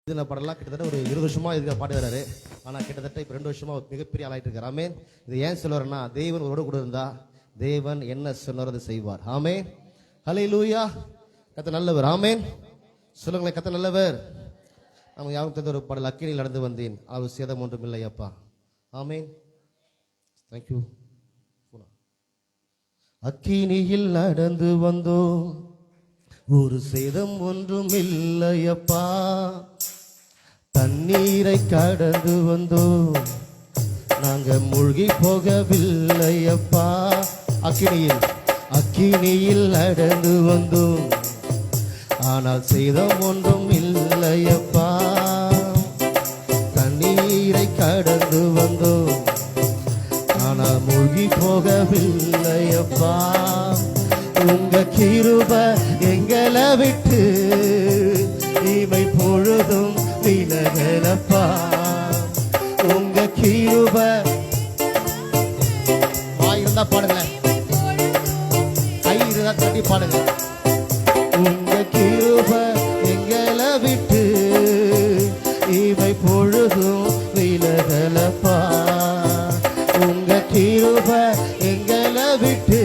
இதில் படம்லாம் கிட்டத்தட்ட ஒரு 20 வருஷமா இதுக்கு பாடி வர்றாரு. ஆனால் கிட்டத்தட்ட இப்போ 2 வருஷமா மிகப்பெரிய ஆளாயிட்டு இருக்காரு. ஆமென். இது ஏன் சொல்லுவாருன்னா, தேவன் ஒருவரோடு கூட இருந்தா தேவன் என்ன சொன்னாரோ அதை செய்வார். ஆமென். ஹல்லேலூயா. கர்த்தர் நல்லவர். ஆமென். சொல்லுங்களேன், கர்த்தர் நல்லவர். நம்ம யாரும் தெரிந்த ஒரு பாடல், அக்கினியில் நடந்து வந்தேன் அவர் சேதம் ஒன்றும் இல்லை அப்பா. ஆமென். தேங்க்யூ. அக்கினியில் நடந்து வந்தோம் ஒரு சேதம் ஒன்றும் இல்லையப்பா. தண்ணீரை கடந்து வந்தோம் நாங்க மூழ்கி போகவில்லையப்பா. அக்கினியில் நடந்து வந்தோம் ஆனால் சேதம் ஒன்றும் இல்லையப்பா. தண்ணீரை கடந்து வந்தோம் ஆனால் மூழ்கி போகவில்லையப்பா. உங்க கிருபை எங்களை விட்டு இமை பொழுதும் விலகலப்பா. உங்க கிருபை வாயிருந்தா பாடுங்க, கை இருந்தா தட்டி பாடுங்க. உங்க கிருபை எங்களை விட்டு இமை பொழுதும் விலகலப்பா. உங்க கிருபை எங்களை விட்டு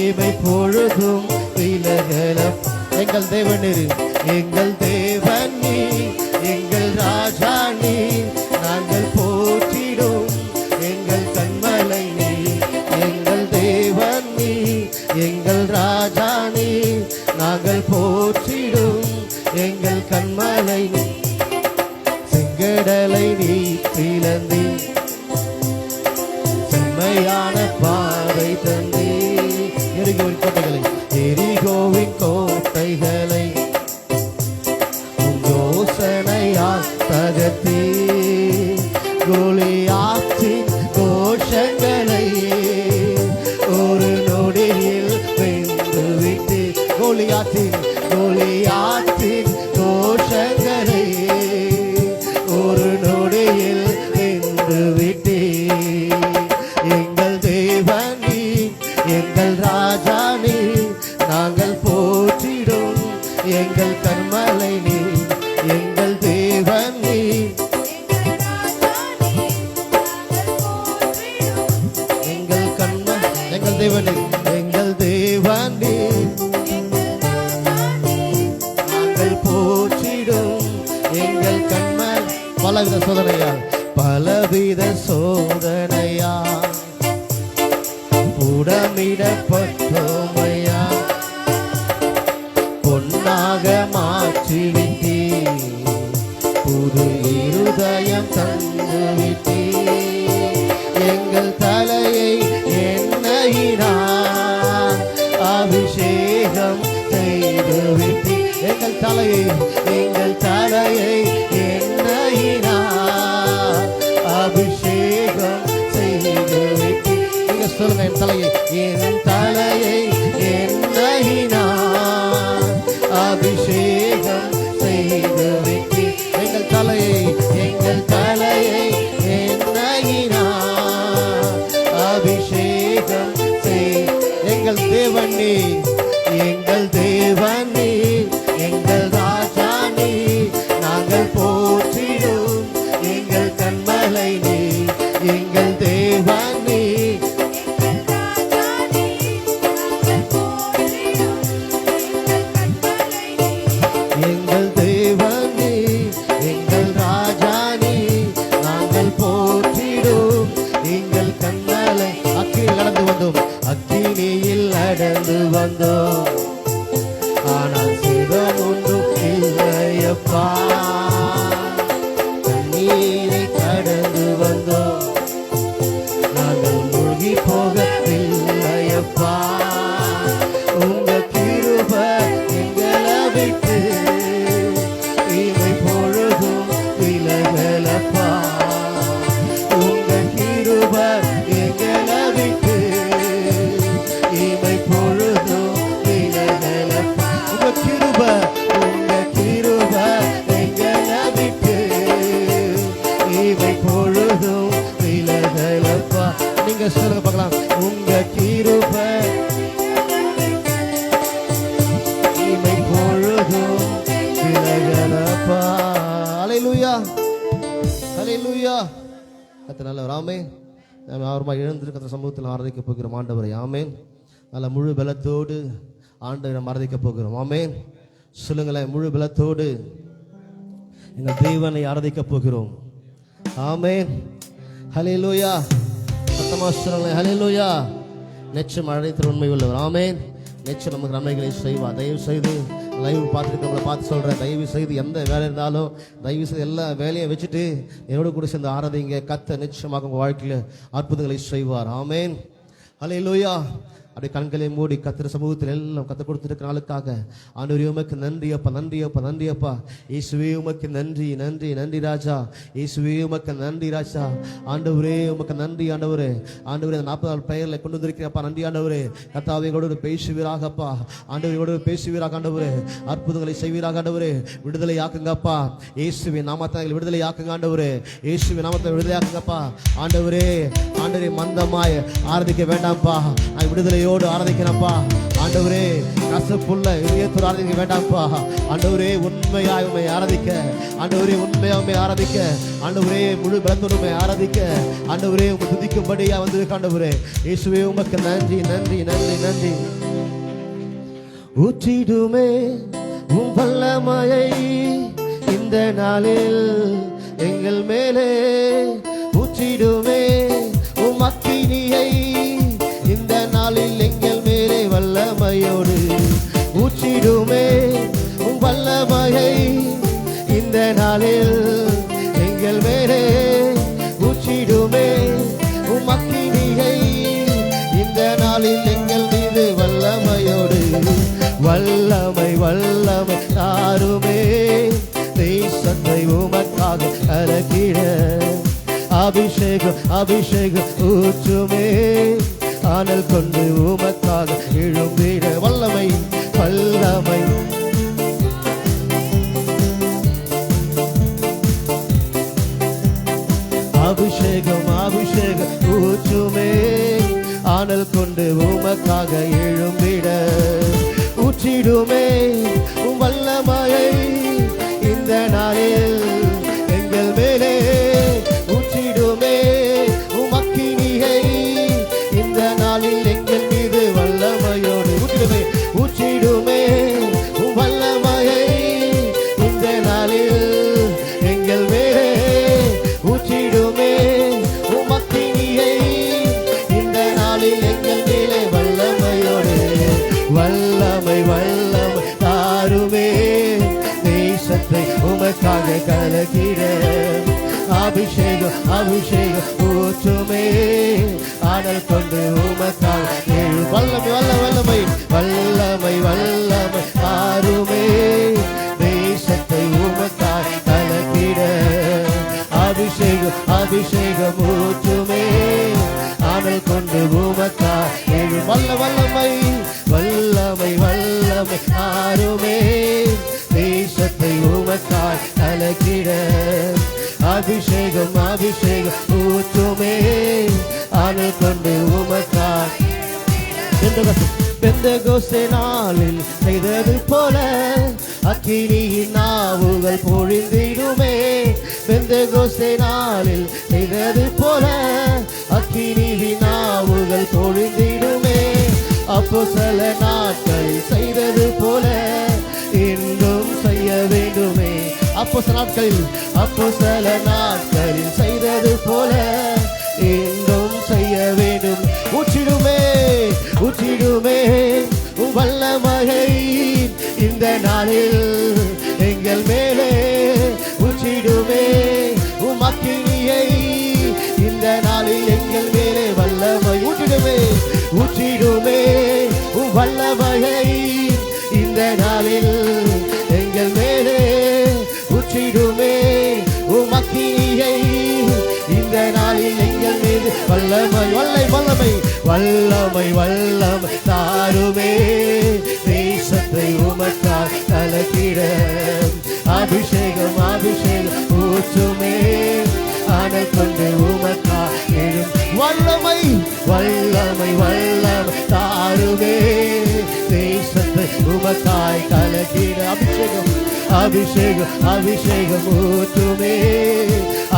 இமை பொழுதும் விலகலப்பா. எங்கள் தேவன் எங்கள் தேவன் நீ, எங்கள் ராஜா நீ, நாங்கள் போற்றிடும் எங்கள் கண்மலை நீ. எங்கள் தேவன் நீ, எங்கள் ராஜா நீ, நாங்கள் போற்றிடும் எங்கள் கண்மலை நீ. செங்கடலை நீ பிளந்தி செம்மையான பாதை தந்தி. எரிகோவின் கோட்டைகளை யோசனையால் தகர்த்தி, கோலியாத்தின் கோஷங்களை ஒரு நொடியில் வென்று விட்டு. கோலியாத்தின் கோஷங்களை ஒரு நொடியில் வென்று விட்டு. எங்கள் தேவன் நீ, எங்கள் ராஜா நீ, நாங்கள் போற்றிடும் எங்கள் கண்மலை நீ. எங்கள் தேவன் நீ, எங்கள் கண்மலை, எங்கள் தேவன் நீ, எங்கள் தேவன் நீ, நாங்கள் போற்றிடும் எங்கள் கண்மலை. பலவித சோதனையால் பலவித சோதனையால் புடமிடப்பட்டோமையா, பொன்னாக மாற்றிவிட்டே புது இருதயம் தந்துவிட்டே. எங்கள் தலையை எண்ணெயினால் அபிஷேகம் செய்துவிட்டே. எங்கள் தலையை எண்ணெயினால் அபிஷேகம் செய்துவிட்டே. நீங்க சொல்லுங்க, என் தலையை எண்ணெயினால் அபிஷேகம் செய்துவிட்டே. எங்கள் தலையை எண்ணெயினால் அபிஷேகம் செய். எங்கள் தேவன் நீ, எங்கள் தேவன் நீ, எங்கள் ராஜா நீ, நாங்கள் போற்றிடும் எங்கள் கண்மலை நீ. எங்கள் தேவன் நீ, அப்பா. ஹல்லேலூயா, ஹல்லேலூயா. கர்த்தர் நல்லவர். ஆமென். நாம் அவருமா எழுந்திரு கர்த்தர் சமூகத்தில் ஆராதிக்க போகிறோம் ஆண்டவரை. ஆமென். நல்ல முழு பலத்தோடு ஆண்டவரை நாம் ஆராதிக்க போகிறோம். ஆமென். சொல்லுங்களேன், முழு பலத்தோடு எங்கள் தேவனை ஆராதிக்க போகிறோம். ஆமென். ஹல்லேலூயா. சத்தமா சொல்லுங்களேன், ஹல்லேலூயா. நிச்சயம் அழைத்து உண்மை உள்ளவர். ஆமென். நிச்சயம் நமக்கு நன்மைகளை செய்வார். தயவு செய்து லைவ் பார்த்துருக்கவங்களை பார்த்து சொல்கிறேன், தயவு செய்து எந்த வேலை இருந்தாலும் தயவு செய்து எல்லா வேலையும் வச்சுட்டு என்னோட கூட சேர்ந்து ஆராதிங்க. கர்த்தர் நிச்சயமாக உங்கள் வாழ்க்கையில் அற்புதங்களை செய்வார். ஆமென். ஹல்லேலூயா. அப்படியே கண்களை மூடி கர்த்தர் சமூகத்தில் எல்லாம் கற்றுக் கொடுத்துருக்க நாளுக்காக ஆண்டவரே உமக்கு நன்றி அப்பா, நன்றி அப்பா, நன்றி அப்பா. இயேசுவே உமக்கு நன்றி, நன்றி, நன்றி ராஜா. இயேசுவே உமக்கு நன்றி ராஜா. ஆண்டவரே உமக்கு நன்றி ஆண்டவரே. ஆண்டவரே 40 நாள் பெயர்ல கொண்டு வந்திருக்கிறப்பா, நன்றி ஆண்டவரே. கர்த்தாவே எங்களோடு பேசுவீராகப்பா. ஆண்டவரே எங்களோடு பேசுவீராக ஆண்டவரே. அற்புதங்களை செய்வீராக ஆண்டவரே. விடுதலை ஆக்குங்கப்பா. இயேசுவின் நாமத்தால் விடுதலை ஆக்குங்க ஆண்டவரே. இயேசுவின் நாமத்தால் விடுதலை ஆக்குங்கப்பா ஆண்டவரே. ஆண்டவரே மந்தமாய் ஆராதிக்க வேண்டாம்ப்பா, விடுதலையோடு ஆராதிக்கிறப்பா ஆண்டவரே. கசப்புள்ள இதயத்தோடு ஆராதிக்க வேண்டாம்ப்பா ஆண்டவரே. உண்மையாய் உண்மை ஆராதிக்க ஆண்டவரே, உண்மையா உண்மை ஆராதிக்க ஆண்டவரே. முழு பலத்தோடு உண்மை ஆராதிக்க ஆண்டவரே. உங்க துதிக்கும்படியா வந்து ஆண்டவரே. இயேசுவே உமக்கு நன்றி, நன்றி, நன்றி, நன்றி. ஊற்றிடுமே உம் வல்லமையை இந்த நாளில் எங்கள் மேலே. ஊற்றிடுமே உம் அக்கினியை இந்த நாளில் எங்கள் மேலே வல்லமையோடு. ஊற்றிடுமே உம் வல்லமையை இந்த நாளில் எங்கள் மேலே. ஊற்றிடுமே உம் அக்கினியை இந்த நாளில் எங்கள் மீது வல்லமையோடு. வல்லமை வல்லமை தாருமே, தேசத்தை உமக்காக அலக்கிட. அபிஷேகம் அபிஷேகம் ஊற்றுமே, ஆனல் கொண்டு உமக்காக எழும்பிட. வல்லமை வல்லமை அபிஷேகம் அபிஷேகம் ஊற்றுமே, ஆனல் கொண்டு உமக்காக எழும்பிட. ஊற்றிடுமே உம் வல்லமையை இந்த நாளில் எங்கள் மேலே. ஊற்றிடுமே உம் அக்கினியை இந்த நாளில் எங்கள் மீது வல்லமையோடு. ஊற்றிடுமே ஊற்றிடுமே உம் வல்லமையை இந்த நாளில் எங்கள் மேலே. ஊற்றிடுமே உம் அக்கினியை இந்த நாளில் எங்கள் மேலே வல்லமையோடு. வல்லமை வல்லமை தாருமே, தேசத்தை உமக்காக கலக்கிட. அபிஷேகம் அபிஷேகம் ஊற்றுமே, ஆனல் கொண்டு உமக்காக எழு. வல்லமை வல்லமை வல்லமை வல்லமை தாருமே, தேசத்தை உமக்காக கலக்கிட. அபிஷேகம் அபிஷேகம் ஊற்றுமே, ஆனல் கொண்டு உமக்காக எழு. வல்லமை வல்லமை வல்லமை தாருமே, தேசத்தை உமக்காக கலக்கிட. அபிஷேகம் அபிஷேகம் ஊற்றுமே, ஆனல் கொண்டு உமக்காக. பெந்தெகோஸ்தே நாளில் செய்தது போல அக்கினியின் நாவுகள் பொழிந்திடுமே. பெந்தெகோஸ்தே நாளில் செய்தது போல அக்கினியின் நாவுகள் பொழிந்திடுமே. அப்போஸ்தல நாட்களில் செய்தது போல இன்னும் செய்ய வேண்டுமே. அப்போஸ்தல நாட்களில் செய்தது போல இன்னும் செய்ய வேண்டும். ஊற்றிடுமே ஊற்றிடுமே உம் வல்லமையை இந்த நாளில் எங்கள் மேலே. ஊற்றிடுமே உம் அக்கினியை இந்த நாளில் எங்கள் மேலே வல்லமை. ஊற்றிடுமே ஊற்றிடுமே உம் வல்லமையை இந்த நாளில் எங்கள் மேலே. ஊற்றிடுமே உம் அக்கினியை இந்த நாளில் எங்கள் மீது வல்லமை. வல்லமை வல்லமை வல்லமை தாருமே, தேசத்தை உமக்காக கலக்கிட. அபிஷேகம் அபிஷேகம் ஊற்றுமே, ஆனல் கொண்டு உமக்காக எழும். வல்லமை வல்லமை வல்லமை தாருமே, தேசத்தை உமக்காய் கலக்கிட. அபிஷேகம் அபிஷேகம் அபிஷேகம் ஊற்றுமே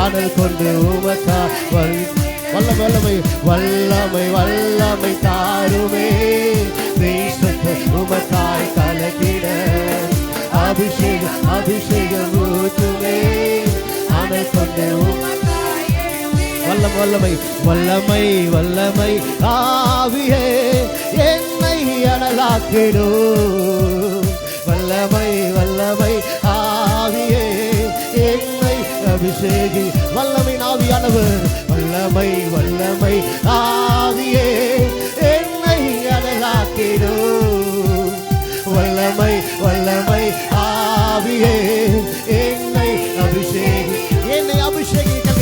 அனல் கொண்டு உமக்கா வல்லமை வல்லமை வல்லமை தாருமே தேசத்தை உமக்காய் கலக்கிட அபிஷேகம் அபிஷேகம் ஊற்றுமே அனல் கொண்டு வல்லமை வல்லமை வல்லமை ஆவியே என்னை அனலாக்கிடும் வல்லமை வல்லமை ஆவியே என்னை அபிஷேகி வல்லமை ஆவியானவர் வல்லமை வல்லமை ஆவியே என்னை அனலாக்கிடும் வல்லமை வல்லமை ஆவியே என்னை அபிஷேகி என்னை அபிஷேகிக்கங்க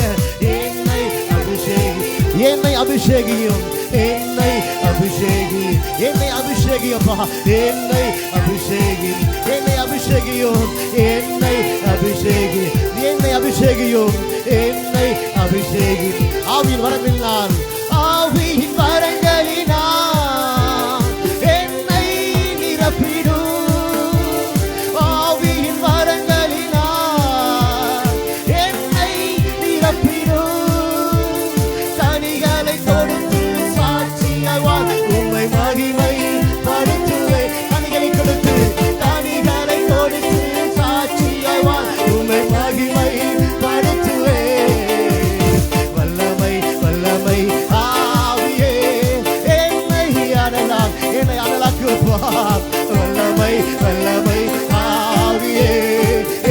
என்னை அபிஷேகியும் என்னை அபிஷேகி என்னை அபிஷேகியப்பா என்னை அபிஷேகி என்னை அபிஷேகியும் என்னை அபிஷேகி என்னை அபிஷேகியும் என்னை அபிஷேகி ஆவியின் வரங்களினால் ஆவியின் வரங்களினால் என்னை நிரப்பிடும் ஆவியின் வரங்களினால் என்னை நிரப்பிடும் உம்மை மகிமை படுத்துவே கனிகளை கொடுத்து கனிகளை கொடுத்து சாட்சியாய் உம்மை மகிமை படுத்துவே வல்லமை வல்லமை ஆவியே என்னை அனலாக்குவா வல்லமை வல்லமை ஆவியே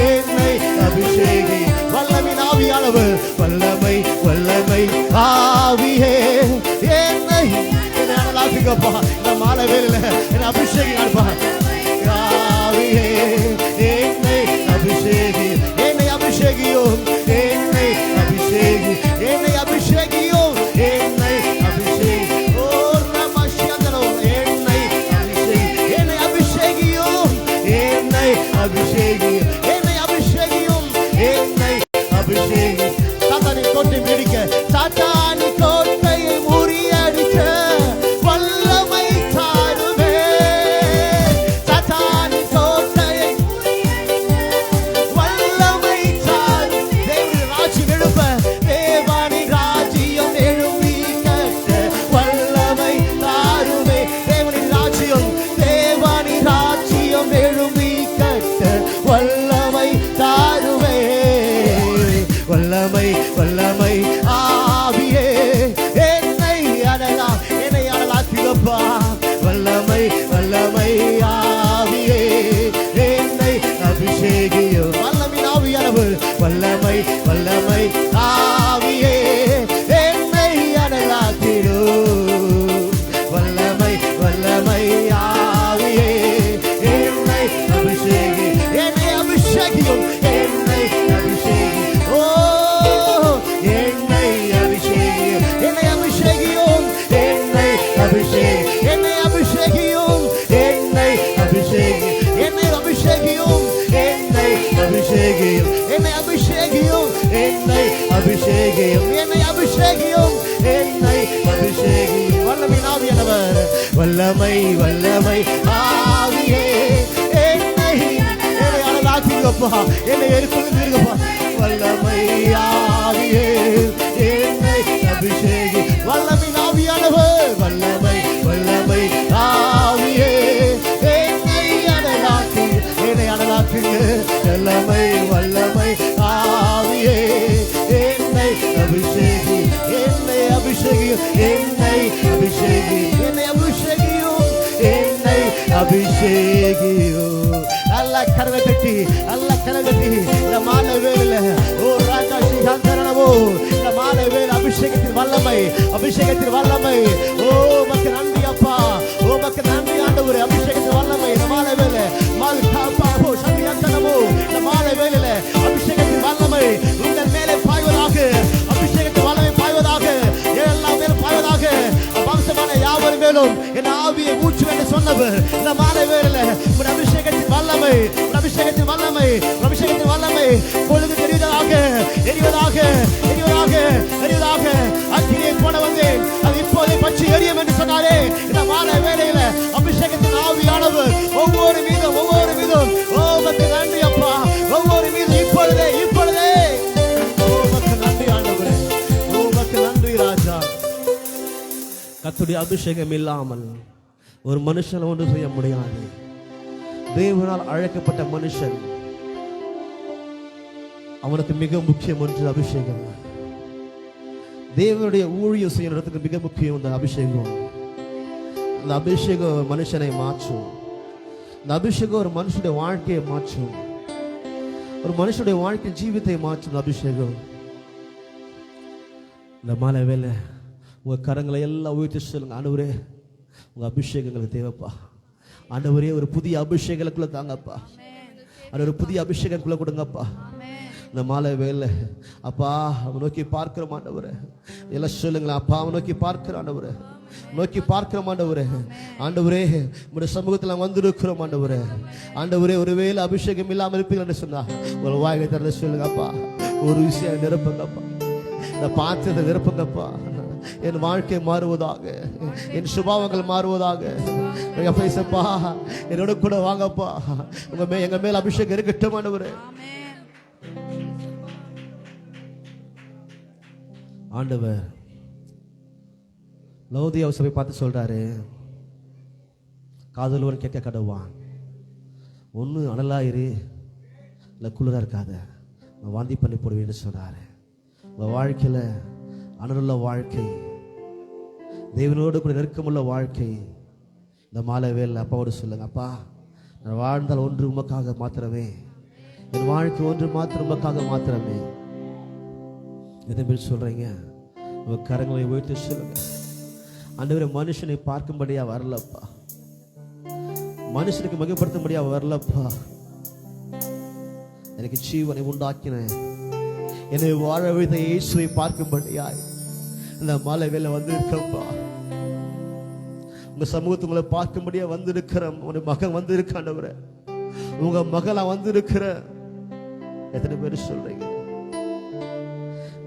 என்னை அபிஷேகி வல்லமின் ஆவியானவர் வல்லமை வல்லமை ஆவியே என்னை அனலாக்குங்கப்பா இந்த மாலை வேளையில என்னை அபிஷேகிப்பா ஆவியே என்னை அபிஷேகி என்னை அபிஷேகியும் என்னை அபிஷேகி என்னை அபிஷேகியும் என்னை அபிஷேகி ஓ நமஸ்காரோ என்னை அபிஷேகி என்னை அபிஷேகியும் என்னை அபிஷேகி என்னை அபிஷேகியும் என்னை அபிஷேகி சாத்தானை கோட்டை பிடிக்க சாத்தானை கோட்டையை முறியடிக்க வல்லமை தாருமே சாத்தானை கோட்டையை வல்லமை தாரு தேவனின் ராஜ்யம் எழுப்ப தேவனின் ராஜ்யம் எழுப்பி கட்ட வல்லமை தாருமே தேவனின் ராஜ்யம் எழுப்பி கட்ட வல்லமை தாருமே வல்லமை வல்லமை ஆவியே என்னை அனலாக்கியப்பா வல்லமை வல்லமை ஆவியே என்னை அபிஷேகியோ வல்லமின் ஆவியானவர் வல்லமை வல்லமை ஆவியே என்னை அனலாக்கிடோ வல்லமை வல்லமை ஆவியே என்னை அபிஷேகி என்னை அபிஷேகியும் என்னை அபிஷேகி ஓ என்னை அபிஷேகி என்னை அபிஷேகியும் என்னை அபிஷேகி என்னை அபிஷேகியும் என்னை அபிஷேகி என்னை அபிஷேகியும் என்னை அபிஷேகியும் என்னை அபிஷேகியும் என்னை அபிஷேகியும் என்னை அபிஷேகியும் என்னை அபிஷேகியும் வல்லமை ஆவியானவர் வல்லமை வல்லமை ஆவியே என்னை அனலாக்குங்கப்பா என்னை எரிக்குங்கப்பா வல்லமை ஆவியே என்னை அபிஷேகி வல்லமை ஆவியானவர் வல்லமை வல்லமை ஆவியே என்னை அனலாக்குங்க வல்லமை வல்லமை ஆவியே என்னை அபிஷேகி என்னை அபிஷேகி என்னை அபிஷேகி என்னை அபிஷேகியும் என்னை அபிஷேகியும் அல்ல கரவை தட்டி இந்த மாலை வேளையில ஓ ராகாஷி சந்தனவோ இந்த மாலை வேளை அபிஷேகத்தின் வல்லமை ஓ மக்கள் நன்றி அப்பா ஓ மக்கள் நன்றி ஆண்டவரே அபிஷேகத்தின் வல்லமை இந்த மாலை வேளை மால் காப்பாவோ சந்தியந்தனவோ இந்த மாலை வேளையில அபிஷேகத்தின் வல்லமை உங்கள் மேலே பாய்வதாக அபிஷேகத்தின் வல்லமை பாய்வதாக எல்லா மேலும் பாய்வதாக வம்சமான யாவர் மேலும் என் ஆவியை ஊற்று என்று சொன்னவர் இந்த மாலை வேளையில உன் அபிஷேகத்தின் வல்லமை பொழுது எரிவதாக அக்கினியை போட வந்தேன் அது இப்போதை பற்றி எரியும் என்று சொன்னாரே இந்த மாலை வேளையில அபிஷேகத்தின் ஆவியானவர் ஒவ்வொரு மீதும் ஓ மக்கள் நன்றி அப்பா கர்த்தருடைய அபிஷேகம் இல்லாமல் ஒரு மனுஷன் ஒன்றும் செய்ய முடியாது. தேவனால் அழைக்கப்பட்ட மனுஷன் அவனுக்கு மிக முக்கியம் ஒன்று அபிஷேகம். தேவனுடைய ஊழியம் செய்யறதுக்கு மிக முக்கியம் இந்த அபிஷேகம். இந்த அபிஷேகம் மனுஷனை மாற்றும். இந்த அபிஷேகம் ஒரு மனுஷனுடைய வாழ்க்கையை மாற்றும். ஒரு மனுஷனுடைய வாழ்க்கை ஜீவித்தை மாற்றும் அபிஷேகம். இந்த மாலை வேலை உங்க கரங்களை எல்லாம் உயர்த்தி சொல்லுங்க, ஆண்டவரே உங்க அபிஷேகங்களுக்கு தேவைப்பா. ஆண்டவரே ஒரு புதிய அபிஷேகங்களுக்குள்ள தாங்கப்பா. அது ஒரு புதிய அபிஷேகங்களுக்குள்ள கொடுங்கப்பா. இந்த மாலை வேலை அப்பா அவன் நோக்கி பார்க்கிற ஆண்டவரே, எல்லாம் சொல்லுங்களேன். அப்பா அவன் நோக்கி பார்க்கிற ஆண்டவரே, நோக்கி பார்க்கிற ஆண்டவரே. ஆண்டவரே உங்களுடைய சமூகத்தில் வந்திருக்கிறோம் ஆண்டவரே. ஆண்டவரே ஒருவேளை அபிஷேகம் இல்லாமல் இருப்பீங்கன்னு சொன்னா ஒரு வாயை திறந்து சொல்லுங்க, அப்பா ஒரு விஷயம் நிரப்புங்கப்பா, இந்த பாத்திரத்தை நிரப்புங்கப்பா. என் வாழ்க்கை மாறுவதாக, என் சுபாவங்கள் மாறுவதாக. என்னோட கூட வாங்கப்பா. எங்க மேல் அபிஷேகம் இருக்கட்டும் ஆண்டவரே. ஆண்டவர் லவோதியா சபை பார்த்து சொல்றாரு, காதல்வன் கேட்க கடவான், ஒன்று அனலாயிரு இல்லை குளிரா இருக்காத, வாந்தி பண்ணி போடுவேன்னு சொன்னாரு. உங்கள் வாழ்க்கையில் அனலுள்ள வாழ்க்கை, தேவனோடு கூட நெருக்கமுள்ள வாழ்க்கை இந்த மாலை வேலை அப்பாவோடு சொல்லுங்க, அப்பா நான் வாழ்ந்தால் ஒன்று உமக்காக மாத்திரமே, என் வாழ்க்கை ஒன்று மாத்திரம் உமக்காக மாத்திரமே. எத்தனை பேர் சொல்றீங்க? உங்க கரங்களை உயர்த்தி சொல்லுங்க, ஆண்டவரே மனுஷனை பார்க்கும்படியா வரலப்பா, மனுஷனுக்கு மிகப்படுத்தும்படியா வரலப்பா, எனக்கு ஜீவனை உண்டாக்கினேன், என்னை வாழ வைத்த இயேசுவை பார்க்கும்படியாய் இந்த மாலை வேலை வந்திருக்கப்பா. உங்க சமூகத்துங்களை பார்க்கும்படியா வந்திருக்கிற உங்க மகன் வந்திருக்க ஆண்டவரே, உங்க மகளா வந்திருக்கிற எத்தனை பேர் சொல்றீங்க?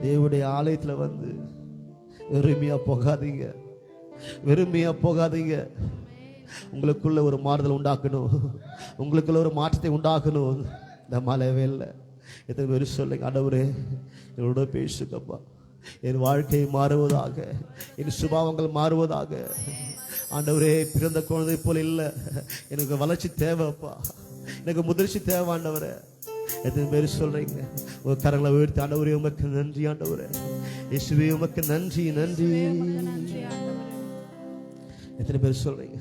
தேவனுடைய ஆலயத்துல வந்து வெறுமையா போகாதீங்க, வெறுமையா போகாதீங்க. உங்களுக்குள்ள ஒரு மாறுதல் உண்டாக்கணும், உங்களுக்குள்ள ஒரு மாற்றத்தை உண்டாக்கணும் இந்த மாலை வேலை. எத்தனை பேர் சொல்லுங்க, ஆண்டவரே என்னோட பேசுங்கப்பா, என் வாழ்க்கை மாறுவதாக, என் சுபாவங்கள் மாறுவதாக. ஆண்டவரே பிறந்த குழந்தை போல இல்லை, எனக்கு வளர்ச்சி தேவைப்பா, எனக்கு முதிர்ச்சி தேவை ஆண்டவரே. எத்தனை பேர் சொல்றீங்க? உங்க கரங்களை உயர்த்தி, ஆண்டவரே உமக்கு நன்றி, ஆண்டவரே இயேசுவே உமக்கு நன்றி நன்றி. எத்தனை பேர் சொல்றீங்க?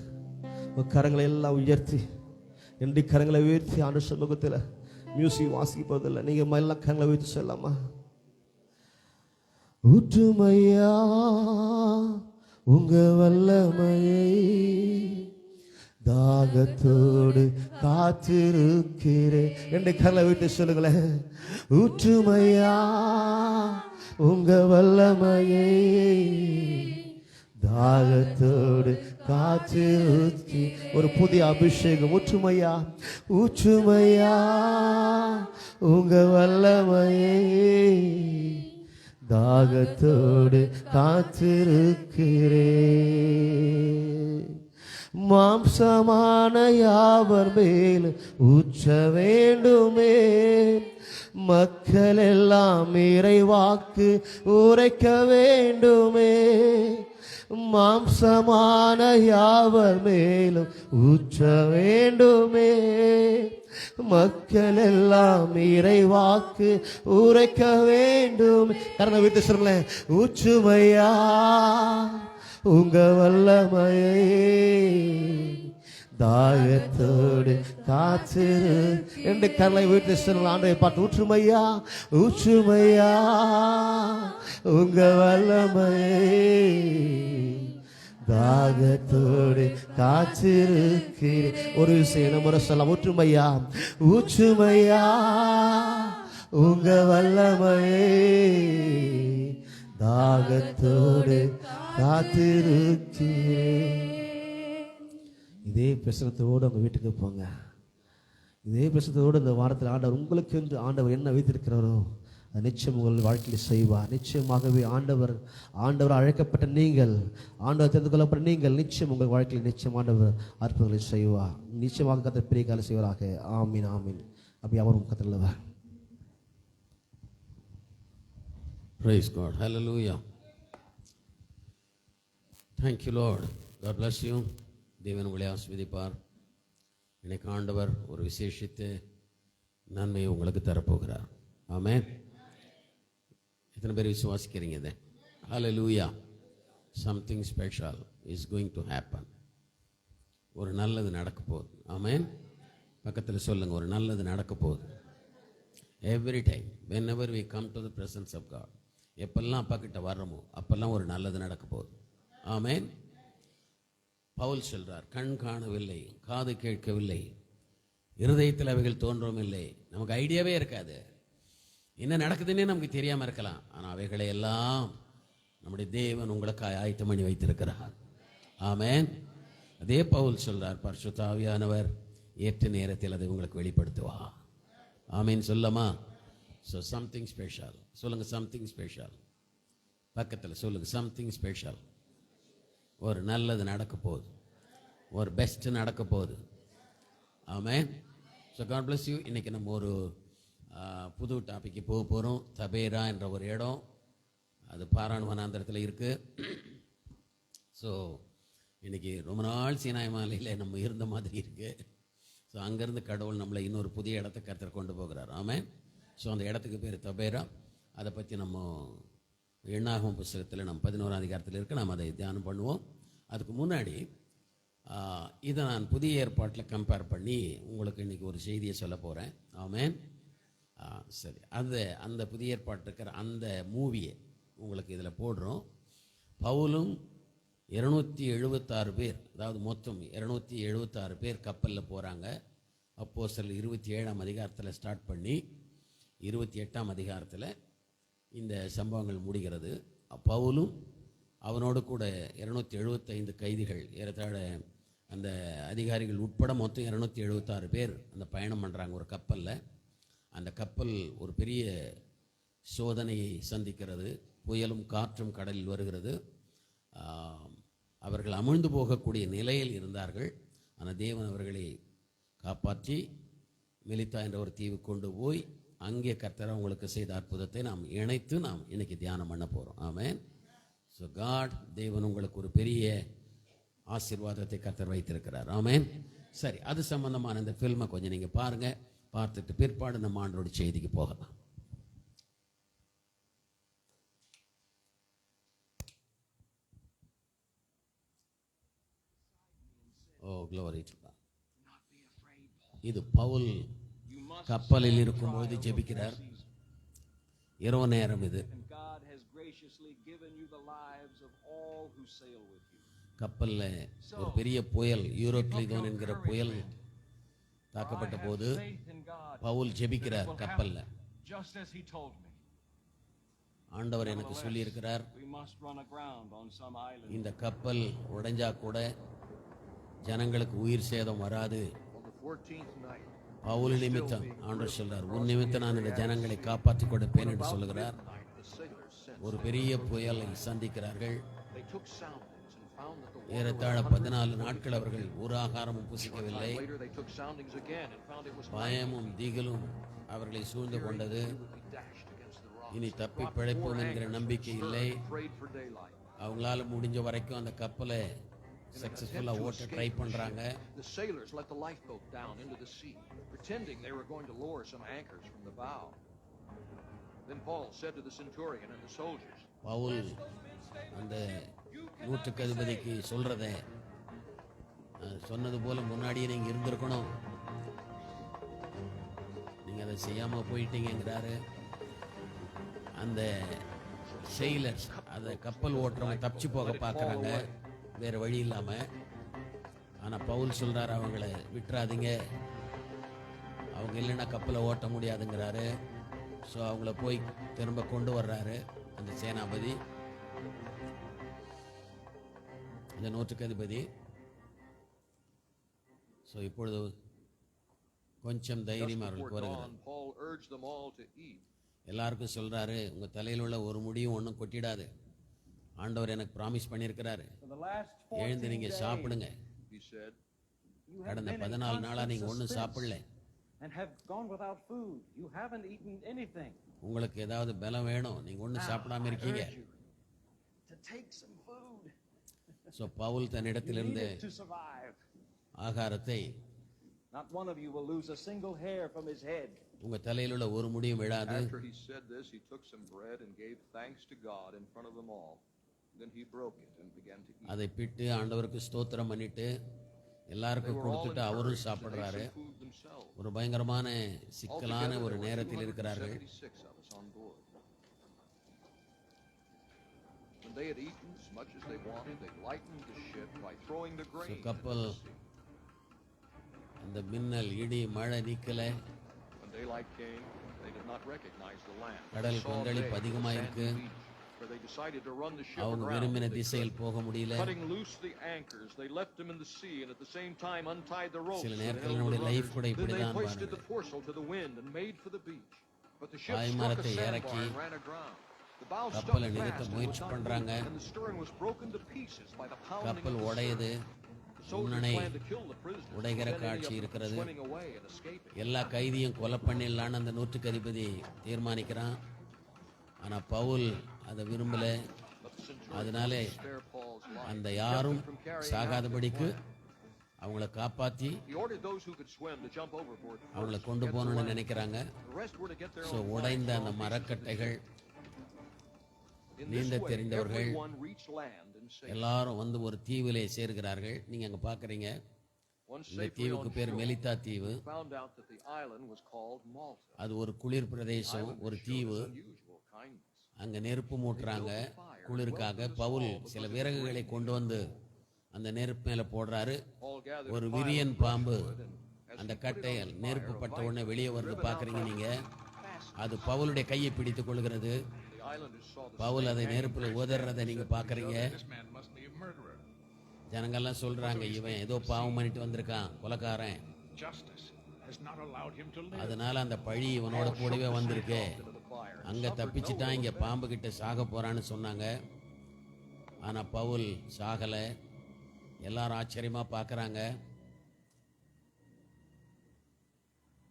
உங்க கரங்களை எல்லாம் உயர்த்தி, 2 கரங்களை உயர்த்தி ஆண்டு சமூகத்தில் மியூசிக் வாசிக்க போதில்லை, நீங்க எல்லாம் கரங்களை உயர்த்தி சொல்லலாமா? ஊற்றுமையா உங்க வல்லமையை, தாகத்தோடு காத்திருக்கிறேன். 2 கரங்களை விட்டு சொல்லுங்களேன். ஊற்றுமையா உங்க வல்லமையை, தாகத்தோடு காத்திருக்கி. ஒரு புதிய அபிஷேகம். ஊற்றுமையா, ஊற்றுமையா உங்க வல்லமையை, தாகத்தோடு காத்திருக்கிறே. மாம்சமான யாவர் மேல் ஊற்ற வேண்டுமே, மக்கள் எல்லாம் இறைவாக்கு உரைக்க வேண்டுமே. மாம்சமான யாவர் மேலும் ஊற்ற வேண்டுமே, மக்கள் எல்லாம் இறைவாக்கு உரைக்க வேண்டும். கரனை விட்டு சொல்லுங்களேன். ஊற்றுமையா உங்க வல்லமையை, தாகத்தோடு காத்திரு. 2 கரனை விட்டு சொல்லுங்க. ஆண்டவரை பார்த்து, ஊற்றுமையா ஊற்றுமையா உங்க வல்லமையை, தாகத்தோடு காத்திருக்கிறேன். ஒரு விஷயம் முறை சொல்லலாம். ஊற்றுமையா ஊற்றுமையா உங்க வல்லமையை, தாகத்தோடு காத்திருக்கிறேன். இதே பிரசனத்தோடு அவங்க வீட்டுக்கு போங்க. இதே பிரசனத்தோடு இந்த வாரத்தில் ஆண்டவர் உங்களுக்கு என்று ஆண்டவர் என்ன வைத்திருக்கிறாரோ நிச்சயம் உங்கள் வாழ்க்கையில் செய்வார். நிச்சயமாகவே ஆண்டவர் அழைக்கப்பட்ட நீங்கள், ஆண்டவர் தெரிந்து கொள்ளப்பட்ட நீங்கள் நிச்சயம் உங்கள் வாழ்க்கையில் நிச்சயம் ஆண்டவர் அற்புதங்களை செய்வார். நிச்சயமாக கர்த்தர் பெரிய காரியம் செய்வாராக. ஆமீன் ஆமீன். அப்படி அவரும் கர்த்தர். Praise God. Hallelujah. Thank you, Lord. God bless you. தேவன் உங்களை ஆசீர்வதிப்பார். இன்னைக்கு ஆண்டவர் ஒரு விசேஷித்த நன்மையை உங்களுக்கு தரப்போகிறார். ஆமென். எத்தனை பேர் விசுவாசிக்கிறீங்க இதை? Hallelujah. Something special is going to happen. ஒரு நல்லது நடக்க போகுது. ஆமென். பக்கத்தில் சொல்லுங்க, ஒரு நல்லது நடக்க போகுது. Every time, whenever we come to the presence of God, எப்பெல்லாம் அப்பா கிட்ட வர்றோமோ அப்பெல்லாம் ஒரு நல்லது நடக்க போகுது. ஆமென். பவுல் சொல்றார், கண் காணவில்லை, காது கேட்கவில்லை, இருதயத்தில் அவைகள் தோன்றவும் இல்லை. நமக்கு ஐடியாவே இருக்காது, என்ன நடக்குதுன்னே நமக்கு தெரியாம இருக்கலாம். ஆனால் அவைகளை எல்லாம் நம்முடைய தேவன் உங்களுக்கு ஆயத்தம் பண்ணி வைத்திருக்கிறார். ஆமென். அதே பவுல் சொல்றார், பரிசுத்த ஆவியானவர் ஏற்ற நேரத்தில் அதை உங்களுக்கு வெளிப்படுத்துவா. ஆமென். சொல்லமா? So something special. சொல்லுங்க, சம்திங் ஸ்பெஷல். பக்கத்தில் சொல்லுங்க, சம்திங் ஸ்பெஷல். ஒரு நல்லது நடக்க போகுது, ஒரு பெஸ்ட் நடக்க போகுது. Amen. So God bless you. இன்னைக்கு நம்ம ஒரு புது டாபிக்கு போக போகிறோம். தபேரா என்ற ஒரு இடம், அது பாரான் வனாந்திரத்தில் இருக்குது. ஸோ இன்னைக்கு ரொம்ப நாள் சீனாய் மாலையில் நம்ம இருந்த மாதிரி இருக்குது. ஸோ அங்கேருந்து கடவுள் நம்மளை இன்னொரு புதிய இடத்தை கர்த்தர் கொண்டு போகிறார். ஆமென். ஸோ அந்த இடத்துக்கு பேர் தபேரா. அதை பற்றி நம்ம எண்ணாகமம் புஸ்தகத்தில் நம்ம 11ஆம் அதிகாரத்தில் இருக்குது, நம்ம அதை தியானம் பண்ணுவோம். அதுக்கு முன்னாடி இதை நான் புதிய ஏற்பாட்டில் கம்பேர் பண்ணி உங்களுக்கு இன்றைக்கி ஒரு செய்தியை சொல்ல போகிறேன். ஆமென். சரி, அந்த புதிய ஏற்பாட்டில் இருக்கிற அந்த மூவியை உங்களுக்கு இதில் போடுறோம். பவுலும் 276 பேர், அதாவது மொத்தம் 276 பேர் கப்பலில் போகிறாங்க. அப்போஸ்தலர் 27ஆம் அதிகாரத்தில் ஸ்டார்ட் பண்ணி 28ஆம் அதிகாரத்தில் இந்த சம்பவங்கள் முடிகிறது. பவுலும் அவனோடு கூட 275 கைதிகள், ஏறத்தாழ அந்த அதிகாரிகள் உட்பட மொத்தம் 276 பேர் அந்த பயணம் பண்ணுறாங்க ஒரு கப்பலில். அந்த கப்பல் ஒரு பெரிய சோதனையை சந்திக்கிறது. புயலும் காற்றும் கடலில் வருகிறது. அவர்கள் அமிழ்ந்து போகக்கூடிய நிலையில் இருந்தார்கள். ஆனால் தேவன் அவர்களை காப்பாற்றி மெலித்தா என்ற ஒரு தீவு கொண்டு போய் அங்கே கர்த்தர் அவங்களுக்கு செய்த அற்புதத்தை நாம் இணைத்து நாம் இன்னைக்கு தியானம் பண்ண போகிறோம். ஆமென். ஸோ காட், தேவன் உங்களுக்கு ஒரு பெரிய ஆசீர்வாதத்தை கர்த்தர் வைத்திருக்கிறார். ஆமென். சரி, அது சம்பந்தமான இந்த ஃபில்மை கொஞ்சம் நீங்கள் பாருங்கள். பார்த்துட்டு பிற்பாடு நம்ம ஆண்டோட செய்திக்கு போகலாம். Oh glory to God. இது பவுல் கப்பலில் இருக்கும்போது ஜெபிக்கிறார். இரவு நேரம் இது. கப்பல்ல ஒரு பெரிய புயல், யூரோக்ளிதோன் என்கிற புயல் தாக்கப்பட்ட போது பவுல் ஜெபிக்கிறார் கப்பல்ல. ஆண்டவர் எனக்கு சொல்லி இருக்கிறார், இந்த கப்பல் உடைஞ்சா கூட ஜனங்களுக்கு உயிர் சேதம் வராது. பவுல் நிமித்தம் ஆண்டவர் சொல்றார், உன் நிமித்தம் நான் இந்த ஜனங்களை காப்பாற்றி கொடுப்பேன் என்று சொல்லுகிறார். ஒரு பெரிய புயலை சந்திக்கிறார்கள். ஏறத்தாழ 14 நாட்கள் அவர்கள் ஒரு ஆகாரமும் புசிக்கவில்லை. பயமும் திகிலும் அவர்களை சூழ்ந்து கொண்டது. இனி தப்பி பிழைப்போம் என்கிற நம்பிக்கை இல்லை. அவங்களால முடிஞ்ச வரைக்கும் அந்த கப்பலை சக்சஸ்ஃபுல்லா ஓட்ட ட்ரை பண்றாங்க. The sailors let the lifeboat down into the sea, pretending they were going to lower some anchors from the bow. Then Paul said to the centurion and the soldiers, Pavul அந்த நூற்றுக்கு அதிபதிக்கு சொல்றத சொன்னது போல முன்னாடியே நீங்க இருந்திருக்கணும், நீங்க அதை செய்யாம போயிட்டீங்கிறாரு. அந்த செயிலர்ஸ், அந்த கப்பல் ஓட்டுறவங்க தப்பிச்சு போக பார்க்குறாங்க வேறு வழி இல்லாமல். ஆனால் பவுல் சொல்கிறார், அவங்கள விட்டுறாதீங்க, அவங்க இல்லைன்னா கப்பலை ஓட்ட முடியாதுங்கிறாரு. ஸோ அவங்கள போய் திரும்ப கொண்டு வர்றாரு அந்த சேனாபதி, அந்த நூற்றுக்கு அதிபதி. ஸோ இப்பொழுது கொஞ்சம் தைரியம் அவர்களுக்கு வருகிறது. எல்லாருக்கும் சொல்கிறாரு, உங்கள் தலையில் உள்ள ஒரு முடியும் ஒன்றும் கொட்டிடாது, ஆண்டவர் எனக்கு ப்ராமிஸ் பண்ணியிருக்கிறாரு, எழுந்து நீங்க சாப்பிடுங்க. கடந்த 14 நாளா நீங்க ஒன்றும் சாப்பிடல. உங்களுக்கு ஏதாவது பலம் வேணும், நீங்க ஒன்றும் சாப்பிடாம இருக்கீங்க. ஸோ பவுல் You தன்னிடத்திலிருந்து need it to survive. ஆகாரத்தை Not one of you will lose a single hair from his head. உங்க தலையில் உள்ள ஒரு முடியும் விழாது. After he said this, he took some bread and gave thanks to God in front of them all. Then he broke it and began to eat. அதை பிட்டு ஆண்டவருக்கு ஸ்தோத்திரம் பண்ணிட்டு They எல்லாருக்கும் were all கொடுத்துட்டு அவரும் encouraged and ate சாப்பிடுறாரு. some food themselves. ஒரு பயங்கரமான சிக்கலான Altogether, ஒரு there were நேரத்தில் இருக்கிறார்கள். 276 of us on board. When they had eaten as much as they wanted, they lightened the ship by throwing the grain into கப்பல் the sea. அந்த மின்னல் இடி மழை நிக்கல. When daylight came, they did not recognize the land. கடல் They saw கொந்தளிப்பு day, அதிகமா the இருக்கு. sandy beach, where they decided to run the ship அவங்க around. விரும்பின They திசையில் could. போக முடியல. Cutting loose the anchors, they left them in the sea and at the same time untied the ropes. சில that நேரத்தில் held நம்முடைய the life rudders. கூட Then they இப்படிதான் hoisted the பாருங்க. foresail to the wind and made for the beach. But the ship struck a பாய்மரத்தை sandbar இறக்கி and ran aground. The bow stuck கப்பலை fast நிறுத்த and would முயற்சி not பண்றாங்க. move, and the steering was broken to pieces by the pounding of கப்பல் the உடையுது. surf. The soldiers முன்னணை planned to kill the prisoners, உடைகிற but then ended காட்சி up இருக்கிறது. swimming away and escaping. எல்லா கைதியும் கொலை பண்ணிடலான்னு அந்த நூற்றுக்கு அதிபதி தீர்மானிக்கிறான். ஆனா பவுல் அதை விரும்பல. But the centurion அதனாலே wanted to spare Paul's life. அந்த He kept யாரும் him from carrying out his சாகாதபடிக்கு plan. அவங்கள காப்பாத்தி He ordered those who could swim to jump overboard first, அவங்கள get கொண்டு to போகணும்னு land. நினைக்கிறாங்க. The rest were to get their so own உடைந்த flags, அந்த all மரக்கட்டைகள் pieces of the ship. In நீந்த this way, தெரிந்தவர்கள் everyone reached land and safety. எல்லாரும் வந்து ஒரு தீவிலே சேர்கிறார்கள். நீங்க அங்க பாக்குறீங்க. Once இந்த safely தீவுக்கு on பேர் shore, மெலித்தா தீவு. found out that the island was called Malta. அது ஒரு குளிர் பிரதேசம், Island ஒரு showed தீவு. us unusual kindness. அங்க நெருப்பு மூட்டுறாங்க குளிருக்காக. பவுல் சில விறகுகளை கொண்டு வந்து அந்த நெருப்பு மேல போடுறாரு. Paul gathered ஒரு a pile விரியன் of பாம்பு brushwood, and as அந்த he put it கட்டை on the நெருப்பு fire, பட்ட a உடனே vine வெளியே was வருது driven out பாக்குறீங்க by நீங்க. fast. அது பவுலுடைய கையை பிடித்துக் கொள்கிறது. The islanders saw the Pavul snake அதை hanging நெருப்புல from his உதறதை neck. நீங்க பாக்குறீங்க. This man must be a murderer. ஜனங்கள்லாம் சொல்றாங்க இவன் ஏதோ பாவம் பண்ணிட்டு வந்திருக்கான், கொலைக்காரன். Justice has not allowed him to live. அதனால அந்த பழி இவனோட கூடவே வந்திருக்கு. Into the fire. அங்க தப்பிச்சுட்டான், இங்க பாம்பு கிட்ட சாக போறான்னு சொன்னாங்க. ஆனா பவுல் சாகல. எல்லாரும் ஆச்சரியமா பாக்குறாங்க.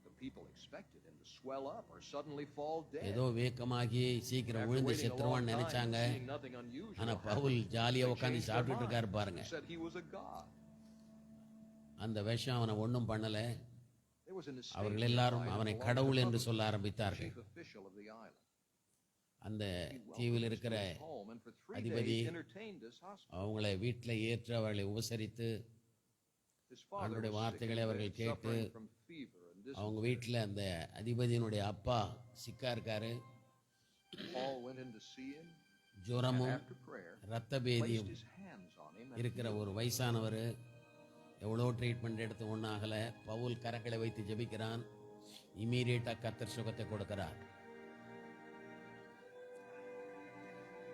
The people expected him to swell up or suddenly fall dead. ஏதோ வேக்கமாகி சீக்கிரம் After விழுந்து waiting a long செத்துருவான்னு time and நினைச்சாங்க. seeing nothing unusual ஆனா happen, பவுல் ஜாலியா they உட்காந்து changed their சாப்பிட்டுட்டு இருக்காரு mind. பாருங்க. He said he was a god. அந்த விஷம் அவனை ஒண்ணும் பண்ணல. There was an estate அவர்கள் எல்லாரும் nearby அவனை that belonged கடவுள் to என்று the சொல்ல ஆரம்பித்தார்கள். chief official of the island. அந்த He தீவில் welcomed us இருக்கிற to his home and for 3 அதிபதி days entertained us hospitably. அவங்களை வீட்டில் ஏற்று அவர்களை உபசரித்து His father அவருடைய was sick வார்த்தைகளை and அவர்கள் suffering கேட்டு from fever and அவங்க dysentery. வீட்டில் அந்த அதிபதியினுடைய அப்பா சிக்கா இருக்காரு. Paul went in to see him, and ஜுரமும் after prayer, இரத்த placed பேதியும் his hands on him and இருக்கிற healed ஒரு him. வயசானவர். எவ்வளோ ட்ரீட்மெண்ட் எடுத்து ஒன்றும் ஆகலை. பவுல் கரங்களை வைத்து ஜெபிக்கிறான். இமீடியட்டா கர்த்தர் சுகத்தை கொடுக்கிறார்.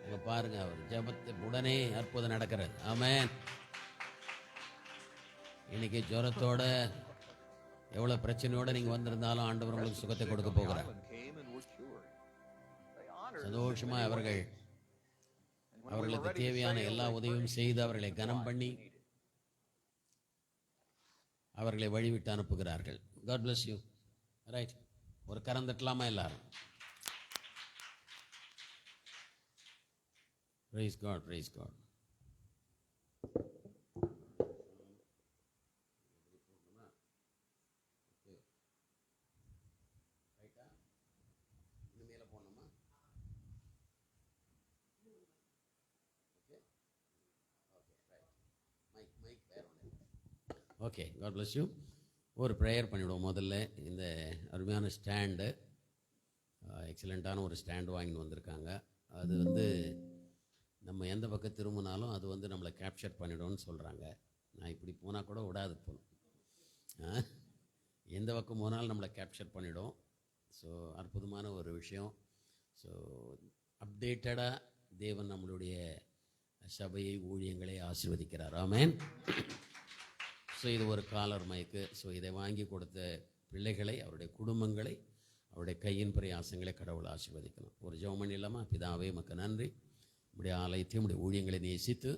அங்க பாருங்க, அவர் ஜெபத்தை உடனே அற்புதம் நடக்கிறது. ஆமென். இன்னைக்கு ஜுரத்தோட எவ்வளவு பிரச்சனையோட நீங்க வந்திருந்தாலும் ஆண்டவர் உங்களுக்கு சுகத்தை கொடுக்க The போகிறார். island came and were cured. They honored us in சந்தோஷமா many அவர்கள் ways. And when we were அவர்களுக்கு ready to தேவையான sail, எல்லா they உதவியும் furnished செய்து us அவர்களை with கனம் supplies பண்ணி we needed. அவர்களை வழிவிட்டு அனுப்புகிறார்கள். God bless you. ரைட், ஒரு கரம் தட்டலாமா எல்லாரும்? Praise God, praise God. Okay, God bless you. ஒரு ப்ரேயர் பண்ணிவிடுவோம். முதல்ல இந்த அருமையான ஸ்டாண்டு, எக்ஸலண்ட்டான ஒரு ஸ்டாண்டு வாங்கிட்டு வந்திருக்காங்க. அது வந்து நம்ம எந்த பக்கம் திரும்பினாலும் அது வந்து நம்மளை கேப்சர் பண்ணிவிடும்னு சொல்கிறாங்க. நான் இப்படி போனால் கூட விடாது போகணும். எந்த பக்கம் போனாலும் நம்மளை கேப்சர் பண்ணிவிடும். ஸோ அற்புதமான ஒரு விஷயம். ஸோ அப்டேட்டடாக தேவன் நம்மளுடைய சபையை ஊழியங்களை ஆசீர்வதிக்கிறார். ஆமென். ஸோ இது ஒரு காலர் மைக்கு. ஸோ இதை வாங்கி கொடுத்த பிள்ளைகளை, அவருடைய குடும்பங்களை, அவருடைய கையின் பிரயாசங்களை கடவுள் ஆசீர்வதிக்கணும். ஒரு ஜெபம் பண்ணிடலாமா? பிதாவே உமக்கு நன்றி. உடைய ஆலயத்தையும் உடைய ஊழியங்களை நேசித்து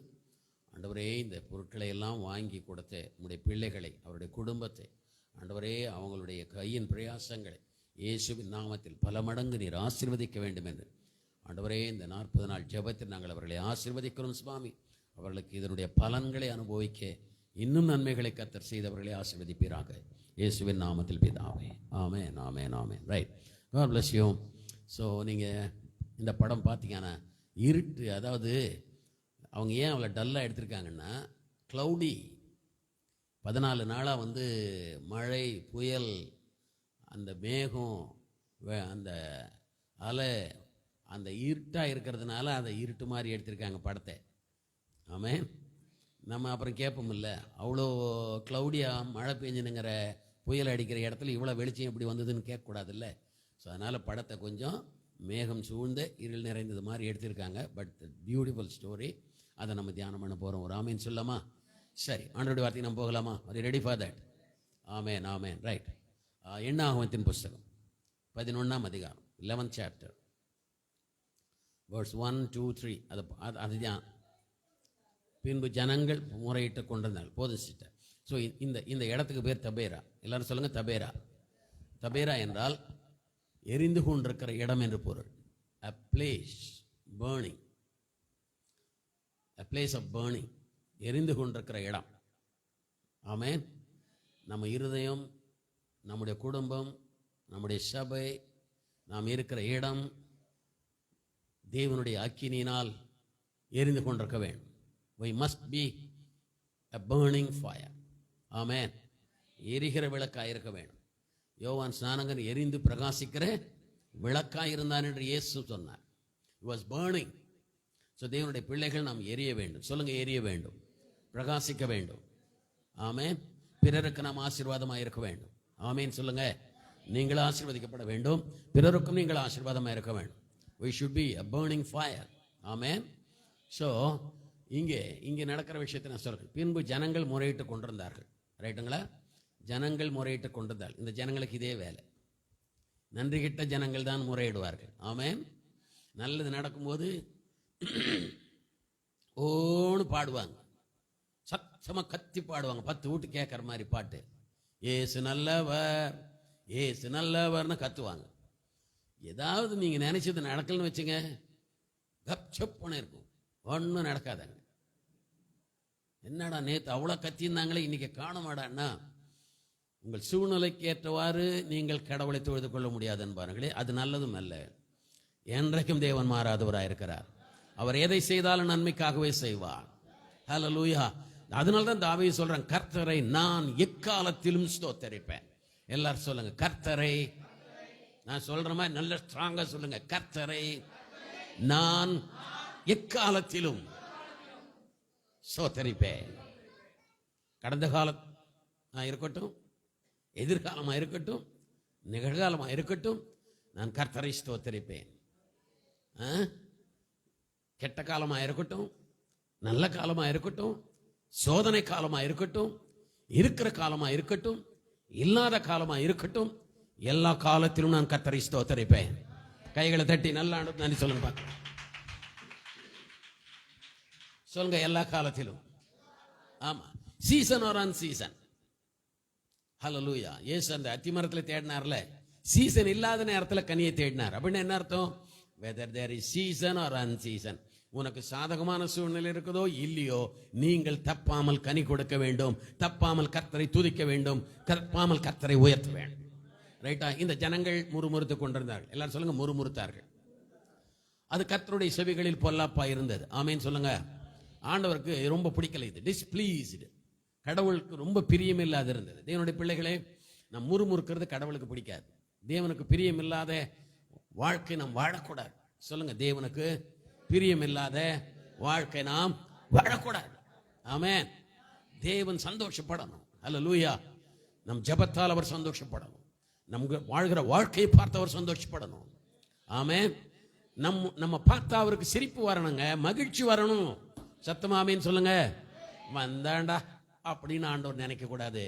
ஆண்டவரே இந்த பொருட்களை எல்லாம் வாங்கி கொடுத்த உடைய பிள்ளைகளை, அவருடைய குடும்பத்தை ஆண்டவரே அவங்களுடைய கையின் பிரயாசங்களை இயேசுவின் நாமத்தில் பல மடங்கு நீர் ஆசீர்வதிக்க வேண்டும் என்று ஆண்டவரே இந்த 40 நாள் ஜெபத்தில் நாங்கள் அவர்களை ஆசீர்வதிக்கிறோம் சுவாமி. அவர்களுக்கு இதனுடைய பலன்களை அனுபவிக்க இன்னும் நன்மைகளை கர்த்தர் செய்தவர்களை ஆசீர்வதிப்பீராக. இயேசுவின் நாமத்தில் பிதாவே. Amen, amen, amen. Right. God bless you. So நீங்கள் இந்த படம் பார்த்தீங்கன்னா இருட்டு, அதாவது அவங்க ஏன் அவ்வளோ டல்லாக எடுத்திருக்காங்கன்னா, க்ளவுடி 14 நாளாக வந்து மழை, புயல், அந்த மேகம், அந்த அலை, அந்த இருட்டாக இருக்கிறதுனால அதை இருட்டு மாதிரி எடுத்திருக்காங்க படத்தை. ஆமென். நம்ம அப்புறம் கேட்போம் இல்லை, அவ்வளோ க்ளவுடியாக மழை பெஞ்சுனுங்கிற புயல் அடிக்கிற இடத்துல இவ்வளோ வெளிச்சம் எப்படி வந்ததுன்னு கேட்கக்கூடாதுல்ல. ஸோ அதனால் படத்தை கொஞ்சம் மேகம் சூழ்ந்த இருள் நிறைந்தது மாதிரி எடுத்திருக்காங்க. But beautiful story. அதை நம்ம தியானம் பண்ண போகிறோம். ஒரு ஆமேன் சொல்லாமா? சரி, ஆண்டவருடைய வார்த்தைக்கு நம்ம போகலாமா? Are ready for that? Amen, amen. Right. எண்ணாகமத்தின் புஸ்தகம் 11ஆம் அதிகாரம் 11th chapter verse 1, 2, 3. அதுதான். பின்பு ஜனங்கள் முறையிட்டு கொண்டிருந்தார்கள். போதும் சிஸ்டர். ஸோ இந்த இடத்துக்கு பேர் தபேரா. எல்லாரும் சொல்லுங்கள் தபேரா. தபேரா என்றால் எரிந்து கொண்டிருக்கிற இடம் என்று பொருள். a place burning, a place of burning, எரிந்து கொண்டிருக்கிற இடம். ஆமென். நம்ம இருதயம், நம்முடைய குடும்பம், நம்முடைய சபை, நாம் இருக்கிற இடம் தேவனுடைய அக்கினியினால் எரிந்து கொண்டிருக்க வேண்டும். we must be a burning fire. ஆமென். எரிகிற விளக்காக இருக்க வேண்டும். யோவான் ஸ்நானகன் எரிந்து பிரகாசிக்கிற விளக்காக இருந்தான் என்று இயேசு சொன்னார். He was burning. ஸோ தேவனுடைய பிள்ளைகள் நாம் எரிய வேண்டும். சொல்லுங்க, எரிய வேண்டும், பிரகாசிக்க வேண்டும். ஆமென். பிறருக்கு நாம் ஆசீர்வாதமாக இருக்க வேண்டும். ஆமென் சொல்லுங்க. நீங்கள் ஆசீர்வதிக்கப்பட வேண்டும், பிறருக்கும் நீங்கள் ஆசீர்வாதமாக இருக்க வேண்டும். we should be a burning fire. Amen. So இங்கே நடக்கிற விஷயத்தை நான் சொல்கிறேன். பின்பு ஜனங்கள் முறையிட்டு கொண்டிருந்தார்கள். ரைட்டுங்களா? ஜனங்கள் முறையிட்டு கொண்டிருந்தால், இந்த ஜனங்களுக்கு இதே வேலை. நன்றி கிட்ட ஜனங்கள் தான் முறையிடுவார்கள். ஆமென். நல்லது நடக்கும்போது ஓன்னு பாடுவாங்க, சத்தமாக கத்தி பாடுவாங்க, 10 வீட்டு கேட்குற மாதிரி பாட்டு. ஏசு நல்லவர், ஏசு நல்லவர்னு கத்துவாங்க. ஏதாவது நீங்கள் நினைச்சது நடக்கலன்னு வச்சுங்க, கப்சப்புன்னு இருக்கும், ஒன்றும் நடக்காதாங்க. என்னடா நேற்று அவ்வளோ கத்தியிருந்தாங்களே இன்னைக்கு காண மாடான்னா, உங்கள் சூழ்நிலைக்கு ஏற்றவாறு நீங்கள் கடவுளை தொழுது கொள்ள முடியாது என்பார்களே, அது நல்லதும் அல்ல. என்றைக்கும் தேவன் மாறாதவராக இருக்கிறார். அவர் எதை செய்தாலும் நன்மைக்காகவே செய்வார். ஹல்லேலூயா. அதனால தான் தாவீது சொல்றான், கர்த்தரை நான் எக்காலத்திலும் ஸ்தோத்தரிப்பேன். எல்லாரும் சொல்லுங்க, கர்த்தரை. நான் சொல்ற மாதிரி நல்ல ஸ்ட்ராங்கா சொல்லுங்க, கர்த்தரை நான் எக்காலத்திலும் ஸ்தோத்தரிப்பேன். கடந்த காலம் இருக்கட்டும், எதிர்காலமாக இருக்கட்டும், நிகழ்காலமாக இருக்கட்டும், நான் கர்த்தரை ஸ்தோத்தரிப்பேன். கெட்ட காலமாக இருக்கட்டும், நல்ல காலமாக இருக்கட்டும், சோதனை காலமாக இருக்கட்டும், இருக்கிற காலமாக இருக்கட்டும், இல்லாத காலமாக இருக்கட்டும், எல்லா காலத்திலும் நான் கர்த்தரை ஸ்தோத்தரிப்பேன். கைகளை தட்டி நல்லா நன்றி சொல்லுங்க. சொல்லுங்க, எல்லா காலத்திலும். ஆமா, சீசன் ஆர் அன் சீசன். ஹல்லேலூயா. இயேசு அந்த அத்திமரத்தில் தேடினார்ல, சீசன் இல்லாத நேரத்தில் கனியை தேடினார். அப்படின்னு என்ன அர்த்தம்? Whether there is season or un season. உனக்கு சாதகமான சூழ்நிலை இருக்குதோ இல்லையோ, நீங்கள் தப்பாமல் கனி கொடுக்க வேண்டும், தப்பாமல் கர்த்தரை துதிக்க வேண்டும், தப்பாமல் கர்த்தரை உயர்த்த வேண்டும். ரைட்டா? இந்த ஜனங்கள் முறுமுறுத்து கொண்டிருந்தார்கள். எல்லாரும் சொல்லுங்க, முறுமுறுத்தார்கள். அது கர்த்தருடைய செவிகளில் பொல்லாப்பா இருந்தது. ஆமேன் சொல்லுங்க. ஆண்டவருக்கு ரொம்ப பிடிக்கல இது, டிஸ்பிளீஸ்டு. கடவுளுக்கு ரொம்ப பிரியம் இல்லாத இருந்தது. தேவனுடைய பிள்ளைகளே, நம் முறுமுறுக்கிறது கடவுளுக்கு பிடிக்காது. தேவனுக்கு பிரியம் இல்லாத வாழ்க்கை நாம் வாழக்கூடாது. சொல்லுங்க, தேவனுக்கு பிரியம் இல்லாத வாழ்க்கை நாம் வாழக்கூடாது. ஆமென். தேவன் சந்தோஷப்படணும். ஹல்லேலூயா. நம் ஜெபத்தால் அவர் சந்தோஷப்படணும். நம் வாழ்கிற வாழ்க்கையை பார்த்து அவர் சந்தோஷப்படணும். ஆமென். நம்ம பார்த்தா அவருக்கு சிரிப்பு வரணுங்க, மகிழ்ச்சி வரணும். சத்தமா ஆமென் சொல்லுங்க. வந்தாண்டா அப்படின்னு ஆண்டவர் நினைக்க கூடாது,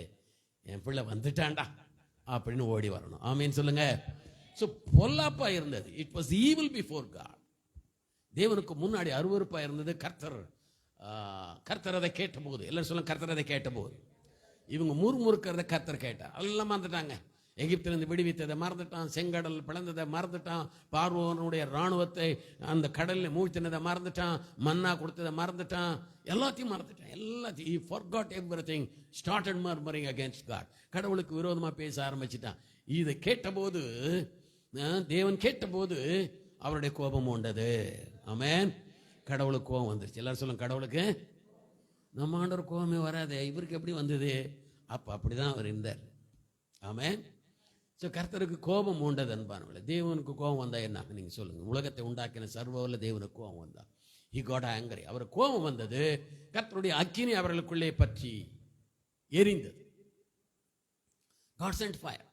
என் பிள்ளை வந்துட்டாண்டா அப்படின்னு ஓடி வரணும். ஆமென் சொல்லுங்க. சோ பொல்லாப்பா இருந்தது. It was evil before God. தேவனுக்கு முன்னாடி அருவருப்பா இருந்தது. கர்த்தர் அதை கேட்ட போது, எல்லாரும் சொல்லுங்க, கர்த்தர் அதை கேட்ட போது, இவங்க முறுமுறுக்கிறத கர்த்தர் கேட்டார். எல்லாம் வந்துட்டாங்க. எகிப்திலிருந்து விடுவித்ததை மறந்துட்டான், செங்கடல் பிளந்ததை மறந்துட்டான், பார்வோனுடைய இராணுவத்தை அந்த கடலில் மூழ்த்தினதை மறந்துட்டான், மன்னா கொடுத்ததை மறந்துட்டான், எல்லாத்தையும் மறந்துட்டான். எல்லாத்தையும் he forgot everything, started murmuring against God. கடவுளுக்கு விரோதமாக பேச ஆரம்பிச்சிட்டான். இதை கேட்டபோது, தேவன் கேட்டபோது அவருடைய கோபம் உண்டது. ஆமென். கடவுளுக்கு கோபம் வந்துருச்சு. எல்லாரும் சொல்லுங்க, கடவுளுக்கு நம்ம ஆண்டவர் கோபமே வராது, இவருக்கு எப்படி வந்தது? அப்போ அப்படிதான் அவர் இருந்தார். ஆமென். ஸோ கர்த்தருக்கு கோபம் உண்டது அன்பானவர்களே. தேவனுக்கு கோபம் வந்தா என்ன நீங்கள் சொல்லுங்கள்? உலகத்தை உண்டாக்கின சர்வவல்ல தேவனுக்கு கோபம் வந்தா, he got angry. அவர் கோபம் வந்தது, கர்த்தருடைய அக்கினி அவர்களுக்குள்ளே பற்றி எரிந்தது. God sent fire.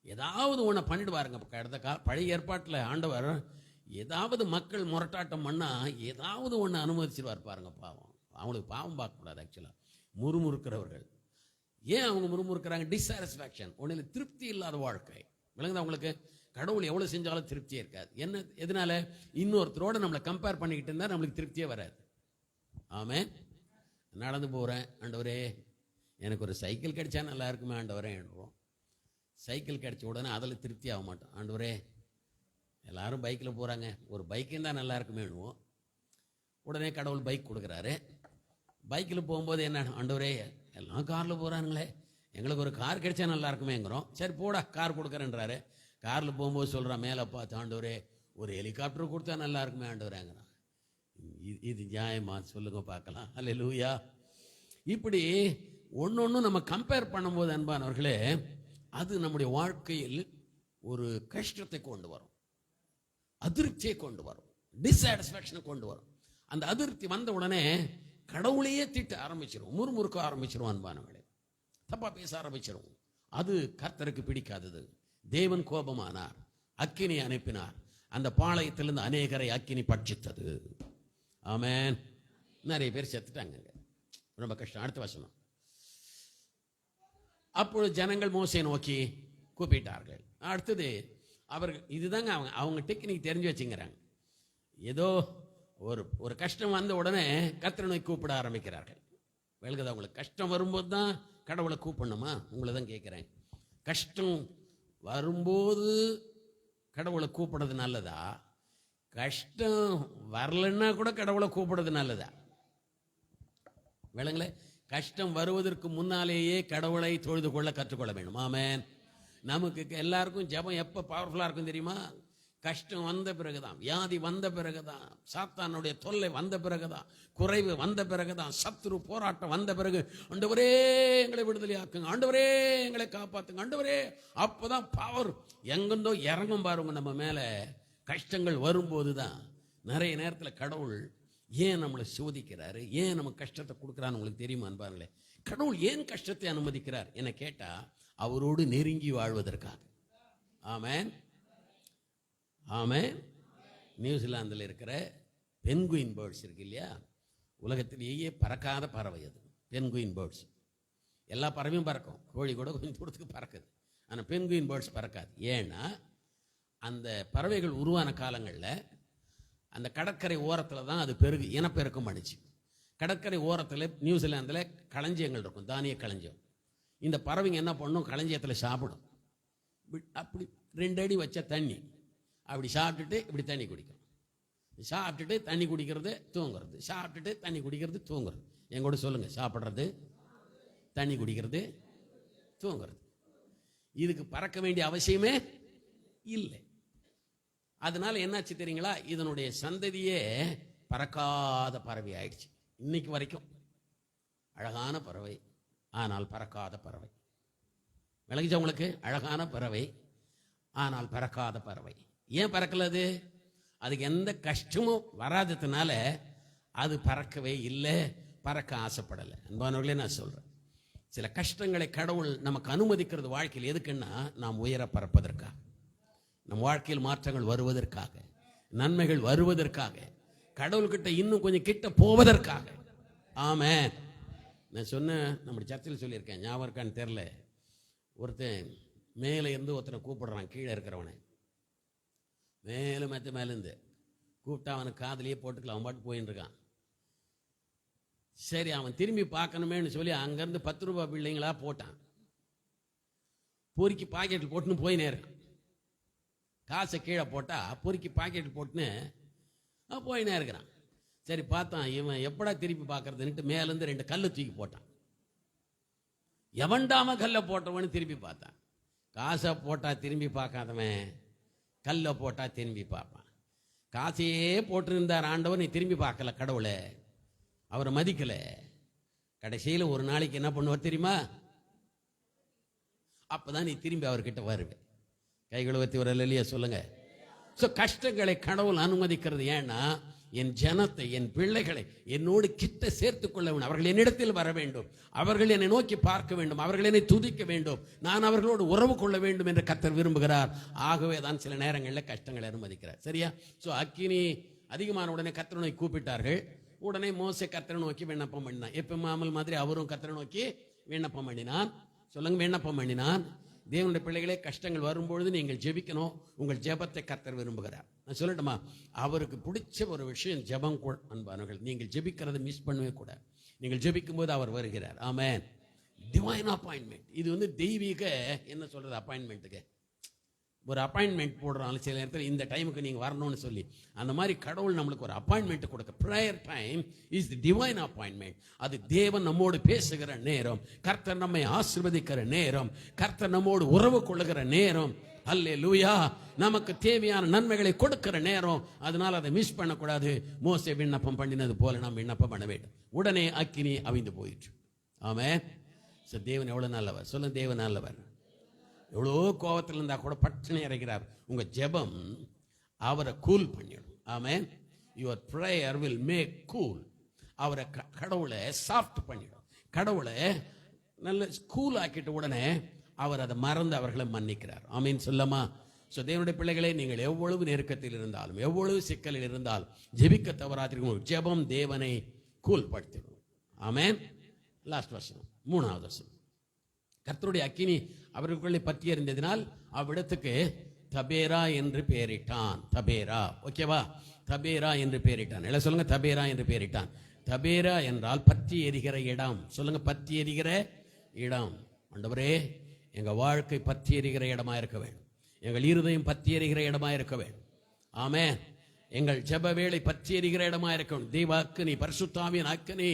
ஏதாவது ஒன்று பண்ணிடுவாருங்க. பழைய ஏற்பாட்டில் ஆண்டவர் ஏதாவது மக்கள் முரட்டாட்டம் பண்ணா ஏதாவது ஒன்று அனுமதிச்சிருவார் பாருங்க. பாவம், அவங்களுக்கு பாவம் பார்க்கக்கூடாது. ஆக்சுவலாக முறுமுறுக்கிறவர்கள் ஏன் அவங்க முறுமுறுக்கிறாங்க? டிஸ்சாட்டிஸ்ஃபேக்ஷன், ஒன்றில் திருப்தி இல்லாத வாழ்க்கை. விளங்குதா உங்களுக்கு? கடவுள் எவ்வளோ செஞ்சாலும் திருப்தியே இருக்காது. என்ன எதனால? இன்னொருத்தரோட நம்மளை கம்பேர் பண்ணிக்கிட்டு இருந்தால் நம்மளுக்கு திருப்தியே வராது. ஆமென். நடந்து போகிறேன், ஆண்டவரே எனக்கு ஒரு சைக்கிள் கிடைச்சா நல்லா இருக்குமே ஆண்டவரே என்றுவோம். சைக்கிள் கிடைச்ச உடனே அதில் திருப்தி ஆக மாட்டோம். ஆண்டவரே எல்லாரும் பைக்கில் போகிறாங்க, ஒரு பைக்கும் தான் நல்லா இருக்குமேனுவோம். உடனே கடவுள் பைக் கொடுக்குறாரு. பைக்கில் போகும்போது என்ன, ஆண்டவரே எல்லாம் காரில் போகிறானுங்களே, எங்களுக்கு ஒரு கார் கிடைச்சா நல்லா இருக்குமேங்கிறோம். சரி போடா கார் கொடுக்குறேன்றாரு. காரில் போகும்போது சொல்கிறான், மேலே பார்த்து ஆண்டவரே ஒரு ஹெலிகாப்டர் கொடுத்தா நல்லா இருக்குமே ஆண்டவரேங்கிறான். இது நியாயமா சொல்லுங்க பார்க்கலாம். அல்லேலூயா. இப்படி ஒன்னொன்னு நம்ம கம்பேர் பண்ணும்போது அன்பானவர்களே, அது நம்முடைய வாழ்க்கையில் ஒரு கஷ்டத்தை கொண்டு வரும், அதிருப்தியை கொண்டு வரும், டிஸ்சாட்டிஸ்ஃபேக்ஷனை கொண்டு வரும். அந்த அதிருப்தி வந்த உடனே கடவுளையே திட்ட ஆரம்பிச்சிடும், முறுமுறுக்க ஆரம்பிச்சிடும் அன்பானவர்களே, தப்பா பேச ஆரம்பிச்சிடும். அது கர்த்தருக்கு பிடிக்காதது. தேவன் கோபமானார், அக்கினி அனுப்பினார். அந்த பாளையத்திலிருந்து அநேகரை அக்கினி பட்சித்தது. ஆமென். நிறைய பேர் செத்துட்டாங்க, ரொம்ப கஷ்டம். அடுத்த வசனம். அப்பொழுது ஜனங்கள் மோசையை நோக்கி கூப்பிட்டார்கள். அடுத்தது அவர்கள் இதுதாங்க அவங்க டெக்னிக் தெரிஞ்சு வச்சுங்கிறாங்க. ஏதோ ஒரு கஷ்டம் வந்த உடனே கர்த்தரை நோக்கி கூப்பிட ஆரம்பிக்கிறார்கள். விளங்குதா உங்களுக்கு? கஷ்டம் வரும்போது தான் கடவுளை கூப்பிடணுமா? உங்களை தான் கேட்குறேன். கஷ்டம் வரும்போது கடவுளை கூப்பிடுறது நல்லதா? கஷ்டம் வரலன்னா கூட கடவுளை கூப்பிடுறது நல்லதா? விளங்கல? கஷ்டம் வருவதற்கு முன்னாலேயே கடவுளை தொழுது கொள்ள கற்றுக்கொள்ள வேண்டும். ஆமென். நமக்கு எல்லாருக்கும் ஜெபம் எப்போ பவர்ஃபுல்லாக இருக்கும் தெரியுமா? கஷ்டம் வந்த பிறகுதான், வியாதி வந்த பிறகுதான், சாத்தானுடைய தொல்லை வந்த பிறகுதான், குறைவு வந்த பிறகுதான், சத்துரு போராட்டம் வந்த பிறகு, ஆண்டவரே எங்களை விடுதலை ஆக்குங்க, ஆண்டவரே எங்களை காப்பாத்துங்க, ஆண்டவரே. அப்போதான் பவர் எங்கேருந்தோ இறங்கும் பாருங்க நம்ம மேலே. கஷ்டங்கள் வரும்போது தான் நிறைய நேரத்தில் கடவுள் ஏன் நம்மளை சோதிக்கிறாரு, ஏன் நம்ம கஷ்டத்தை கொடுக்குறான்னு உங்களுக்கு தெரியுமா அன்பார்களே? கடவுள் ஏன் கஷ்டத்தை அனுமதிக்கிறார் என கேட்டால், அவரோடு நெருங்கி வாழ்வதற்காக. ஆமென், ஆமென். நியூசிலாந்தில் இருக்கிற பென்குயின் பேர்ட்ஸ் இருக்கு இல்லையா, உலகத்திலேயே பறக்காத பறவை அது பென்குயின் பேர்ட்ஸ். எல்லா பறவையும் பறக்கும், கோழி கூட கொஞ்சம் தூரத்துக்கு பறக்குது, ஆனால் பென்குயின் பேர்ட்ஸ் பறக்காது. ஏன்னா அந்த பறவைகள் உருவான காலங்களில் அந்த கடற்கரை ஓரத்தில் தான் அது இனப்பெருக்கம் பண்ணிச்சு. கடற்கரை ஓரத்தில் நியூசிலாந்தில் களஞ்சியங்கள் இருக்கும், தானிய களஞ்சியம். இந்த பறவைங்க என்ன பண்ணும், களஞ்சியத்தில் சாப்பிடும். அப்படி 2 அடி வச்ச தண்ணி அப்படி சாப்பிட்டுட்டு இப்படி தண்ணி குடிக்கும். சாப்பிட்டுட்டு தண்ணி குடிக்கிறது தூங்குறது, சாப்பிட்டுட்டு தண்ணி குடிக்கிறது தூங்குறது. என் கூட சொல்லுங்க, சாப்பிட்றது, தண்ணி குடிக்கிறது, தூங்குறது. இதுக்கு பறக்க வேண்டிய அவசியமே இல்லை. அதனால என்னாச்சு தெரியுங்களா, இதனுடைய சந்ததியே பறக்காத பறவை ஆயிடுச்சு. இன்னைக்கு வரைக்கும் அழகான பறவை, ஆனால் பறக்காத பறவை. விளங்கிச்சா உங்களுக்கு? அழகான பறவை ஆனால் பறக்காத பறவை. ஏன் பறக்கலது? அதுக்கு எந்த கஷ்டமும் வராததுனால அது பறக்கவே இல்லை, பறக்க ஆசைப்படலை. அன்பானவர்களே, நான் சொல்றேன், சில கஷ்டங்களை கடவுள் நமக்கு அனுமதிக்கிறது வாழ்க்கையில் எதுக்குன்னா, நாம் உயர பறப்பதற்காக, நம் வாழ்க்கையில் மாற்றங்கள் வருவதற்காக, நன்மைகள் வருவதற்காக, கடவுள்கிட்ட இன்னும் கொஞ்சம் கிட்ட போவதற்காக. ஆமென். நான் சொன்னேன், நம்ம சர்ச்சில் சொல்லியிருக்கேன், ஞாபகம் இருக்கான்னு தெரில. ஒருத்தன் மேலே இருந்து ஒருத்தனை கூப்பிடுறான், கீழே இருக்கிறவனை மேலே மேலேருந்து கூப்பிட்டா அவனுக்கு காதலியே போட்டுக்கலாம், அவன் பாட்டு போயின்னு இருக்கான். சரி, அவன் திரும்பி பார்க்கணுமேனு சொல்லி அங்கேருந்து 10 ரூபாய் பிள்ளைங்களா போட்டான். பொறுக்கி பாக்கெட்டில் போட்டுன்னு போயினே இருக்கான். காசை கீழே போட்டால் பொறுக்கி பாக்கெட்டில் போட்டுன்னு போயினே இருக்கிறான். சரி பார்த்தான், இவன் எப்படா திருப்பி பார்க்கறதுன்ட்டு மேலேருந்து 2 கல்லை தூக்கி போட்டான். எவன்டாம கல்லை போட்டவன்னு திருப்பி பார்த்தான். காசை போட்டால் திரும்பி பார்க்காதவன் கல்லை போட்டால் திரும்பி பார்ப்பான். காசையே போட்டிருந்தார் ஆண்டவர், நீ திரும்பி பார்க்கல, கடவுளை அவரை மதிக்கலை. கடைசியில் ஒரு நாளைக்கு என்ன பண்ணுவார் தெரியுமா? அப்போதான் நீ திரும்பி அவர்கிட்ட வருவே. கைகளை வத்தி வரல இல்லையா சொல்லுங்க. ஸோ கஷ்டங்களை கடவுள் அனுமதிக்கிறது ஏன்னா என் ஜனத்தை, என் பிள்ளைகளை என்னோடு கிட்ட சேர்த்து கொள்ள வேண்டும். அவர்கள் என்னிடத்தில் வர வேண்டும், அவர்கள் என்னை நோக்கி பார்க்க வேண்டும், அவர்கள் என்னை துதிக்க வேண்டும், நான் அவர்களோடு உறவு கொள்ள வேண்டும் என்று கர்த்தர் விரும்புகிறார். ஆகவே தான் சில நேரங்களில் கஷ்டங்களை அனுமதிக்கிறார். சரியா? ஸோ அக்கினி அதிகமான உடனே கர்த்தரை நோக்கி கூப்பிட்டார்கள். உடனே மோசே கர்த்தரை நோக்கி விண்ணப்பம் பண்ணினான். எப்போ மாமல் மாதிரி அவரும் கர்த்தரை நோக்கி விண்ணப்பம் பண்ணினான். சொல்லுங்க, விண்ணப்பம் பண்ணினான். தேவனுடைய பிள்ளைகளே, கஷ்டங்கள் வரும்பொழுது நீங்கள் ஜெபிக்கணும். உங்கள் ஜெபத்தை கர்த்தர் விரும்புகிறார். நான் சொல்லட்டுமா, அவருக்கு பிடிச்ச ஒரு விஷயம் ஜெபம். அன்பானவர்கள், நீங்கள் ஜெபிக்கிறத மிஸ் பண்ணவே கூடாது. நீங்கள் ஜெபிக்கும் போது அவர் வருகிறார். ஆமென். Divine appointment. இது தெய்வீக என்ன சொல்றது, அப்பாயின்மெண்ட்டுக்கு ஒரு அப்பாயின்மெண்ட் போடுறாங்க சில நேரத்தில், இந்த டைமுக்கு நீங்கள் வரணும்னு சொல்லி. அந்த மாதிரி கடவுள் நம்மளுக்கு ஒரு அப்பாயின்மெண்ட் கொடுக்க. Prayer time is the divine appointment. அது தேவன் நம்மோடு பேசுகிற நேரம், கர்த்தர் நம்மை ஆசீர்வதிக்கிற நேரம், கர்த்தர் நம்மோடு உறவு கொள்ளுகிற நேரம். அல்லேலூயா. நமக்கு தேவையான நன்மைகளை கொடுக்கிற நேரம். அதனால் அதை மிஸ் பண்ணக்கூடாது. மோசே விண்ணப்பம் பண்ணினது போல நாம் விண்ணப்பம் பண்ண வேண்டும். உடனே அக்கினி அவிந்து போயிற்று. ஆமென். தேவன் எவ்வளவு நல்லவர். சொல்லுங்க, தேவன் நல்லவர். எவ்வளோ கோபத்தில் இருந்தால் கூட பட்டனை இறக்கிறார். உங்கள் ஜெபம் அவரை கூல் பண்ணிடும். Amen. Your prayer will make cool. அவரை கடவுளை சாஃப்ட் பண்ணிடும். கடவுளை நல்ல கூல் ஆக்கிட்ட உடனே அவர் அதை மறந்து அவர்களை மன்னிக்கிறார். ஆமீன் சொல்லமா? ஸோ தேவனுடைய பிள்ளைகளே, நீங்கள் எவ்வளவு நெருக்கத்தில் இருந்தாலும், எவ்வளவு சிக்கலில் இருந்தாலும் ஜெபிக்க தவறாதிருக்கும். ஜெபம் தேவனை கூல்படுத்திடும். ஆமென். லாஸ்ட் வசனம், 3வது வசனம். கர்த்தருடைய அக்கினி அவர்களுக்குள்ளே பற்றி எறிந்ததினால் அவ்விடத்துக்கு தபேரா என்று பெயரிட்டான். தபேரா, ஓகேவா? தபேரா என்று பெயரிட்டான். எல்லாம் சொல்லுங்க, தபேரா என்று பெயரிட்டான். தபேரா என்றால் பற்றி எரிகிற இடம். சொல்லுங்க, பற்றி எரிகிற இடம். ஆண்டவரே, எங்க வாழ்க்கை பற்றி எரிகிற இடமா இருக்க வேண்டும். எங்கள் இருதயம் பற்றி எரிகிற இடமா இருக்க வேண்டும். ஆமென். எங்கள் ஜெப வேளை பற்றி எரிகிற இடமா இருக்க வேண்டும். தெய்வ அக்கினி, பரிசுத்தாவியின் அக்கினி,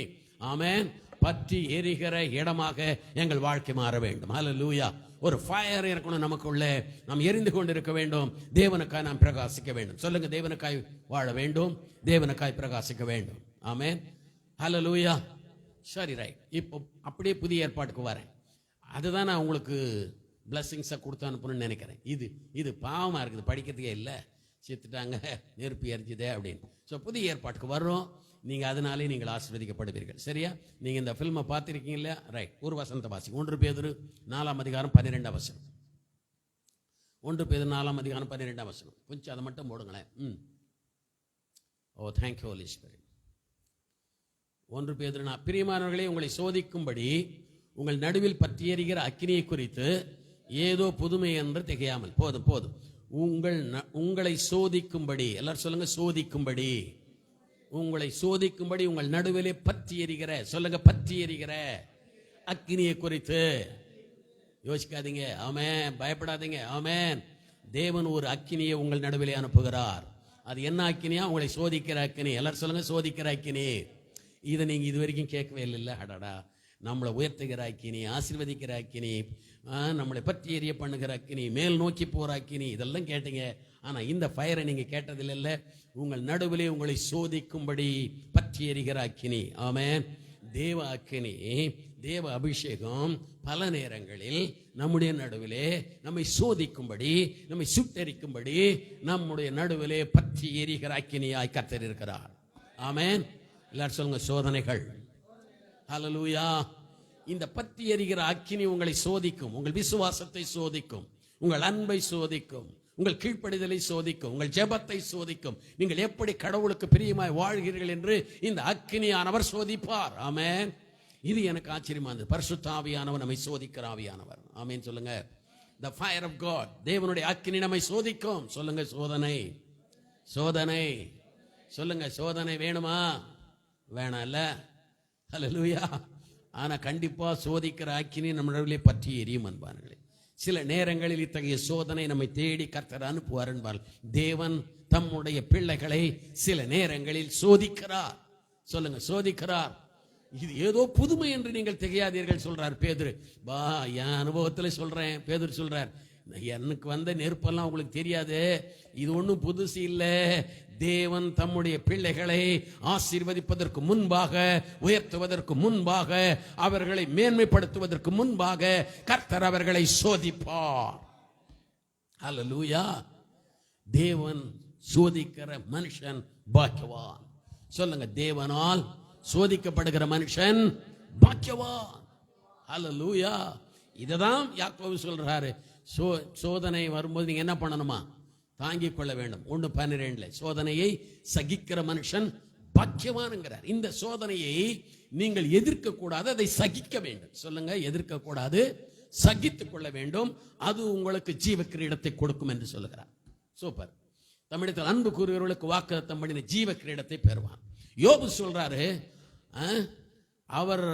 ஆமென், பற்றி எரிகிற இடமாக எங்கள் வாழ்க்கை மாற வேண்டும். ஹல்லேலூயா. ஒரு ஃபயர் இருக்கணும் நமக்குள்ளே. நாம் எரிந்து கொண்டு இருக்க வேண்டும். தேவனுக்காய் நாம் பிரகாசிக்க வேண்டும். சொல்லுங்க, தேவனுக்காய் வாழ வேண்டும், தேவனுக்காய் பிரகாசிக்க வேண்டும். ஆமென். ஹல்லேலூயா. சரி, ரைட். இப்போ அப்படியே புதிய ஏற்பாட்டுக்கு வரேன். அதுதான் நான் உங்களுக்கு பிளஸ்ஸிங்ஸை கொடுத்து அனுப்பணும்னு நினைக்கிறேன். இது பாவமாக இருக்குது, படிக்கிறதுக்கே இல்லை. செத்துட்டாங்க, நெருப்பு எரிஞ்சுதே அப்படின்னு. ஸோ புதிய ஏற்பாட்டுக்கு வர்றோம். நீங்கள் அதனாலே நீங்கள் ஆசீர்வதிக்கப்படுவீர்கள். சரியா? நீங்கள் இந்த ஃபில்மை பார்த்துருக்கீங்களா? ரைட். ஒரு வசனத்தை வாசிங்க. 1 பேதுரு 4ஆம் அதிகாரம் 12ஆம் வசனம். 1 பேதுரு 4ஆம் அதிகாரம் 12ஆம் வசனம். கொஞ்சம் அதை மட்டும் போடுங்களேன். ஓ, தேங்க்யூ ஹோலி ஸ்பிரிட். 1 பேதுரு, பிரியமானவர்களே, உங்களை சோதிக்கும்படி உங்கள் நடுவில் பற்றி எரிகிற அக்கினியை குறித்து ஏதோ புதுமை என்று திகையாமல். போதும். உங்களை சோதிக்கும்படி, எல்லாரும் சொல்லுங்க, சோதிக்கும்படி. உங்களை சோதிக்கும்படி உங்கள் நடுவிலே பற்றி எரிகிற, சொல்லுங்க, பற்றி எரிகிற அக்கினியை குறித்து யோசிக்காதீங்க. ஆமென். பயப்படாதீங்க. ஆமென். தேவன் ஒரு அக்கினியை உங்கள் நடுவிலே அனுப்புகிறார். அது என்ன அக்கினியா? உங்களை சோதிக்கிற அக்கினி. எல்லாரும் சொல்லுங்க, சோதிக்கிற அக்கினி. இதை நீங்க இது வரைக்கும் கேட்கவே இல்லை. அடடா, நம்மளை உயர்த்துகிற அக்கினி, ஆசீர்வதிக்கிற அக்கினி, நம்மளை பற்றி எரிய பண்ணுகிற அக்கினி, மேல் நோக்கி போற அக்கினி, இதெல்லாம் கேட்டீங்க. ஆனா இந்த ஃபயரை நீங்க கேட்டதில்லை. உங்கள் நடுவிலே உங்களை சோதிக்கும்படி பற்றி எரிகிற அக்கினி. ஆமென். தேவ அக்கினி, தேவ அபிஷேகம் பல நேரங்களில் நம்முடைய நடுவிலே நம்மை சோதிக்கும்படி, நம்மை சுட்டெரிக்கும்படி நம்முடைய நடுவிலே பற்றி எரிகிற அக்கினியாய் கர்த்தர் இருக்கிறார். ஆமென். எல்லாரும் சொல்லுங்க, சோதனைகள். ஹல்லேலூயா. இந்த பற்றி எரிகிற அக்கினி உங்களை சோதிக்கும். உங்கள் விசுவாசத்தை சோதிக்கும், உங்கள் அன்பை சோதிக்கும், உங்கள் கீழ்ப்படிதலை சோதிக்கும், உங்கள் ஜெபத்தை சோதிக்கும். நீங்கள் எப்படி கடவுளுக்கு பிரியமாய் வாழ்கிறீர்கள் என்று இந்த அக்கினியானவர் சோதிப்பார். ஆமென். இது எனக்கு ஆச்சரியமா இருந்தது. பரிசுத்த ஆவியானவர் நம்மை சோதிக்கிற ஆவியானவர். ஆமென் சொல்லுங்க. The fire of God, தேவனுடைய அக்கினி நம்மை சோதிக்கும். சொல்லுங்க, சோதனை. சோதனை. சொல்லுங்க, சோதனை வேணுமா? வேணாம் இல்ல? ஹல்லேலூயா. ஆனா கண்டிப்பா சோதிக்கிற அக்கினி நம்ம நடுவிலே பற்றி எரியும். அன்பானவர்களே, சில நேரங்களில் இத்தகைய சோதனை நம்மை தேடி கர்த்தர் அனுப்புவார் என்பார். தேவன் தம்முடைய பிள்ளைகளை சில நேரங்களில் சோதிக்கிறார். சொல்லுங்க, சோதிக்கிறார். இது ஏதோ புதுமை என்று நீங்கள் திகையாதீர்கள் சொல்றார் பேதுரு. வா, என் அனுபவத்தில் சொல்றேன். பேதுரு சொல்றார், எனக்கு வந்த நெருப்பெல்லாம் உங்களுக்கு தெரியாது, இது ஒன்றும் புதுசு இல்லை. தேவன் தம்முடைய பிள்ளைகளை ஆசீர்வதிப்பதற்கு முன்பாக, உயர்த்துவதற்கு முன்பாக, அவர்களை மேன்மைப்படுத்துவதற்கு முன்பாக கர்த்தர் அவர்களை சோதிப்பார். ஹல்லேலூயா. தேவன் சோதிக்கிற மனுஷன் பாக்கியவான். சொல்லுங்க, தேவனால் சோதிக்கப்படுகிற மனுஷன் பாக்கியவான். ஹல்லேலூயா. இததான் யாக்கோபு சொல்றாரு. சோதனை வரும்போது நீங்க என்ன பண்ணணுமா? தாங்கிக் கொள்ள வேண்டும். 1:12 சோதனையை சகிக்கிற மனுஷன் பாக்கியவான்ங்கிறார். இந்த சோதனையை நீங்கள் எதிர்க்க கூடாது, அதை சகிக்க வேண்டும். சொல்லுங்க, எதிர்க்க கூடாது, சகித்துக் கொள்ள வேண்டும். அது உங்களுக்கு ஜீவ கிரீடத்தை கொடுக்கும் என்று சொல்லுகிறார். சூப்பர். தமிழத்தில் அன்பு கூறுகிறவர்களுக்கு வாக்குத்தத்தம் பண்ணின ஜீவ கிரீடத்தை பெறுவான். யோபு சொல்றாரு, அவர்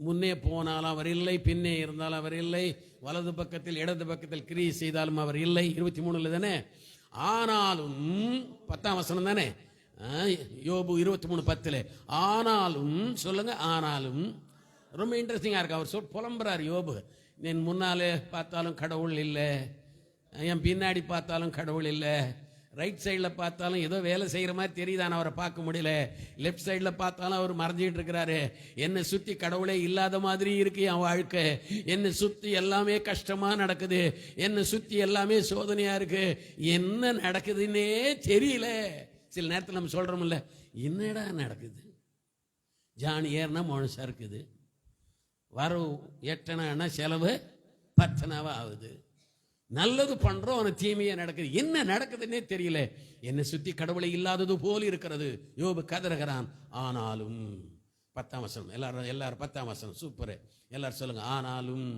முன்னே போனாலும் அவர் இல்லை, பின்னே இருந்தாலும் அவர் இல்லை, வலது பக்கத்தில் இடது பக்கத்தில் கிரியை செய்தாலும் அவர் இல்லை. 23 தானே. ஆனாலும் 10ஆம் வசனம் தானே, யோபு 23:10. ஆனாலும் சொல்லுங்க, ஆனாலும் ரொம்ப இன்ட்ரெஸ்டிங்கா இருக்கு. அவர் புலம்புறார் யோபு. என் முன்னாலே பார்த்தாலும் கடவுள் இல்லை, என் பின்னாடி பார்த்தாலும் கடவுள் இல்லை, ரைட் சைடில் பார்த்தாலும் ஏதோ வேலை செய்கிற மாதிரி தெரியுதான், அவரை பார்க்க முடியல. லெஃப்ட் சைடில் பார்த்தாலும் அவர் மறைஞ்சிட்டு இருக்கிறாரு. என்னை சுற்றி கடவுளே இல்லாத மாதிரி இருக்கு என் வாழ்க்கை. என்னை சுற்றி எல்லாமே கஷ்டமா நடக்குது, என்னை சுற்றி எல்லாமே சோதனையா இருக்கு, என்ன நடக்குதுன்னே தெரியல. சில நேரத்தில் நம்ம சொல்றோம்ல, என்னடா நடக்குது? ஜான் ஏறினா மனுஷா இருக்குது, வரவு எட்டனா செலவு 10 ஆகுது, நல்லது பண்றோம், அவனுக்கு தீமையா நடக்குது, என்ன நடக்குதுன்னே தெரியல, என்னை சுத்தி கடவுளை இல்லாதது போல் இருக்கிறது. யோபு கதறுகிறான். ஆனாலும் 10ஆம் வசனம், எல்லாரும் 10ஆம் வசனம் சூப்பர். எல்லாரும் சொல்லுங்க, ஆனாலும்.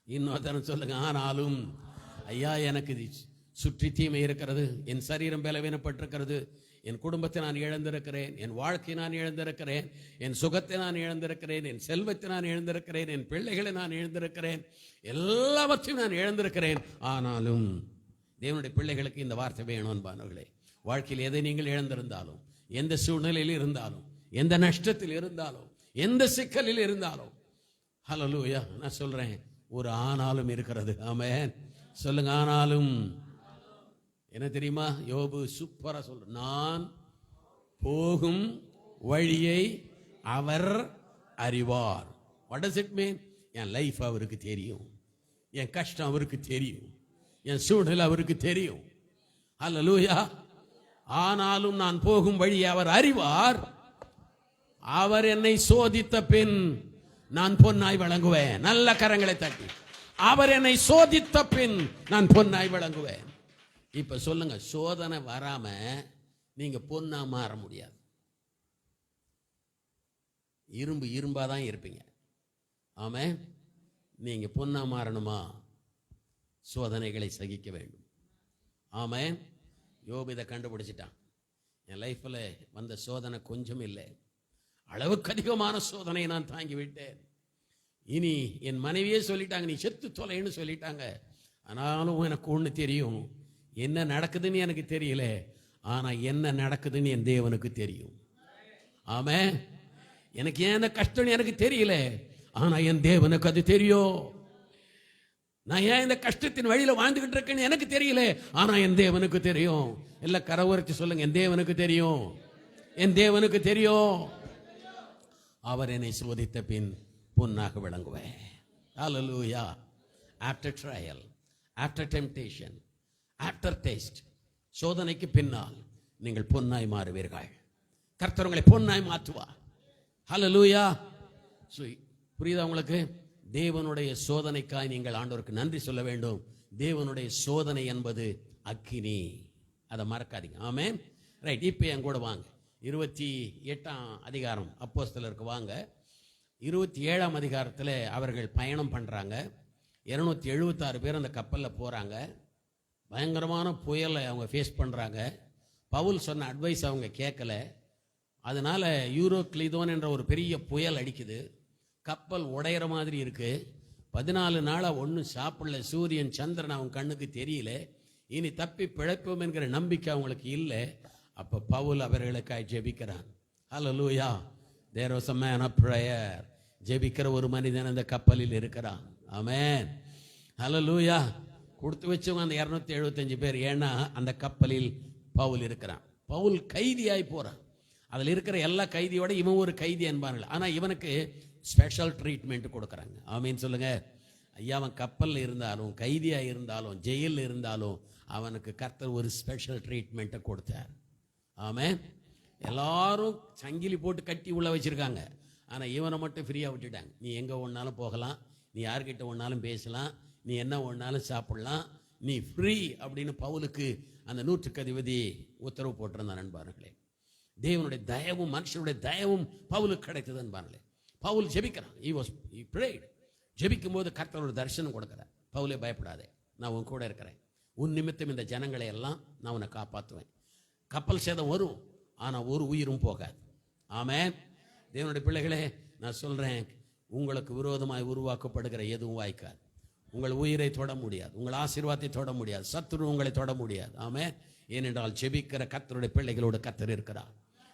இன்னொருத்தரம் சொல்லுங்க, ஆனாலும். ஐயா, எனக்கு சுற்றி தீமை இருக்கிறது, என் சரீரம் பலவீனப்பட்டிருக்கிறது, என் குடும்பத்தை நான் இழந்திருக்கிறேன், என் வாழ்க்கையை நான் இழந்திருக்கிறேன், என் சுகத்தை நான் இழந்திருக்கிறேன், என் செல்வத்தை நான் இழந்திருக்கிறேன், என் பிள்ளைகளை நான் இழந்திருக்கிறேன், எல்லாவற்றையும் நான் இழந்திருக்கிறேன். ஆனாலும் தேவனுடைய பிள்ளைகளுக்கு இந்த வார்த்தை வேணும் அன்பானவர்களே. வாழ்க்கையில் எதை நீங்கள் இழந்திருந்தாலும், எந்த சூழ்நிலையில் இருந்தாலும், எந்த நஷ்டத்தில் இருந்தாலும், எந்த சிக்கலில் இருந்தாலும், ஹல்லேலூயா, நான் சொல்றேன், ஒரு ஆனாலும் இருக்கிறது. ஆமென். சொல்லுங்க, ஆனாலும். என்ன தெரியுமா? யோபு சூப்பரா சொல்ற, நான் போகும் வழியை அவர் அறிவார். What does it mean? N life அவருக்கு தெரியும், என் கஷ்டம் அவருக்கு தெரியும், என் சூழ்நிலை அவருக்கு தெரியும். ஹல்லேலூயா. ஆனாலும் நான் போகும் வழியை அவர் அறிவார். அவர் என்னை சோதித்த பின் நான் பொன்னாய் வழங்குவேன். நல்ல கரங்களை தட்டி, அவர் என்னை சோதித்த பின் நான் பொன்னாய் வழங்குவேன். இப்ப சொல்லுங்க, சோதனை வராம நீங்க பொன்னா மாற முடியாது. இரும்பாதான் இருப்பீங்க. ஆமென். நீங்க பொன்னா மாறணுமா? சோதனைகளை சகிக்க வேண்டும். ஆமென். யோபு இதை கண்டுபிடிச்சிட்டான். என் லைஃப்ல வந்த சோதனை கொஞ்சம் இல்லை, அளவுக்கு அதிகமான சோதனை நான் தாங்கி விட்டேன். இனி என் மனைவியே சொல்லிட்டாங்க, நீ செத்து தொலைன்னு சொல்லிட்டாங்க. ஆனாலும் எனக்கு ஒண்ணு தெரியும், என்ன நடக்குதுன்னு எனக்கு தெரியல, ஆனா என்ன நடக்குதுன்னு என் தேவனுக்கு தெரியும். ஆமென். எனக்கு ஏன் கஷ்டம் எனக்கு தெரியல, ஆனா என் தேவனுக்கு அது தெரியும். நான் ஏன் இந்த கஷ்டத்தின் வழியில வாழ்ந்துகிட்டு இருக்கேன்னு எனக்கு தெரியல, ஆனா என் தேவனுக்கு தெரியும். எல்லாம் கரவரைச்சு சொல்லுங்க, என் தேவனுக்கு தெரியும், என் தேவனுக்கு தெரியும். அவர் என்னை சோதித்த பின் பொன்னாக விளங்குவேன். Hallelujah. After trial, after temptation, after taste, சோதனைக்கு பின்னால் நீங்கள் பொன்னாய் மாறுவீர்கள். கர்த்தர் உங்களை பொன்னாய் மாற்றுவார். ஹல்லேலூயா. புரியுதா உங்களுக்கு? தேவனுடைய சோதனைக்காய் நீங்கள் ஆண்டவருக்கு நன்றி சொல்ல வேண்டும். தேவனுடைய சோதனை என்பது அக்கினி, அதை மறக்காதீங்க. ஆமென். ரைட். இப்போ என் கூட வாங்க, 28ஆம் அதிகாரம் அப்போஸ்தலருக்கு வாங்க. 27ஆம் அதிகாரத்தில் அவர்கள் பயணம் பண்றாங்க. 276 பேர் அந்த கப்பலில் போறாங்க. பயங்கரமான புயலை அவங்க ஃபேஸ் பண்றாங்க. பவுல் சொன்ன அட்வைஸ் அவங்க கேட்கல. அதனால யூரோக்ளிதோன் என்ற ஒரு பெரிய புயல் அடிக்குது. கப்பல் உடையிற மாதிரி இருக்கு. 14 நாளா ஒன்றும் சாப்பிடல. சூரியன் சந்திரன் அவன் கண்ணுக்கு தெரியல. இனி தப்பி பிழைப்போம் என்கிற நம்பிக்கை அவங்களுக்கு இல்லை. அப்போ பவுல் அவர்களுக்காய் ஜெபிக்கிறான். Hallelujah. There was a man of prayer. ஜெபிக்கிற ஒரு மனிதன் அந்த கப்பலில் இருக்கிறான். ஆமென். ஹல்லேலூயா. கொடுத்து வச்சவங்க அந்த 275 பேர். ஏன்னா அந்த கப்பலில் பவுல் இருக்கிறான். பவுல் கைதியாய் போறான். அதில் இருக்கிற எல்லா கைதியோட இவன் ஒரு கைதி என்பார்கள். ஆனால் இவனுக்கு ஸ்பெஷல் ட்ரீட்மெண்ட் கொடுக்குறாங்க. ஆமீன் சொல்லுங்க. ஐயா, அவன் கப்பலில் இருந்தாலும் கைதியாக இருந்தாலும் ஜெயிலில் இருந்தாலும் அவனுக்கு கர்த்தர் ஒரு ஸ்பெஷல் ட்ரீட்மெண்ட்டை கொடுத்தார். ஆமென். எல்லாரும் சங்கிலி போட்டு கட்டி உள்ள வச்சிருக்காங்க. ஆனால் இவனை மட்டும் ஃப்ரீயாக விட்டுட்டாங்க. நீ எங்கே ஒன்றாலும் போகலாம், நீ யார்கிட்ட ஒன்றாலும் பேசலாம், நீ என்ன ஒன்றாலும் சாப்பிடலாம், நீ ஃப்ரீ அப்படின்னு பவுலுக்கு அந்த 100க்கு அதிபதி உத்தரவு போட்டிருந்தான். நண்பார்களே, தேவனுடைய தயவும் மனுஷனுடைய தயவும் பவுலுக்கு கிடைத்தது. நண்பார்களே, பவுல் ஜெபிக்கிறான். he prayed. ஜெபிக்கும் போது கர்த்தர் ஒரு தரிசனம் கொடுக்கிறார். பவுலே, பயப்படாதே, நான் உன் கூட இருக்கிறேன். உன் நிமித்தம் இந்த ஜனங்களை எல்லாம் நான் உன்னை காப்பாற்றுவேன். கப்பல் சேதம் வரும், ஆனால் ஒரு உயிரும் போகாது. ஆமென். தேவனுடைய பிள்ளைகளே, நான் சொல்றேன், உங்களுக்கு விரோதமாய் உருவாக்கப்படுகிற எதுவும் வாய்க்காது. உங்கள் உயிரை தொட முடியாது, உங்கள் ஆசீர்வாதத்தை தொட முடியாது, சத்துரு உங்களை தொட முடியாது. ஆமென். ஏனென்றால் ஜெபிக்கிற கர்த்தருடைய பிள்ளைகளோடு கர்த்தர் இருக்கிறார்.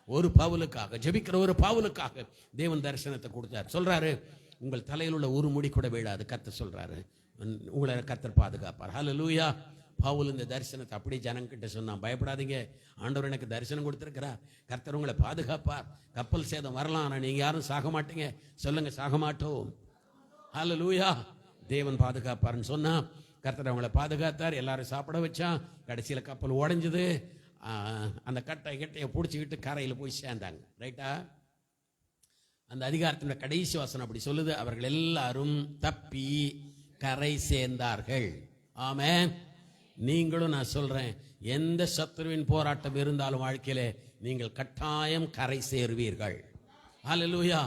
ஒரு பவுலுக்காக ஜெபிக்கிற ஒரு பவுலுக்காக தேவன் தரிசனத்தை கொடுத்தார். சொல்றாரு, உங்கள் தலையில் உள்ள ஒரு முடி கூட விழாது. கர்த்தர் சொல்றாரு, உங்களை கர்த்தர் பாதுகாப்பார். ஹல்லேலூயா. பவுல் இந்த தரிசனத்தை அப்படியே ஜனங்கிட்ட சொன்னான். பயப்படாதீங்க, ஆண்டவர் எனக்கு தரிசனம் கொடுத்திருக்கிறார். கர்த்தர் உங்களை பாதுகாப்பார். கப்பல் சேதம் வரலாம், ஆனால் நீங்க யாரும் சாக மாட்டீங்க. சொல்லுங்க, சாக மாட்டோம். ஹல்லேலூயா. தேவன் பாதுகாப்பார்னு சொன்னா கர்த்தர் அவங்களை பாதுகாத்தார். எல்லாரும் சாப்பிட வச்சான். கடைசியில் கப்பல் உடைஞ்சது. அந்த கட்டையை பிடிச்சிக்கிட்டு கரையில் போய் சேர்ந்தாங்க. ரைட்டா? அந்த அதிகாரத்தினுடைய கடைசி வசனம் அப்படி சொல்லுது, அவர்கள் எல்லாரும் தப்பி கரை சேர்ந்தார்கள். ஆமென். நீங்களும் நான் சொல்றேன், எந்த சத்துருவின் போராட்டம் இருந்தாலும் வாழ்க்கையிலே நீங்கள் கட்டாயம் கரை சேருவீர்கள். ஹல்லேலூயா.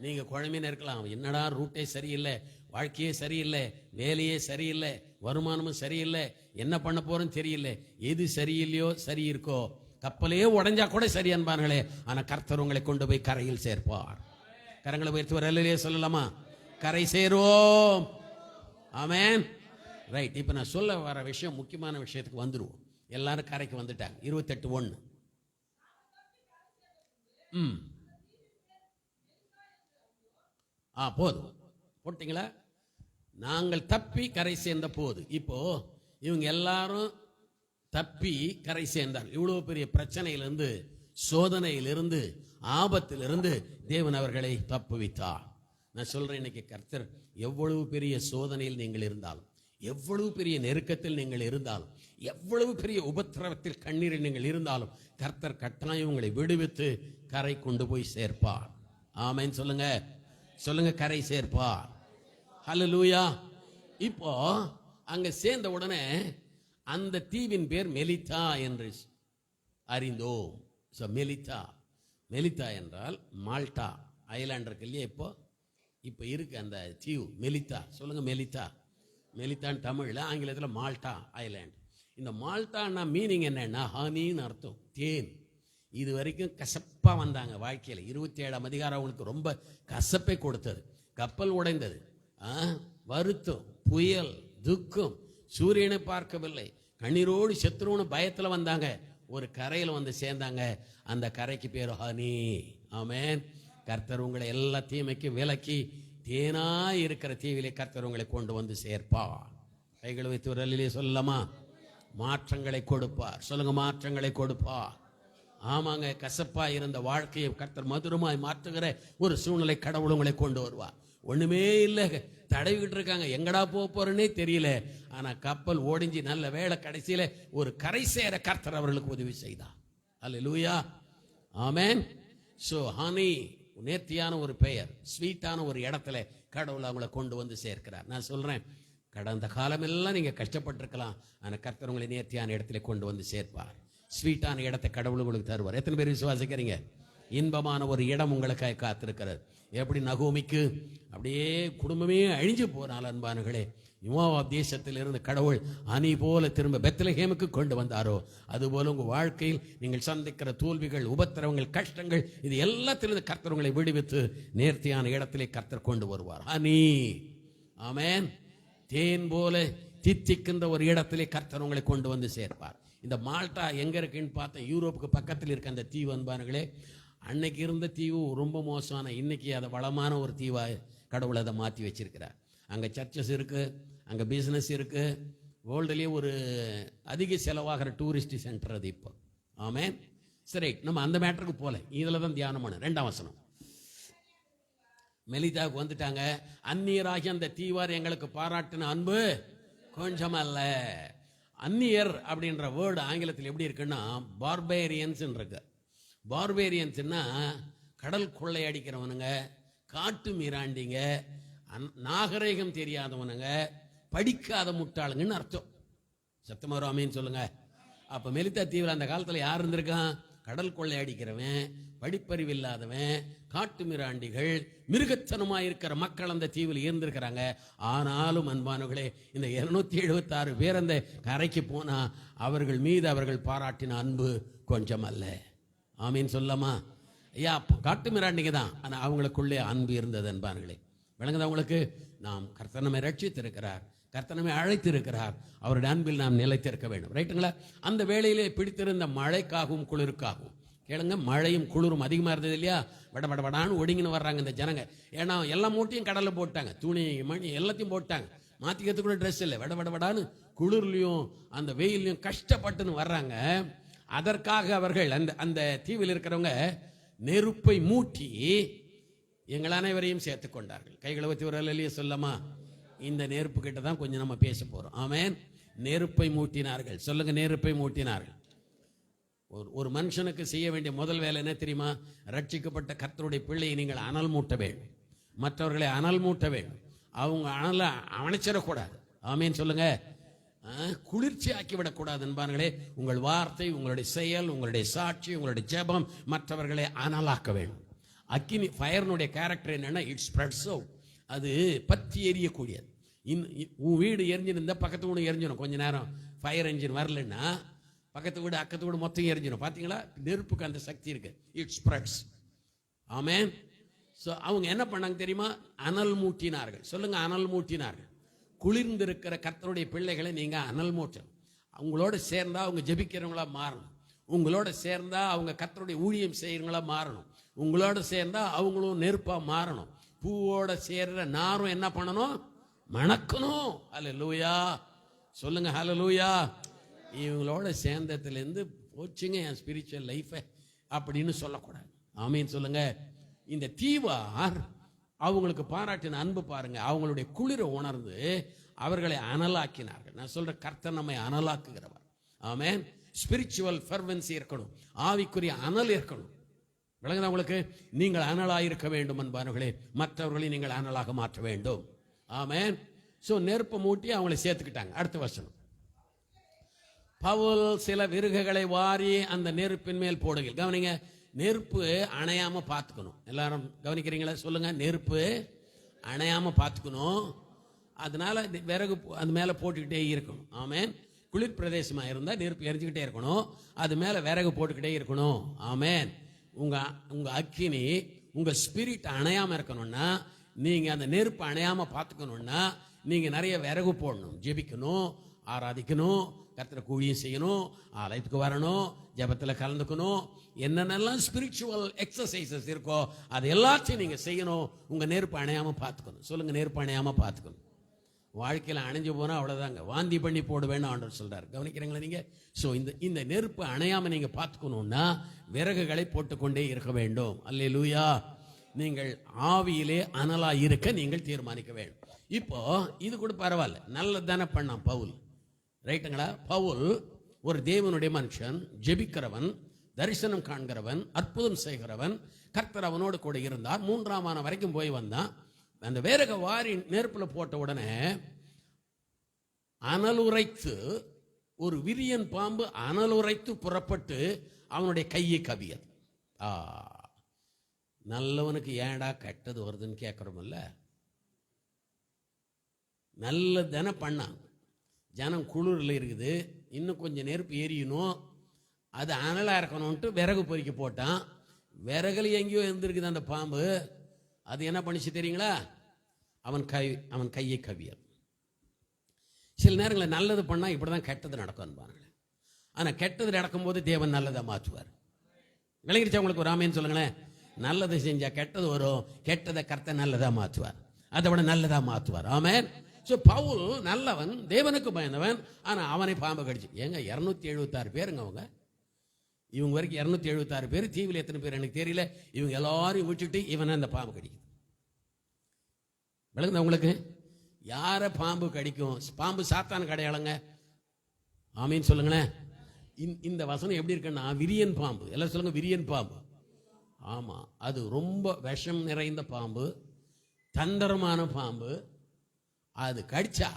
நீங்க குழம்பின இருக்கலாம், என்னடா ரூட்டே சரியில்லை, வாழ்க்கையே சரியில்லை, வேலையே சரியில்லை, வருமானமும் சரியில்லை, என்ன பண்ண போறோன்னு தெரியல. எது சரியில்லையோ சரி இருக்கோ, கப்பலே உடைஞ்சா கூட சரி அன்பார்களே, ஆனா கர்த்தர் உங்களை கொண்டு போய் கரையில் சேர்ப்பார். கரங்களை உயர்த்தி ஒரு அல்லேலூயா சொல்லலாமா? கரை சேருவோம். ஆமென். ரைட். இப்ப நான் சொல்ல வர விஷயம், முக்கியமான விஷயத்துக்கு வந்துருவோம். எல்லாரும் கரைக்கு வந்துட்டாங்க. 28:1. போதும் போட்டீங்களா? நாங்கள் தப்பி கரை சேர்ந்த போது. இப்போ இவங்க எல்லாரும் தப்பி கரை சேர்ந்தார். இவ்வளவு பெரிய பிரச்சனையிலிருந்து, சோதனையிலிருந்து, ஆபத்திலிருந்து தேவன் அவர்களை தப்புவித்தார். நான் சொல்றேன், இன்னைக்கு கர்த்தர் எவ்வளவு பெரிய சோதனையில் நீங்கள் இருந்தாலும், எவ்வளவு பெரிய நெருக்கத்தில் நீங்கள் இருந்தாலும், எவ்வளவு பெரிய உபத்திரவத்தில் கண்ணீரில் நீங்கள் இருந்தாலும், கர்த்தர் கட்டாயம் உங்களை விடுவித்து கரை கொண்டு போய் சேர்ப்பார். ஆமென் சொல்லுங்க. சொல்லுங்க, கரை சேர்ப்பார். ஹல்லேலூயா. இப்போ அங்க சேர்ந்த உடனே அந்த தீவின் பேர் மெலித்தா என்று அறிந்தோம். மெலித்தா, மெலித்தா என்றால் மால்டா ஐலாண்ட் இருக்கு இல்லையா? இப்போ இருக்கு அந்த தீவு மெலித்தா. சொல்லுங்க, மெலித்தா. மெலித்தான் தமிழ்ல, ஆங்கிலத்தில் மால்டா ஐலாண்ட். இந்த மால்டான்னா மீனிங் என்னன்னா ஹனின்னு அர்த்தம், தேன். இது வரைக்கும் கசப்பா வந்தாங்க வாழ்க்கையில். 27ஆம் அதிகாரம் அவங்களுக்கு ரொம்ப கசப்பை கொடுத்தது. கப்பல் உடைந்தது, வருத்தம், புயல், துக்கம், சூரியனை பார்க்கவில்லை, கண்ணீரோடு செத்துருவோன்னு பயத்தில் வந்தாங்க. ஒரு கரையில் வந்து சேர்ந்தாங்க. அந்த கரைக்கு பேர் ஹனி. ஆமென். கர்த்தர் உங்களை எல்லா தீமைக்கும் விலக்கி தேனாய் இருக்கிற தீவிலே கர்த்தர் உங்களை கொண்டு வந்து சேர்ப்பார். கைகளை வைத்து ஒரு அல்லேலூயா சொல்லலாமா? மாற்றங்களை கொடுப்பார். சொல்லுங்க, மாற்றங்களை கொடுப்பார். ஆமாங்க, கசப்பா இருந்த வாழ்க்கையை கர்த்தர் மதுரமாய் மாற்றுகிற ஒரு சூழ்நிலை கடவுள் உங்களை கொண்டு வருவார். ஒண்ணுமே இல்லை, தடவிக்கிட்டு இருக்காங்க, எங்கடா போறேன்னே தெரியல. ஆனா கப்பல் ஓடிஞ்சு நல்ல வேளை கடைசியில ஒரு கரை சேர கர்த்தர் அவர்களுக்கு உதவி செய்தார். அல்லேலூயா. ஆமென். சோ ஹனி, நேர்த்தியான ஒரு பெயர், ஸ்வீட்டான ஒரு இடத்துல கடவுள் அவங்களை கொண்டு வந்து சேர்க்கிறார். நான் சொல்றேன், கடந்த காலமெல்லாம் நீங்க கஷ்டப்பட்டிருக்கலாம், ஆனா கர்த்தர் உங்களை நேர்த்தியான இடத்துல கொண்டு வந்து சேர்ப்பார். ஸ்வீட்டான இடத்தை கடவுள் உங்களுக்கு தருவார். எத்தனை பேர் விசுவாசிக்கிறீங்க? இன்பமான ஒரு இடம் உங்களுக்காக காத்திருக்கிறது. எப்படி நகோமிக்கு அப்படியே குடும்பமே அழிஞ்சு போனாலும் அன்பானுகளே, மோவாப் தேசத்திலிருந்து கடவுள் அணி போல திரும்ப பெத்லகேமுக்கு கொண்டு வந்தாரோ, அதுபோல உங்கள் வாழ்க்கையில் நீங்கள் சந்திக்கிற தோல்விகள், உபத்திரவங்கள், கஷ்டங்கள், இது எல்லாத்திலிருந்து கர்த்தர் உங்களை விடுவித்து நேர்த்தியான இடத்திலே கர்த்தர் கொண்டு வருவார். அணி, ஆமென். தேன் போல தித்திக்கின்ற ஒரு இடத்திலே கர்த்தர் உங்களை கொண்டு வந்து சேர்ப்பார். இந்த மால்டா எங்க இருக்குன்னு பார்த்தேன், யூரோப்புக்கு பக்கத்தில் இருக்க அந்த தீவு அன்பானங்களே. அன்னைக்கு இருந்த தீவு ரொம்ப மோசமான, இன்னைக்கு அதை வளமான ஒரு தீவாக கடவுள் அதை மாற்றி வச்சிருக்கிறார். அங்கே சர்ச்சஸ் இருக்கு, அங்கே பிஸ்னஸ் இருக்கு, வேர்ல்டுலேயே ஒரு அதிக செலவாகிற டூரிஸ்ட் சென்டர் அது இப்போ. ஆமென். சரி, நம்ம அந்த மேட்டருக்கு போல, இதில் தான் தியானம் பண்ண. 2ஆம் வசனம். மெலிதாவுக்கு வந்துட்டாங்க. அந்நியராகி அந்த தீவார் எங்களுக்கு பாராட்டின அன்பு கொஞ்சம் அல்ல. அந்நியர் அப்படின்ற வேர்டு ஆங்கிலத்தில் எப்படி இருக்குன்னா பார்பேரியன்ஸ் இருக்கு. பார்பேரியன்ஸ்னா கடல் கொள்ளை அடிக்கிறவனுங்க, காட்டு மீராண்டிங்க, நாகரீகம் தெரியாதவனுங்க, படிக்காத முட்டாளுங்கன்னு அர்த்தம். சத்தமராமின்னு சொல்லுங்க. அப்ப மெலிதா தீவில் அந்த காலத்தில் யார் இருந்திருக்கான்? கடல் கொள்ளை அடிக்கிறவன், படிப்பறிவு இல்லாதவன், காட்டு மிராண்டிகள், மிருகத்தனமா இருக்கிற மக்கள் அந்த தீவில் இருந்திருக்கிறாங்க. ஆனாலும் அன்பானவர்களே, இந்த 276 பேர் அந்த கரைக்கு போனா அவர்கள் மீது அவர்கள் பாராட்டின அன்பு கொஞ்சம் அல்ல. ஆமீன் சொல்லமா? ஐயா, காட்டு மிராண்டிங்க தான், ஆனா அவங்களுக்குள்ளே அன்பு இருந்தது அன்பானங்களே. விளங்குது அவங்களுக்கு? நாம் கர்த்தர் நம்மை ரட்சித்திருக்கிறார், கர்த்தர் நம்மை அழைத்திருக்கிறார், அவருடைய அன்பில் நாம் நிலைத்திருக்க வேண்டும். ரைட்டுங்களா? அந்த வேளையிலே பிடித்திருந்த மழைக்காகவும் குளிருக்காகவும், கேளுங்க, மழையும் குளிரும் அதிகமாக இருந்தது இல்லையா? வடபடபடான்னு ஒடுங்கின்னு வர்றாங்க இந்த ஜனங்க. ஏன்னா எல்லா மூட்டையும் கடலில் போட்டாங்க, துணி மணி எல்லாத்தையும் போட்டாங்க, மாற்றிக்கிறதுக்கு கூட ட்ரெஸ் இல்லை. வடபடபடான்னு குளிர்லையும் அந்த வெயிலையும் கஷ்டப்பட்டுன்னு வர்றாங்க. அதற்காக அவர்கள் அந்த தீவில் இருக்கிறவங்க நெருப்பை மூட்டி எங்கள் அனைவரையும் சேர்த்து கொண்டார்கள். கைகளை வச்சு ஒரு அல்லையே சொல்லமா? இந்த நெருப்பு கிட்ட தான் கொஞ்சம் நம்ம பேச போறோம். ஆமென். நெருப்பை மூட்டினார்கள். சொல்லுங்க, நெருப்பை மூட்டினார்கள். ஒரு மனுஷனுக்கு செய்ய வேண்டிய முதல் வேலை என்ன தெரியுமா? ரட்சிக்கப்பட்ட கர்த்தருடைய பிள்ளையை நீங்கள் அனல் மூட்ட வேண்டும், மற்றவர்களை அனல் மூட்ட வேண்டும். அவங்க அனலை அணைச்சிடக்கூடாது. ஆமேன்னு சொல்லுங்க. குளிர்ச்சி ஆக்கிவிடக்கூடாது என்பார்களே. உங்கள் வார்த்தை, உங்களுடைய செயல், உங்களுடைய சாட்சி, உங்களுடைய ஜெபம் மற்றவர்களை அனலாக்க வேண்டும். அக்கினி, ஃபயர்னுடைய கேரக்டர் என்னன்னா, இட் ஸ்ப்ரெட்ஸ் அவுட். அது பற்றி எரியக்கூடியது. உன் வீடு எரிஞ்சிருந்தா பக்கத்து வீடு எரிஞ்சிடும். கொஞ்ச நேரம் ஃபயர் என்ஜின் வரலன்னா பக்கத்து வீடு அக்கத்து வீடு மொத்தம் எரிஞ்சிடும். பார்த்தீங்களா? நெருப்புக்கு அந்த சக்தி இருக்கு. It spreads. ஆமென். ஸோ அவங்க என்ன பண்ணாங்க தெரியுமா? அனல் மூட்டினார்கள். சொல்லுங்க, அனல் மூட்டினார்கள். குளிர்ந்திருக்கிற கர்த்தருடைய பிள்ளைகளை நீங்க அனல் மூட்டணும். அவங்களோட சேர்ந்தா அவங்க ஜெபிக்கிறவங்களா மாறணும். உங்களோட சேர்ந்தா அவங்க கர்த்தருடைய ஊழியம் செய்யறவங்களா மாறணும். உங்களோட சேர்ந்தா அவங்களும் நெருப்பா மாறணும். பூவோட சேர்ற நாரும் என்ன பண்ணணும்? மணக்கணும். ஹல்லேலூயா சொல்லுங்க, ஹல்லேலூயா. இவங்களோட சேர்ந்ததுலேருந்து போச்சுங்க என் ஸ்பிரிச்சுவல் லைஃபை அப்படின்னு சொல்லக்கூடாது. ஆமீன் சொல்லுங்க. இந்த தீவார் அவங்களுக்கு பாராட்டின அன்பு பாருங்க. அவங்களுடைய குளிரை உணர்ந்து அவர்களை அனலாக்கினார்கள். நான் சொல்ற கர்த்தர் நம்மை அனலாக்குகிறவர். ஆமென். ஸ்பிரிச்சுவல் ஃபெர்வன்சி இருக்கணும், ஆவிக்குரிய அனல் இருக்கணும். விளங்குதா உங்களுக்கு? நீங்கள் அனலாக இருக்க வேண்டும் என்பார்களே, மற்றவர்களை நீங்கள் அனலாக மாற்ற வேண்டும். ஆமென். ஸோ நெருப்பை மூட்டி அவங்களை சேர்த்துக்கிட்டாங்க. அடுத்த வசனம். பவுல் சில விறகுகளை வாரி அந்த நெருப்பின் மேல் போடுங்கள். கவனிங்க, நெருப்பு அணையாம பார்த்துக்கணும். எல்லாரும் கவனிக்கிறீங்களா? சொல்லுங்க, நெருப்பு அணையாம பார்த்துக்கணும். அதனால விறகு அது மேல போட்டுக்கிட்டே இருக்கணும். ஆமென். குளிர் பிரதேசமா இருந்தா நெருப்பு எரிஞ்சுக்கிட்டே இருக்கணும், அது மேல விறகு போட்டுக்கிட்டே இருக்கணும். ஆமென். உங்க அக்கினி, உங்க ஸ்பிரிட் அணையாம இருக்கணும்னா, நீங்க அந்த நெருப்பு அணையாம பார்த்துக்கணும்னா நீங்க நிறைய விறகு போடணும், ஜெபிக்கணும், ஆராதிக்கணும், கர்த்தரை ஊழியம் செய்யணும், ஆலயத்துக்கு வரணும், ஜெபத்தில் கலந்துக்கணும். என்னென்னலாம் ஸ்பிரிச்சுவல் எக்ஸசைசஸ் இருக்கோ அது எல்லாத்தையும் நீங்க செய்யணும். உங்க நெருப்பு அணையாம பார்த்துக்கணும். சொல்லுங்க, நெருப்பு அணையாம பார்த்துக்கணும். வாழ்க்கையில் அணைஞ்சு போனா அவ்வளவுதாங்க, வாந்தி பண்ணி போடுவேன்னு ஆண்டவர் சொல்றாரு. கவனிக்கிறீங்களா நீங்க? ஸோ இந்த நெருப்பு அணையாம நீங்க பார்த்துக்கணும்னா விறகுகளை போட்டுக்கொண்டே இருக்க வேண்டும். அல்லேலூயா. நீங்கள் ஆவியிலே அனலா இருக்க நீங்கள் தீர்மானிக்க வேண்டும். இப்போ இது கூட பரவாயில்ல, நல்லதானே பண்ணான் பவுல். ரைட்டுங்களா? பவுல் ஒரு தேவனுடைய மனுஷன், ஜெபிக்கிறவன், தரிசனம் காண்கிறவன், அற்புதம் செய்கிறவன். கர்த்தர் அவனோடு கூட இருந்தார். 3ஆம் ஆன வரைக்கும் போய் வந்தான். அந்த வேரக வாரி நெருப்புல போட்ட உடனே அனலுரைத்து, ஒரு விரியன் பாம்பு அனலுரைத்து புறப்பட்டு அவனுடைய கையை கவியது. நல்லவனுக்கு ஏடா கெட்டது வருதுன்னு கேட்கிறோம்ல. நல்லதானே பண்ணான். ஜனம் குளிரில் இருக்குது, இன்னும் கொஞ்சம் நெருப்பு எரியணும், அது அனலாக இருக்கணும்ன்ட்டு விறகு பொறிக்க போட்டான். விறகுல எங்கேயோ இருந்திருக்குது அந்த பாம்பு. அது என்ன பண்ணிச்சு தெரியுங்களா? அவன் கையை கவியல். சில நேரங்களில் நல்லது பண்ணால் இப்படி தான் கெட்டது நடக்கும் பாருங்களேன். ஆனால் கெட்டது நடக்கும்போது தேவன் நல்லதை மாற்றுவார். விளங்கிடுச்சா உங்களுக்கு? ஒரு ஆமேன்னு சொல்லுங்களேன். நல்லது செஞ்சா கெட்டது வரும், கெட்டதை கர்த்தர் நல்லதா மாற்றுவார், அதை விட நல்லதா மாற்றுவார். ஆமென். ஸோ பவுல் நல்லவன், தேவனுக்கு பயந்தவன். ஆனால் அவனை பாம்பு கடிச்சு. ஏங்க 276 பேருங்க அவங்க. இவங்க வரைக்கும் 276 பேர். தீவில் எத்தனை பேர் எனக்கு தெரியல. இவங்க எல்லாரையும் விட்டுட்டு இவனை அந்த பாம்பு கடிக்குது. விளங்குதா உங்களுக்கு? யாரை பாம்பு கடிக்கும்? பாம்பு சாத்தானுக்கு அடையாளங்க. ஆமீன் சொல்லுங்களேன். இந்த வசனம் எப்படி இருக்குன்னா, விரியன் பாம்பு. எல்லாம் சொல்லுங்க, விரியன் பாம்பு. ஆமா, அது ரொம்ப விஷம் நிறைந்த பாம்பு, தந்திரமான பாம்பு. அது கடிச்சா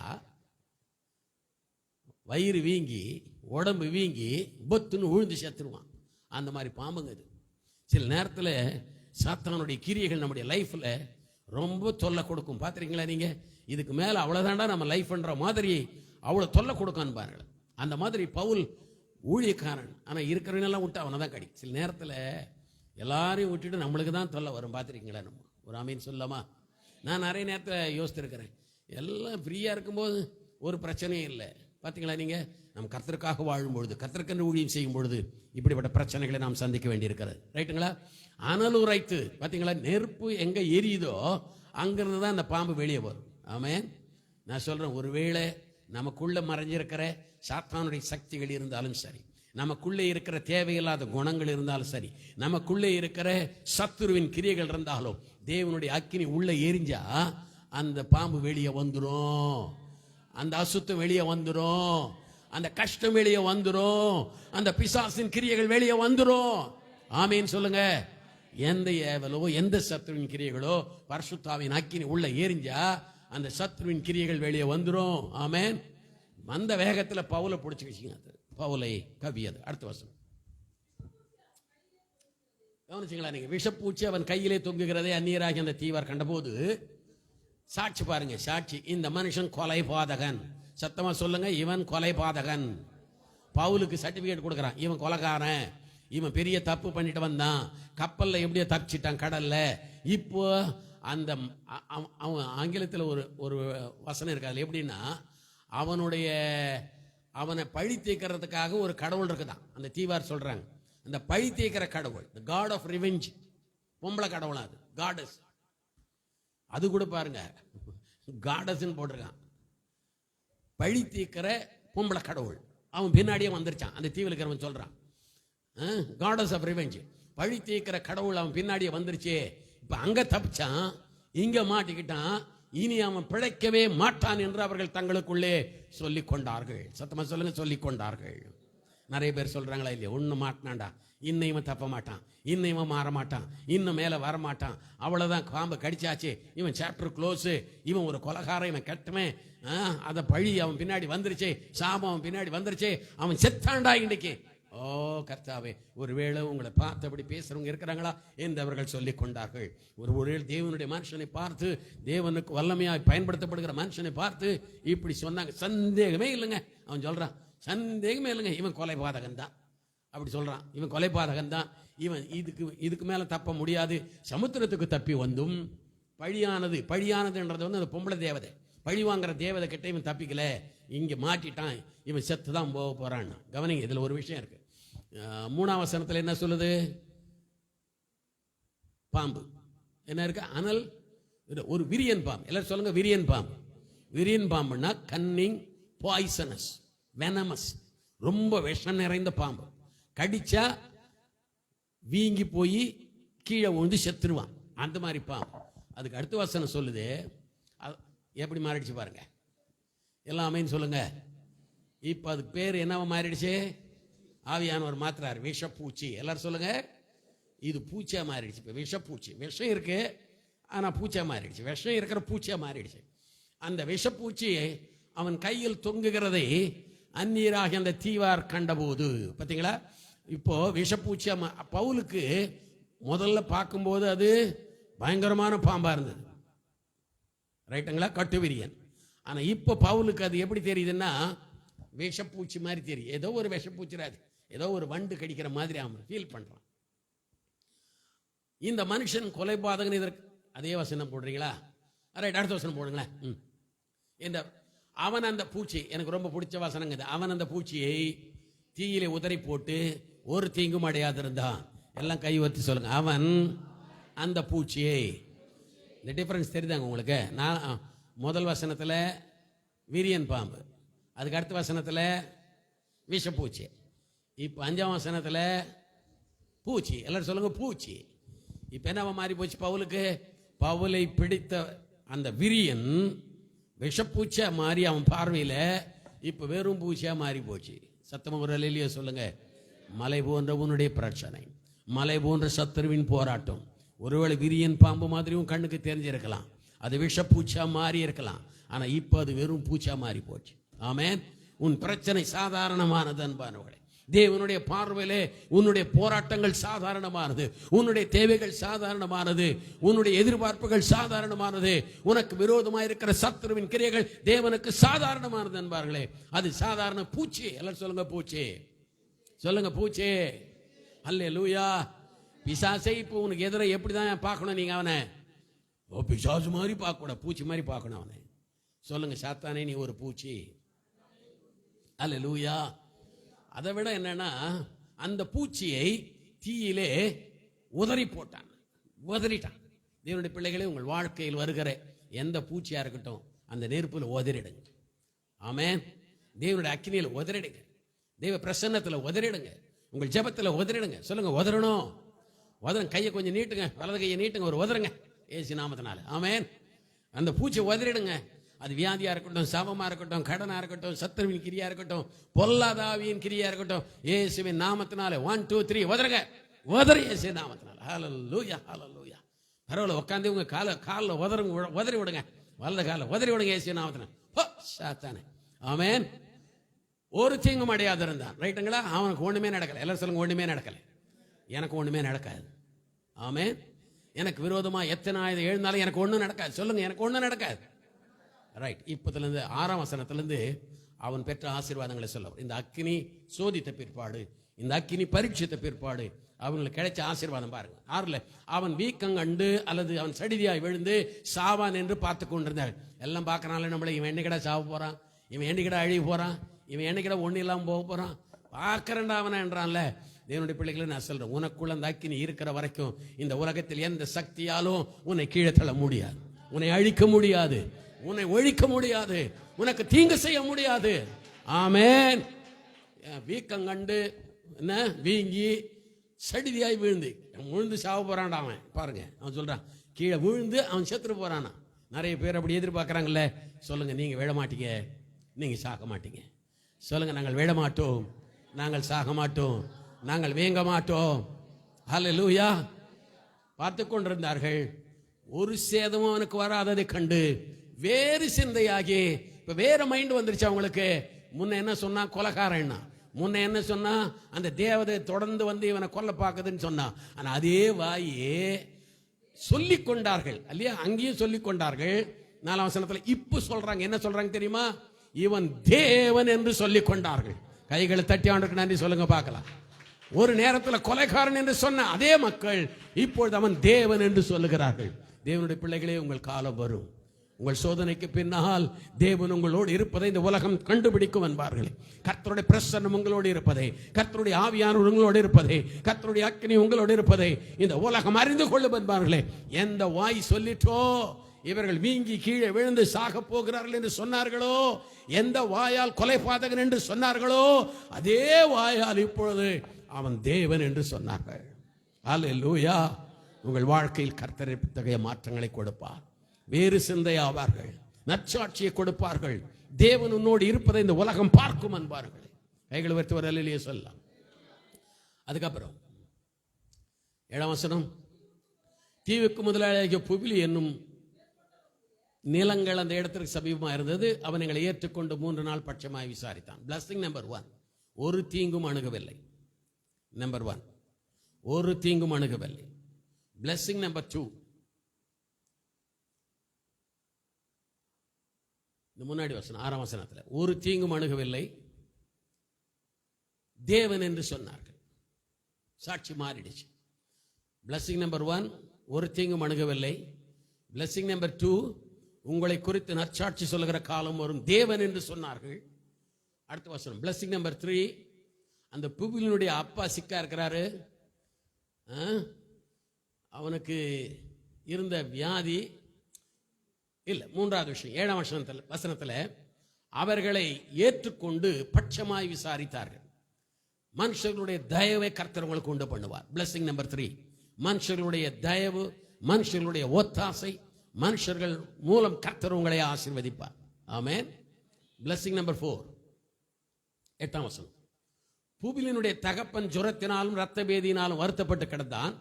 வயிறு வீங்கி, உடம்பு வீங்கி, பொத்துன்னு உழுந்து செத்துருவான். அந்த மாதிரி பாம்புங்க இது. சில நேரத்தில் சாத்தானுடைய கிரியைகள் நம்முடைய லைஃப்ல ரொம்ப தொல்லை கொடுக்கும். பார்த்துருக்கீங்களா நீங்க? இதுக்கு மேலே அவ்வளோதாண்டா நம்ம லைஃப்ன்ற மாதிரி அவ்வளோ தொல்லை கொடுக்கான்னு பாருங்கள். அந்த மாதிரி பவுல் ஊழியக்காரன், ஆனால் இருக்கிறவனெல்லாம் விட்டு அவனை தான் கடி. சில நேரத்தில் எல்லாரையும் விட்டுட்டு நம்மளுக்கு தான் தொல்லை வரும். பார்த்துருக்கீங்களா? நம்ம ஒரு ஆமீன் சொல்லாமா? நான் நிறைய நேரத்தில் யோசித்திருக்கிறேன். எல்லாம் ஃப்ரீயாக இருக்கும்போது ஒரு பிரச்சனையும் இல்லை. பார்த்தீங்களா நீங்கள்? நம்ம கர்த்தருக்காக வாழும்பொழுது, கர்த்தருக்கென்று ஊழியம் செய்யும் பொழுது இப்படிப்பட்ட பிரச்சனைகளை நாம் சந்திக்க வேண்டியிருக்கிறது. ரைட்டுங்களா? அனல் உரைத்து, பார்த்தீங்களா, நெருப்பு எங்கே எரியுதோ அங்கிருந்து தான் அந்த பாம்பு வெளியே வரும். ஆமென். நான் சொல்கிறேன், ஒருவேளை நமக்குள்ளே மறைஞ்சிருக்கிற சாத்தானுடைய சக்திகள் இருந்தாலும் சரி, நமக்குள்ளே இருக்கிற தேவையில்லாத குணங்கள் இருந்தாலும் சரி, நமக்குள்ளே இருக்கிற சத்துருவின் கிரியைகள் இருந்தாலும், தேவனுடைய அக்கினி உள்ள எரிஞ்சா அந்த பாம்பு வெளியே வந்துடும், அந்த அசுத்தம் வெளியே வந்துடும், அந்த கஷ்டம் வெளியே வந்துடும், அந்த பிசாசின் கிரியைகள் வெளியே வந்துடும். ஆமீன் சொல்லுங்க. எந்த ஏவலோ எந்த சத்துருவின் கிரியைகளோ பரிசுத்தாவின் அக்கினி உள்ள எரிஞ்சா அந்த சத்துருவின் கிரியைகள் வெளியே வந்துடும். ஆமேன். அந்த வேகத்தில் பவுலை பிடிச்சிக்கிச்சிங்க. அது பவுலை கவியது. அடுத்த வசனம் கவனிச்சிங்களா நீங்க? விஷப்பூச்சி அவன் கையிலே தொங்குகிறதே அந்நியராகி அந்த தீவார் கண்டபோது, சாட்சி பாருங்க, சாட்சி. இந்த மனுஷன் கொலை பாதகன். சத்தமா சொல்லுங்க, இவன் கொலை பாதகன். பவுலுக்கு சர்டிபிகேட் கொடுக்குறான். இவன் கொலைகாரன், இவன் பெரிய தப்பு பண்ணிட்டு வந்தான், கப்பல்ல எப்படியோ தப்பிச்சிட்டான் கடல்ல. இப்போ அந்த அவன் ஆங்கிலத்தில் ஒரு வசனம் இருக்காது. எப்படின்னா, அவனை பழி தீர்க்கிறதுக்காக ஒரு கடவுள் இருக்குதான். அந்த தீவார் சொல்றாங்க, அந்த பழி தீர்க்கிற கடவுள், the god of revenge. பொம்பளை கடவுளா அது, காடஸ். அது கூட பாருங்க, காடஸ்ன்னு போட்டிருக்கான். பழி தீர்க்கிற பொம்பளை கடவுள். அவன் பின்னாடியே வந்துருச்சான். அந்த தீவில் இருக்கிறவன் சொல்றான், காடஸ் ஆஃப் ரிவெஞ்ச், பழி தீர்க்கிற கடவுள் அவன் பின்னாடியே வந்துருச்சு. இப்ப அங்க தப்பிச்சான், இங்க மாட்டிக்கிட்டான், இனி அவன் பிழைக்கவே மாட்டான் என்று அவர்கள் தங்களுக்குள்ளே சொல்லிக் கொண்டார்கள். சத்தமா சொல்லுங்க, சொல்லிக் கொண்டார்கள். நிறைய பேர் சொல்றாங்களா இல்லையா? ஒண்ணு மாட்டினாண்டா, இன்னும் இவன் தப்ப மாட்டான், இன்னும் இவன் மாற மாட்டான், இன்னும் மேல வர மாட்டான், அவ்வளவுதான், பாம்பு கடிச்சாச்சு, இவன் சாப்டர் க்ளோஸ், இவன் ஒரு கொலைகாரன், இவன் கெட்டவன், அதை பழி அவன் பின்னாடி வந்துருச்சு, சாபம் அவன் பின்னாடி வந்துருச்சு, அவன் செத்தாண்டா இன்னைக்கு. ஓ கர்த்தாவே, ஒருவேளை உங்களை பார்த்து அப்படி பேசுறவங்க இருக்கிறாங்களா என்று அவர்கள் சொல்லிக் கொண்டார்கள். ஒருவேளை தேவனுடைய மனுஷனை பார்த்து, தேவனுக்கு வல்லமையாய் பயன்படுத்தப்படுகிற மனுஷனை பார்த்து இப்படி சொன்னாங்க. சந்தேகமே இல்லைங்க. அவன் சொல்றான், சந்தேகமே இல்லைங்க, இவன் கொலைபாதகன் தான். அப்படி சொல்றான், இவன் கொலைபாதகன் தான், இவன் இதுக்கு மேல தப்ப முடியாது. சமுத்திரத்துக்கு தப்பி வந்தும் பழியானதுன்றது அந்த பொம்பளை தேவதை, பழி வாங்குற தேவதை கிட்ட இவன் தப்பிக்கல, இங்க மாட்டிட்டான், இவன் செத்து தான் போக போறான். கவனிங்க, இதுல ஒரு விஷயம் இருக்கு. 3ஆம் வசனத்துல என்ன சொல்லுது? பாம்பு என்ன இருக்கு? அனல், ஒரு விரியன் பாம்பு. எல்லாரும் சொல்லுங்க, விரியன் பாம்பு. விரியன் பாம்புன்னா கன்னிங், பாய்சனஸ், வெனமஸ், ரொம்ப விஷம் நிறைந்த பாம்பு. கடிச்சா வீங்கி போய் கீழே விழுந்து செத்துருவான். அந்த மாதிரி பாம்பு. அதுக்கு அடுத்த வசனம் சொல்லுது, எப்படி மாறிடுச்சு பாருங்க. எல்லாமேன்னு சொல்லுங்க. இப்ப அதுக்கு பேர் என்னவா மாறிடுச்சு? ஆவியானவர் மாத்துறாரு, விஷப்பூச்சி. எல்லாரும் சொல்லுங்க, இது பூச்சியா மாறிடுச்சு. இப்ப விஷப்பூச்சி, விஷம் இருக்கு ஆனா பூச்சியா மாறிடுச்சு, விஷம் இருக்கிற பூச்சியா மாறிடுச்சு. அந்த விஷப்பூச்சி அவன் கையில் தொங்குகிறதை அந்நீராக அந்த தீவார் கண்டபோது, பார்த்தீங்களா? இப்போ விஷப்பூச்சி பவுலுக்கு முதல்ல பார்க்கும்போது அது பயங்கரமான பாம்பா இருந்தது, ரைட்டுங்களா, கட்டுவிரியன். ஆனா இப்போ பவுலுக்கு அது எப்படி தெரியுதுன்னா விஷப்பூச்சி மாதிரி தெரியும். ஏதோ ஒரு விஷப்பூச்சிராது, ஏதோ ஒரு வண்டு கடிக்கிற மாதிரி அவன் ஃபீல் பண்றான். இந்த மனுஷன் கொலைபாதகன். இதற்கு அதே வசனம் போடுறீங்களா? ரைட், அடுத்த வசனம் போடுங்களேன். இந்த அவன் அந்த பூச்சி, எனக்கு ரொம்ப பிடிச்ச வசனங்க. அவன் அந்த பூச்சியை தீயிலே உதறி போட்டு ஒரு தீங்கும் அடையாதிருந்தான். எல்லாம் கை வச்சு சொல்லுங்க, அவன் அந்த பூச்சியை. இந்த டிஃபரன்ஸ் தெரியுதாங்க உங்களுக்கு? நான் முதல் வசனத்தில் விரியன் பாம்பு, அதுக்கு அடுத்த வசனத்தில் விஷப்பூச்சி, இப்போ 5ஆம் வசனத்தில் பூச்சி. எல்லாரும் சொல்லுங்க பூச்சி. இப்போ என்ன மாறி போச்சு பவுலுக்கு? பவுலை பிடித்த அந்த விரியன் விஷப்பூச்சியா மாறி அவன் பார்வையில் இப்போ வெறும் பூச்சியா மாறி போச்சு. சத்தமாக ஒரு அல்லேலூயா சொல்லுங்க. மலை போன்ற உன்னுடைய பிரச்சனை, மலை போன்ற சத்துருவின் போராட்டம் ஒருவேளை விரியன் பாம்பு மாதிரியும் கண்ணுக்கு தெரிஞ்சிருக்கலாம், அது விஷப்பூச்சா மாறி இருக்கலாம். ஆனா இப்போ அது வெறும் பூச்சா மாறி போச்சு. ஆமென். உன் பிரச்சனை சாதாரணமானது அன்பானவர்களே. தேவனுடைய பார்வையிலே உன்னுடைய போராட்டங்கள் சாதாரணமானது, உன்னுடைய தேவைகள் சாதாரணமானது, உன்னுடைய எதிர்பார்ப்புகள் சாதாரணமானது. உனக்கு விரோதமாக இருக்கிற சத்துருவின் கிரியைகள் தேவனுக்கு சாதாரணமானது என்பார்களே, அது சாதாரண பூச்சி. எல்லாரும் சொல்லுங்க பூச்சி. சொல்லுங்க பூச்சி. அல்லேலூயா. பிசாசை இப்போ உனக்கு எதிர எப்படி தான் பார்க்கணும் நீங்க? அவனை பிசாசு மாதிரி பார்க்க கூடாது, பூச்சி மாதிரி பார்க்கணும் அவனை. சொல்லுங்க, சாத்தானே நீ ஒரு பூச்சி. அல்லேலூயா. அதை விட என்னன்னா, அந்த பூச்சியை தீயிலே உதறி போட்டான், உதறிட்டான். தேவனுடைய பிள்ளைகளே, உங்கள் வாழ்க்கையில் வருகிற எந்த பூச்சியா இருக்கட்டும் அந்த நெருப்புல உதறிடுங்க. ஆமென். தேவனுடைய அக்கினியில் உதறிடுங்க, தேவ பிரசன்னத்தில் உதறிடுங்க, உங்கள் ஜெபத்தில் உதறிடுங்க. சொல்லுங்க உதறணும். உதறுங்க. கையை கொஞ்சம் நீட்டுங்க, வலது கையை நீட்டுங்க, ஒரு உதறுங்க இயேசு நாமத்தினால. ஆமென். அந்த பூச்சி உதறிடுங்க. அது வியாதியா இருக்கட்டும், சாபமா இருக்கட்டும், கடனா இருக்கட்டும், சத்துருவின் கிரியா இருக்கட்டும், பொல்லாத ஆவியின் கிரியா இருக்கட்டும், இயேசுவின் நாமத்தினால 1 2 3 உதறுங்க. உதறி இயேசு நாமத்தினால. ஹல்லேலூயா, ஹல்லேலூயா. பரவாயில்ல, உட்காந்து உங்க காலில் உதறுங்க, உதறி விடுங்க, வலது காலில் உதறி விடுங்க இயேசு நாமத்தினால. சாத்தானே. ஆமென். ஒரு தீங்கும் அடையாது இருந்தான். ரைட்டுங்களா? அவனுக்கு ஒண்ணுமே நடக்கல. எல்லாரும் சொல்லுங்க, ஒண்ணுமே நடக்கல. எனக்கு ஒண்ணுமே நடக்காது. ஆமென். எனக்கு விரோதமா எத்தனை ஆயுதம் எழுந்தாலும் எனக்கு ஒண்ணும் நடக்காது. சொல்லுங்க, எனக்கு ஒண்ணும் நடக்காது. ரைட். இப்போதுலேருந்து 6ஆம் வசனத்திலிருந்து அவன் பெற்ற ஆசீர்வாதங்களை சொல்ல. இந்த அக்கினி சோதித்த பிற்பாடு, இந்த அக்கினி பரீட்சித்த பிற்பாடு அவங்களுக்கு கிடைச்ச ஆசீர்வாதம் பாருங்க. 6ல் அவன் வீக்கம் கண்டு அல்லது அவன் சடிதியாய் விழுந்து சாவான் என்று பார்த்து கொண்டிருந்தாள். எல்லாம் பார்க்கறாங்களே நம்மளை, இவன் என்னைக்கிடா சாவ போறான், இவன் என்னைக்கிடா அழிவு போறான், இவன் என்னைக்கிடா ஒன்றும் இல்லாமல் போக போறான், பார்க்கறேன்டா அவனை என்றான்ல. தேவனுடைய பிள்ளைகளை நான் சொல்றேன், உனக்குள்ள அந்த அக்கினி இருக்கிற வரைக்கும் இந்த உலகத்தில் எந்த சக்தியாலும் உன்னை கீழே தள்ள முடியாது, உன்னை அழிக்க முடியாது, உன்னை ஒழிக்க முடியாது, உனக்கு தீங்கு செய்ய முடியாது. ஆமென். வீக்கம் கண்டு என்ன வீங்கி சடிதியாய் விழுந்து சாவ போறான்டா அவன். பாருங்க, அவன் சொல்றான் கீழே விழுந்து அவன் செத்துட்டு போறானா. நிறைய பேர் அப்படி எதிர்பார்க்கறாங்கல்ல. சொல்லுங்க, நீங்க விழ மாட்டீங்க, நீங்க சாக மாட்டீங்க. சொல்லுங்க, நாங்கள் விழ மாட்டோம், நாங்கள் சாக மாட்டோம், நாங்கள் வேங்க மாட்டோம். ஹல்லேலூயா. பார்த்து கொண்டிருந்தார்கள். ஒரு சேதமும் அவனுக்கு வராததை கண்டு வேறு சிந்தையாகி, இப்ப வேற மைண்ட் வந்துருச்சு அவங்களுக்கு. முன்ன என்ன சொன்னா, கொலைக்காரன். முன்ன என்ன சொன்னா, அந்த தேவதை தொடர்ந்து வந்து இவனை கொல்ல பார்க்குதுன்னு சொன்னா. ஆனா அதே வாயே சொல்லிக் கொண்டார்கள் இல்லையா? அங்கேயும் சொல்லிக் கொண்டார்கள். 4ஆம் வசனத்துல இப்ப சொல்றாங்க. என்ன சொல்றாங்க தெரியுமா? இவன் தேவன் என்று சொல்லிக் கொண்டார்கள். கைகளை தட்டி ஆண்டுக்கு நன்றி சொல்லுங்க பார்க்கலாம். ஒரு நேரத்தில் கொலைக்காரன் என்று சொன்ன அதே மக்கள் இப்பொழுது அவன் தேவன் என்று சொல்லுகிறார்கள். தேவனுடைய பிள்ளைகளே, உங்கள் காலம் வரும், உங்கள் சோதனைக்கு பின்னால் தேவன் உங்களோடு இருப்பதை இந்த உலகம் கண்டுபிடிக்கும் என்பார்களே. கர்த்தருடைய பிரசன்னம் உங்களோடு இருப்பதை, கர்த்தருடைய ஆவியானவர் உங்களோடு இருப்பதை, கர்த்தருடைய அக்கினி உங்களோடு இருப்பதை இந்த உலகம் அறிந்து கொள்ளும் என்பார்களே. எந்த வாய் சொல்லிட்டோ இவர்கள் வீங்கி கீழே விழுந்து சாக போகிறார்கள் என்று சொன்னார்களோ, எந்த வாயால் கொலைபாதகன் என்று சொன்னார்களோ, அதே வாயால் இப்பொழுது அவன் தேவன் என்று சொன்னார்கள். அல்லேலூயா. உங்கள் வாழ்க்கையில் கர்த்தர் இத்தகைய மாற்றங்களை கொடுப்பார். வேறு சிந்தையாவார்கள், நற்சாட்சியை கொடுப்பார்கள். தேவன் உன்னோடு இருப்பதை இந்த உலகம் பார்க்கும் என்பார்கள். கைகள் உயர்த்தி ஒரு அல்லேலூயா சொல்லலாம். அதுக்கப்புறம் 7ஆம் வசனம், தீவுக்கு முதலாளியாகிய புபிலி என்னும் நிலங்கள் அந்த இடத்திற்கு சமீபமாக இருந்தது. அவன் எங்களை ஏற்றுக்கொண்டு 3 நாள் பட்சமாய் விசாரித்தான். பிளஸிங் நம்பர் 1, ஒரு தீங்கும் அணுகவில்லை. நம்பர் 1, ஒரு தீங்கும் அணுகவில்லை. பிளஸிங் நம்பர் 2, இந்த முன்னாடி வசனம் 6ஆம் வசனத்தில் ஒரு தீங்கும் அணுகவில்லை தேவன் என்று சொன்னார்கள். சாட்சி மாறிடுச்சு. பிளஸிங் நம்பர் 1, ஒரு தீங்கும் அணுகவில்லை. பிளஸிங் நம்பர் 2, உங்களை குறித்து நற்சாட்சி சொல்லுகிற காலம் வரும் தேவன் என்று சொன்னார்கள். அடுத்த வசனம் பிளஸிங் நம்பர் 3, அந்த புபிலினுடைய அப்பா சிக்கா இருக்கிறாரு, அவனுக்கு இருந்த வியாதி இல்லை. 3வது விஷயம் 7ஆம் வசனத்தில் அவர்களை ஏற்றுக்கொண்டு பட்சமாய் விசாரித்தார்கள். மனுஷர்களுடைய தயவை கர்த்தர் உங்களுக்கு உண்டு பண்ணுவார். பிளஸிங் நம்பர் 3, மனுஷர்களுடைய தயவு, மனுஷர்களுடைய ஒத்தாசை, மனுஷர்கள் மூலம் கர்த்தர் உங்களை ஆசீர்வதிப்பார். ஆமென். பிளஸிங் நம்பர் 4, 8ஆம் வசனம். பூபிலினுடைய தகப்பன் ஜுரத்தினாலும் இரத்த பேதியினாலும் வருத்தப்பட்டு கிடந்தான்.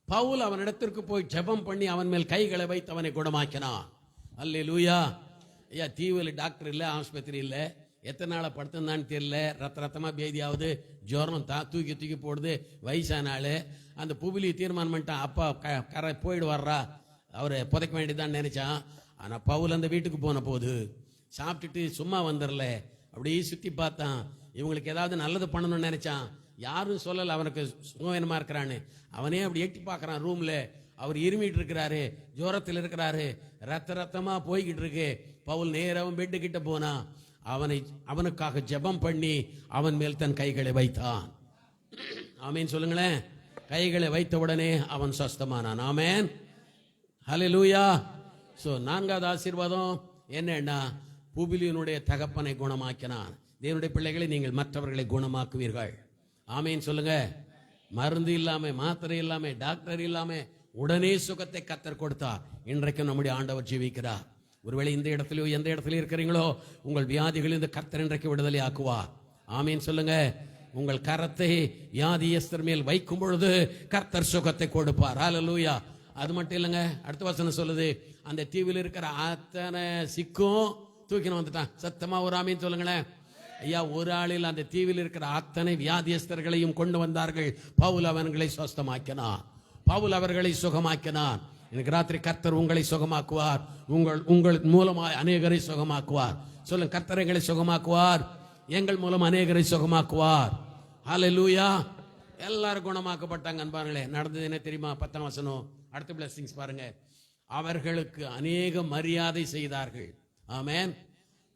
பவுல் அவனிடத்திற்கு போய் ஜெபம் பண்ணி அவன் மேல் கைகளை வைத்து அவனை குணமாக்கினான். அல்லேலூயா. ஐயா, தீவில் டாக்டர் இல்லை, ஆஸ்பத்திரி இல்லை, எத்தனை நாளை படுத்திருந்தான்னு தெரியல, ரத்தமாக பேதியாவது, ஜுரம் தூக்கி போடுது, வயசான ஆள். அந்த புபிலி தீர்மானம் பண்ணிட்டான், அப்பா கரை போயிடுவாரா, அவரை புதைக்க வேண்டியதான் நினைச்சான். ஆனால் பவுல் அந்த வீட்டுக்கு போன போது சாப்பிட்டுட்டு சும்மா வந்துடல, அப்படியே சுற்றி பார்த்தான். இவங்களுக்கு ஏதாவது நல்லது பண்ணணும்னு நினைச்சான். யாரும் சொல்லலை அவனுக்கு சுகவீனமாக இருக்கிறான்னு. அவனே அப்படி எட்டி பார்க்குறான். ரூமில் அவர் இருமிட்டு இருக்கிறாரு, ஜுரத்தில் இருக்கிறாரு, ரத்தமாக போய்கிட்டு இருக்கு. பவுல் நேரம் பெட்டு கிட்ட போனான். அவனுக்காக ஜெபம் பண்ணி அவன் மேல் தன் கைகளை வைத்தான். ஆமேன் சொல்லுங்களேன். கைகளை வைத்த உடனே அவன் சொஸ்தமானான். ஆமேன். ஹல்லேலூயா. ஸோ 4வது ஆசீர்வாதம் என்னன்னா, பூபிலியனுடைய தகப்பனை குணமாக்கினான். தேவனுடைய பிள்ளைகளை நீங்கள் மற்றவர்களை குணமாக்குவீர்கள். ஆமேன் சொல்லுங்க. மருந்து இல்லாம, மாத்திரை இல்லாம, டாக்டர் இல்லாம உடனே சுகத்தை கர்த்தர் கொடுத்தார். இன்றைக்கும் நம்முடைய ஆண்டவர் ஜீவிக்கிறார். ஒருவேளை இந்த இடத்துலயோ எந்த இடத்துல இருக்கிறீங்களோ, உங்கள் வியாதிகள் இந்த கர்த்தர் இன்றைக்கு விடுதலை ஆக்குவார். ஆமீன் சொல்லுங்க. உங்கள் கரத்தை வியாதியஸ்தர் மேல் வைக்கும் பொழுது கர்த்தர் சுகத்தை கொடுப்பார். ஹல்லேலூயா. அது மட்டும் இல்லைங்க, அடுத்த வசனம் சொல்லுது, அந்த தீவில் இருக்கிற அத்தனை சிக்கும் தூக்கின்னு வந்துட்டான். சத்தமா ஒரு ஆமீன் சொல்லுங்களேன். ஐயா, ஒரு ஆளில் அந்த தீவில் இருக்கிற அத்தனை வியாதியஸ்தர்களையும் கொண்டு வந்தார்கள். பவுல் அவர்களை சுஸ்தமாக்கினார். பவுல் அவர்களை சுகமாக்கினார். எனக்கு ராத்திரி கர்த்தர் உங்களை சுகமாக்குவார். உங்கள் மூலமாய் அநேகரை சுகமாக்குவார். சொல்லுங்க, கர்த்தர் எங்களை சுகமாக்குவார், எங்கள் மூலம் அநேகரை சுகமாக்குவார். ஹல்லேலூயா. எல்லாரும் குணமாக்கப்பட்டாங்க. அன்பார்களே, நடந்தது என்ன தெரியுமா? 10ஆம் வசனம், அடுத்த பிளஸிங்ஸ் பாருங்க. அவர்களுக்கு அநேக மரியாதை செய்தார்கள். ஆமென்.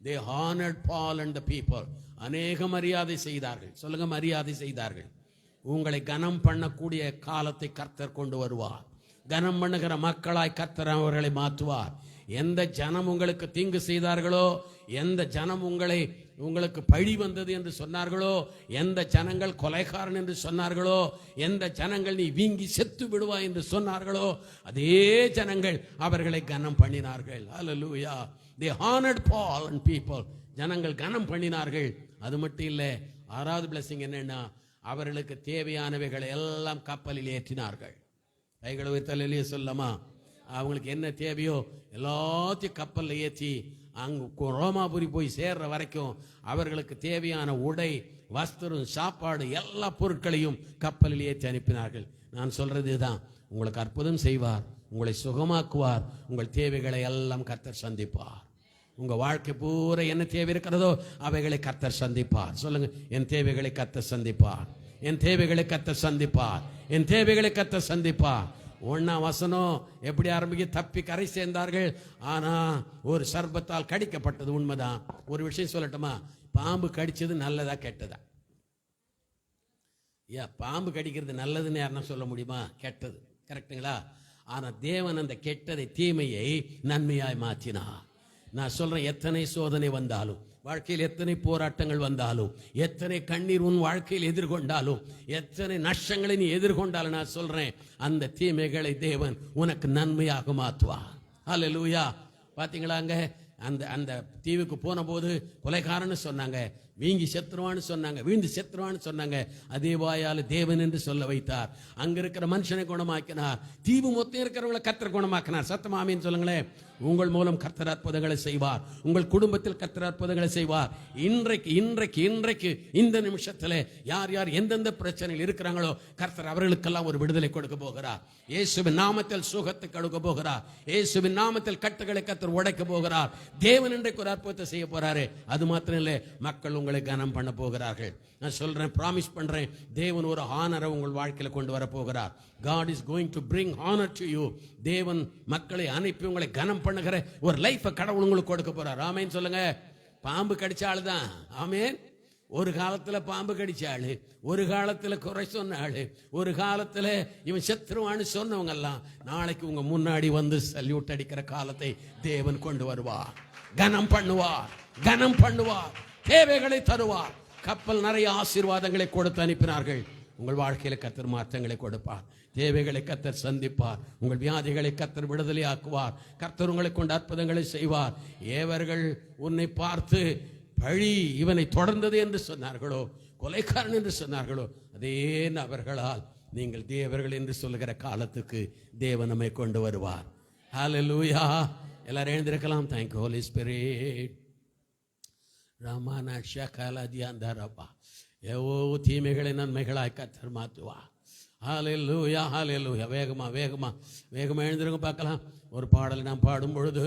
They honored Paul and the people. அநேக மரியாதை செய்தார்கள். சொல்லுங்க, மரியாதை செய்தார்கள். உங்களை கனம் பண்ணக்கூடிய காலத்தை கர்த்தர் கொண்டு வருவார். கனம் பண்ணுகிற மக்களாய் கர்த்தர் அவர்களை மாற்றுவார். எந்த ஜனம் உங்களுக்கு தீங்கு செய்தார்களோ, எந்த ஜனம் உங்களுக்கு பழி வந்தது என்று சொன்னார்களோ, எந்த ஜனங்கள் கொலைகாரன் என்று சொன்னார்களோ, எந்த ஜனங்கள் நீ வீங்கி செத்து விடுவாய் என்று சொன்னார்களோ, அதே ஜனங்கள் அவர்களை கனம் பண்ணினார்கள். ஹல்லேலூயா. They honored Paul and people. ஜனங்கள் கனம் பண்ணினார்கள். அது மட்டும் இல்லை, 6வது பிளஸிங் என்னன்னா, அவர்களுக்கு தேவையானவைகளை எல்லாம் கப்பலில் ஏற்றினார்கள். கைகளை உயர்த்தலையே சொல்லமா, அவங்களுக்கு என்ன தேவையோ எல்லாத்தையும் கப்பலில் ஏற்றி அங்கு ரோமாபுரி போய் சேர்ற வரைக்கும் அவர்களுக்கு தேவையான உடை, வஸ்திரம், சாப்பாடு எல்லா பொருட்களையும் கப்பலில் ஏற்றி அனுப்பினார்கள். நான் சொல்றது தான், உங்களுக்கு அற்புதம் செய்வார், உங்களை சுகமாக்குவார், உங்கள் தேவைகளை எல்லாம் கர்த்தர் சந்திப்பார். உங்க வாழ்க்கை பூரா என்ன தேவை இருக்கிறதோ அவைகளை கர்த்தர் சந்திப்பார். சொல்லுங்க, என் தேவைகளை கர்த்தர் சந்திப்பார், என் தேவைகளை கர்த்தர் சந்திப்பார், என் தேவைகளை கர்த்தர் சந்திப்பார். 1ஆம் வசனம் எப்படி ஆரம்பிக்க? தப்பி கரை சேர்ந்தார்கள், ஆனா ஒரு சர்பத்தால் கடிக்கப்பட்டது. உண்மைதான். ஒரு விஷயம் சொல்லட்டுமா? பாம்பு கடிச்சது நல்லதா கெட்டதா? பாம்பு கடிக்கிறது நல்லதுன்னு யாருன்னா சொல்ல முடியுமா? கெட்டது. கரெக்டுங்களா? ஆனா தேவன் அந்த கெட்டதை, தீமையை நன்மையாய் மாற்றினார். நான் சொல்றேன், எத்தனை சோதனை வந்தாலும், வாழ்க்கையில் எத்தனை போராட்டங்கள் வந்தாலும், எத்தனை கண்ணீர் உன் வாழ்க்கையில் எதிர்கொண்டாலும், எத்தனை நஷ்டங்களை நீ எதிர்கொண்டாலும், நான் சொல்றேன், அந்த தீமைகளை தேவன் உனக்கு நன்மையாக மாற்றுவார். ஹல்லேலூயா. பாத்தீங்களாங்க, அந்த தீவுக்கு போன போது கொலைகாரன்னு சொன்னாங்க, வீங்கி செத்துருவான்னு சொன்னாங்க, வீழ்ந்து செத்துருவான்னு சொன்னாங்க. அதே வாயால் தேவன் என்று சொல்ல வைத்தார். அங்க இருக்கிற மனுஷனை குணமாக்கினார். தீவு மொத்தம் இருக்கிறவங்களை கர்த்தர் குணமாக்கினார். சத்தமா ஆமீன் சொல்லுங்களேன். உங்கள் மூலம் கர்த்தர் அற்புதங்களை செய்வார். உங்கள் குடும்பத்தில் கர்த்தர் அற்புதங்களை செய்வார். இன்றைக்கு இந்த நிமிஷத்தில் யார் யார் எந்தெந்த பிரச்சனையில் இருக்கிறாங்களோ கர்த்தர் அவர்களுக்கெல்லாம் ஒரு விடுதலை கொடுக்க போகிறார். இயேசுவின் நாமத்தில் சுகத்தை கொடுக்க போகிறார். இயேசுவின் நாமத்தில் கட்டுகளை கர்த்தர் உடைக்க போகிறார். தேவன் இன்றைக்கு ஒரு அற்புதத்தை செய்ய போறாரு. அது மாத்திரம் இல்லை, மக்கள் உங்களை கனம் பண்ண போகிறார்கள். நான் சொல்றேன், ப்ராமிஸ் பண்றேன், தேவன் ஒரு ஹானரை உங்கள் வாழ்க்கையில கொண்டு வர போகிறார். God is going to bring honor to you. தேவன் மக்களை அனுப்பி உங்களை கனம் பண்ணுகிற ஒரு லைஃபை கடவுள் உங்களுக்கு கொடுக்க போறார். ஆமேன் சொல்லுங்க. பாம்பு கடிச்ச ஆளு தான். ஆமேன். ஒரு காலத்துல பாம்பு கடிச்ச ஆளு, ஒரு காலத்துல குறை சொன்ன ஆளு, ஒரு காலத்துல இவன் செத்துருவான்னு சொன்னவங்க எல்லாம் நாளைக்கு உங்க முன்னாடி வந்து சல்யூட் அடிக்கிற காலத்தை தேவன் கொண்டு வருவார். கனம் பண்ணுவார், தேவைகளை தருவார். கப்பல் நிறைய ஆசீர்வாதங்களை கொடுத்து அனுப்பினார்கள். உங்கள் வாழ்க்கையில கர்த்தர் மாற்றங்களை கொடுப்பார். தேவைகளை கர்த்தர் சந்திப்பார். உங்கள் வியாதிகளை கர்த்தர் விடுதலை ஆக்குவார். கர்த்தர் உங்களை கொண்டு அற்புதங்களை செய்வார். ஏவர்கள் உன்னை பார்த்து பழி இவனை தொடர்ந்தது என்று சொன்னார்களோ, கொலைக்காரன் என்று சொன்னார்களோ, அதே நபர்களால் நீங்கள் தேவர்கள் என்று சொல்லுகிற காலத்துக்கு தேவன் நம்மை கொண்டு வருவார். ஹல்லேலூயா. எல்லாரும் எழுந்திருக்கலாம். Thank you Holy Spirit. தீமைகளை நன்மைகளாய் கர்த்தர் மாற்றுவார். ஹல்லேலூயா, ஹல்லேலூயா. வேகமா எழுந்திருங்க பார்க்கலாம். ஒரு பாடலை நாம் பாடும் பொழுது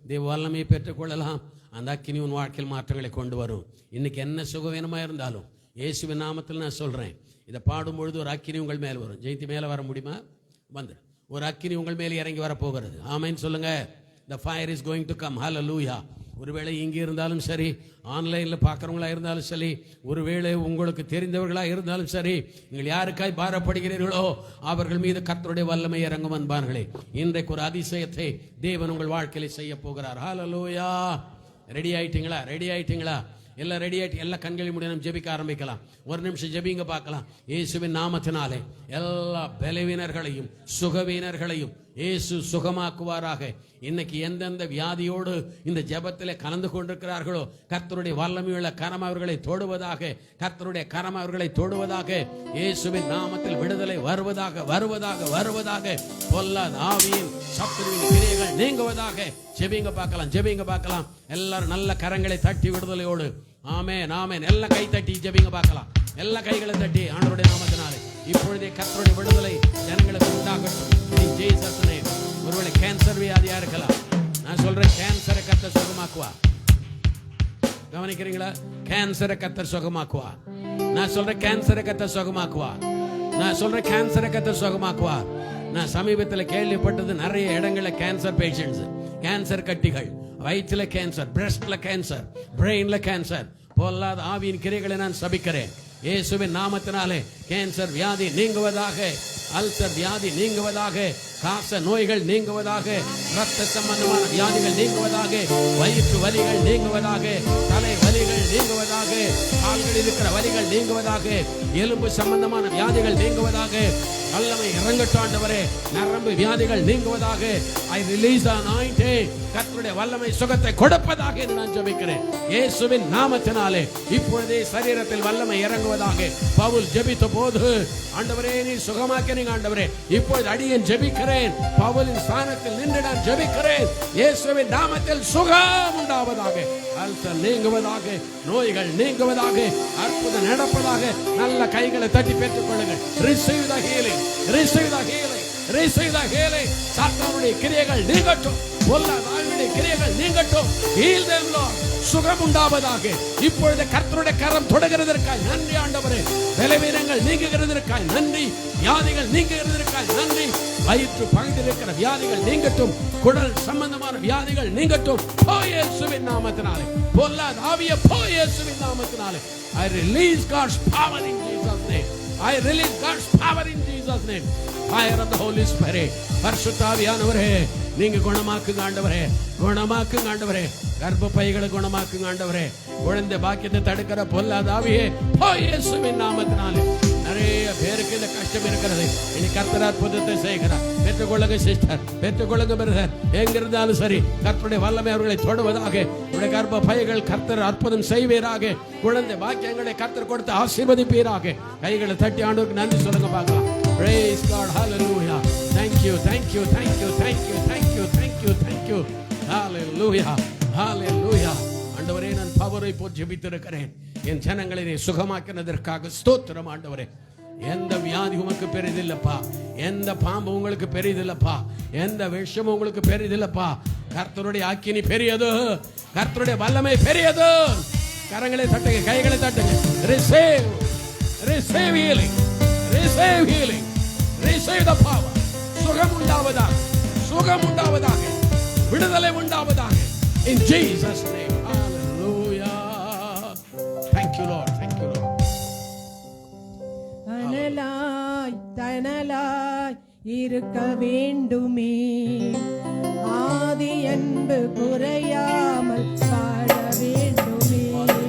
தேவ வல்லமையை பெற்றுக்கொள்ளலாம். அந்த அக்கினி உன் வாழ்க்கையில் மாற்றங்களை கொண்டு வரும். இன்னைக்கு என்ன சுகவீனமா இருந்தாலும் இயேசுவின் நாமத்தில் நான் சொல்றேன், இதை பாடும் பொழுது ஒரு அக்கினி உங்கள் மேல் வரும். ஜெயித்து மேலே வர முடியுமா? வந்து ஒரு அக்கினி உங்கள் மேலே இறங்கி வர போகிறது. ஆமென் சொல்லுங்க. The fire is going to come. Hallelujah. ஒருவேளை இங்கே இருந்தாலும் சரி, ஆன்லைனில் பார்க்குறவங்களா இருந்தாலும் சரி, ஒருவேளை உங்களுக்கு தெரிந்தவர்களாக இருந்தாலும் சரி, நீங்கள் யாருக்காய் பாரப்படுகிறீர்களோ அவர்கள் மீது கர்த்தருடைய வல்லமை இறங்கும் அன்பார்களே. இன்றைக்கு ஒரு அதிசயத்தை தேவன் உங்கள் வாழ்க்கையில் செய்ய போகிறார். ஹல்லேலூயா. ரெடி ஆயிட்டீங்களா? எல்லாம் ரெடி ஆயிட்டு எல்லா கண்களையும் முடிய நம்ம ஜெபிக்க ஆரம்பிக்கலாம். ஒரு நிமிஷம் ஜெபிங்க பார்க்கலாம். இயேசுவின் நாமத்தினாலே எல்லா பலவீனர்களையும் சுகவீனர்களையும் இயேசு சுகமாக்குவாராக. இன்னைக்கு எந்தெந்த வியாதியோடு இந்த ஜெபத்திலே கலந்து கொண்டிருக்கிறார்களோ கர்த்தருடைய வல்லமையுள்ள கரம் அவர்களை தொடுவதாக, கர்த்தருடைய கரம் அவர்களை தொடுவதாக. இயேசுவின் நாமத்தில் விடுதலை வருவதாக. பொல்லாத ஆவியின் சத்துருவின் கிரியைகள் நீங்குவதாக. ஜெபிங்க பார்க்கலாம். எல்லாரும் நல்ல கரங்களை தட்டி விடுதலையோடு ஆமென். எல்லாம் கை தட்டி ஜெபிங்க பார்க்கலாம். எல்லா கைகளை தட்டி ஆண்டவருடைய நாமத்தினாலே இப்பொழுதே கர்த்தருடைய விடுதலை ஜனங்களுக்கு உண்டாகட்டும். Jesus name. ஒருவேளை கேன்சர் வியாதியா இருக்கலாம். நான் சொல்றேன், கேன்சரை கர்த்தர் சுகமாக்குவார். கவனிக்கிறீங்களா? கேன்சரை கர்த்தர் சுகமாக்குவார். நான் சொல்றேன், கேன்சரை கர்த்தர் சுகமாக்குவார். நான் சமீபத்தில் கேள்விப்பட்டது, நிறைய இடங்களில் கேன்சர் பேஷண்ட்ஸ், கேன்சர் கட்டிகள், வயிற்றுல கேன்சர், பிரஸ்ட்ல கேன்சர், பிரெயின்ல கேன்சர். பொல்லாத ஆவியின் கிரைகளை நான் சபிக்கிறேன் இயேசுவின் நாமத்தினாலே. கேன்சர் வியாதி நீங்குவதாக, அல்சர் வியாதி நீங்குவதாக, காச நோய்கள் நீங்குவதாக, ரத்த சம்பந்தமான வியாதிகள் நீங்குவதாக, வயிற்று வலிகள் நீங்குவதாக, தலை வலிகள் நீங்குவதாக, கால்களில் இருக்கிற வலிகள் நீங்குவதாக, எலும்பு சம்பந்தமான வியாதிகள் நீங்குவதாக. வல்லமை இறங்கட்டும் ஆண்டவரே. நரம்பு வியாதிகள் நீங்குவதாக. I release the anointing. கர்த்தருடைய வல்லமை சுகத்தை கொடுப்பதாக என்று நான் ஜெபிக்கிறேன் இயேசுவின் நாமத்தினாலே. இப்பொழுதே சரீரத்தில் வல்லமை இறங்குவதாக. பவுல் ஜெபித்த போது, ஆண்டவரே நீர் சுகமாக்கினீங்க ஆண்டவரே, இப்பொழுது அடியேன் ஜெபிக்கிறேன், பவுலின் ஸ்தானத்தில் நின்று நான் ஜெபிக்கிறேன். இயேசுவின் நாமத்தில் சுகம் உண்டாவதாக. அல்சர் நீங்குவதாக, நோய்கள் நீங்குவதாக, அற்புதம் நடப்பதாக. நல்ல கைகளை தட்டி பெற்றுக் கொள்ளுங்கள். Receive the healing. சாத்தானுடைய கிரியைகள் நீங்கட்டும். பொல்லாத ஆவியுடைய கிரியைகள் நீங்கட்டும். Heal them Lord. சுகம் உண்டாவதாக. இப்பொழுது கர்த்தருடைய கரம் தொடுகிறதற்காய் நன்றி ஆண்டவரே. பலவீனங்கள் நீங்குகிறதற்காய் நன்றி. வியாதிகள் நீங்குகிறதற்காய் நன்றி. வயிற்று பகுதியில் இருக்கிற வியாதிகள் நீங்கட்டும். குடல் சம்பந்தமான வியாதிகள் நீங்கட்டும். இயேசுவின் நாமத்தினாலே. பொல்லாத ஆவியே இயேசுவின் நாமத்தினாலே. I release God's power in Jesus name. Fire of the Holy Spirit. பரிசுத்த ஆவியானவரே, நீங்க குணமாக்குங்க ஆண்டவரே. கர்ப்பப்பைகளை குணமாக்குங்க ஆண்டவரே. குழந்தை பாக்கியத்தை தடுக்கிற பொல்லாத ஆவியே இயேசுவின் நாமத்தினாலே. நிறைய பேருக்கு இந்த கஷ்டம் இருக்கிறது. இனி கர்த்தர் அற்புதத்தை செய்கிறார். பெற்றுக்கொள்ளுங்க சிஸ்டர், பெற்றுக்கொள்ளுங்க பிரதர். எங்கிருந்தாலும் சரி கர்த்தருடைய வல்லமை அவர்களை தொடுவதாக. உடைய கர்ப்பப்பைகள் கர்த்தர் அற்புதம் செய்வீராக. குழந்தை பாக்கியங்களை கர்த்தர் கொடுத்து ஆசீர்வதிப்பீராக. கைகளை தட்டி ஆண்டவருக்கு நன்றி சொல்லுங்க பார்க்கலாம். Praise God. Hallelujah. Thank you. ஹalleluya ஹalleluya. ஆண்டவரே, நான் பவரை போல் ஜெபித்திருக்கிறேன். என் ஜனங்களை நீ சுகமாக்கினதற்காக ஸ்தோத்திரம் ஆண்டவரே. எந்த வியாதி உமக்கு பெரிதில்லப்பா, எந்த பாம்பு உங்களுக்கு பெரிதில்லப்பா, எந்த விஷமும் உங்களுக்கு பெரிதில்லப்பா. கர்த்தருடைய அக்கினி பெரியது, கர்த்தருடைய வல்லமை பெரியது. கரங்களை தட்டுங்க, கைகளை தட்டுங்க. Receive, receive healing, receive healing, receive the power. சுகம் உண்டாவதாக, சுகம் உண்டாவதாக, விடுதலை உண்டாவதாக. In Jesus name, hallelujah. Thank you Lord, thank you Lord. தனலாய் தனலாய் இருக்க வேண்டுமே, ஆதி அன்பு குறையாமல் வாழ வேண்டுமே.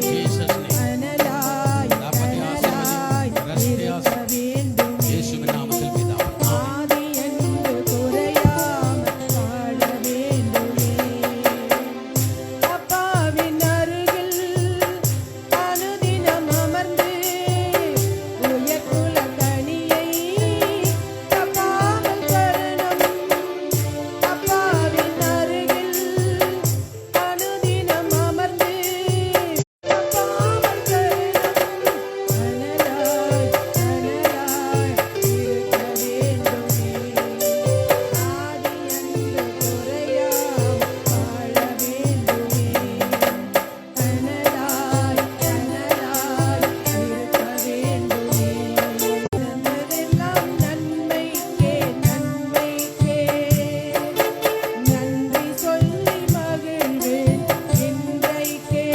Jesus name. தனலாய் தனலாய் இருக்க வேண்டுமே, இயேசுவின் நாமத்தில் பிதாவே. ஆதி அன்பு குறையாமல் வாழ வேண்டுமே. அப்பாவின் அருகில் அனுதினம் அமர்ந்து உயர்குல கனியை தப்பாமல் தரணும். அப்பாவின் அருகில் அனுதினம் அமர்ந்து தப்பாமல் தரணும். தனலாய் தனலாய் இருக்க வேண்டுமே, ஆதி அன்பு குறையாமல் வாழ வேண்டுமே. தனலாய் தனலாய் இருக்க வேண்டுமே. நடந்ததெல்லாம் நன்மைக்கே நன்மைக்கே, நன்றி சொல்லி மகிழ்வேன் இன்றைக்கே.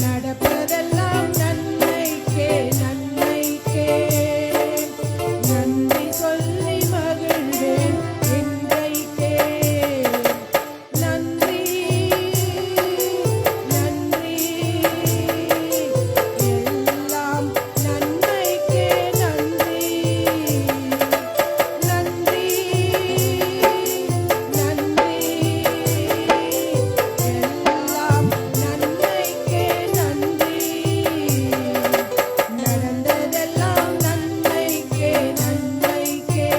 நடப்பதெல்லாம் நன்மைக்கே நன்மைக்கே, நன்றி சொல்லி மகிழ்வேன் இன்றைக்கே. நன்றி நன்றி, எல்லாம் நன்மைக்கே நன்றி. நன்றி நன்றி, எல்லாம் நன்மைக்கே நன்றி. நடந்ததெல்லாம் நன்மைக்கே நன்மைக்கே,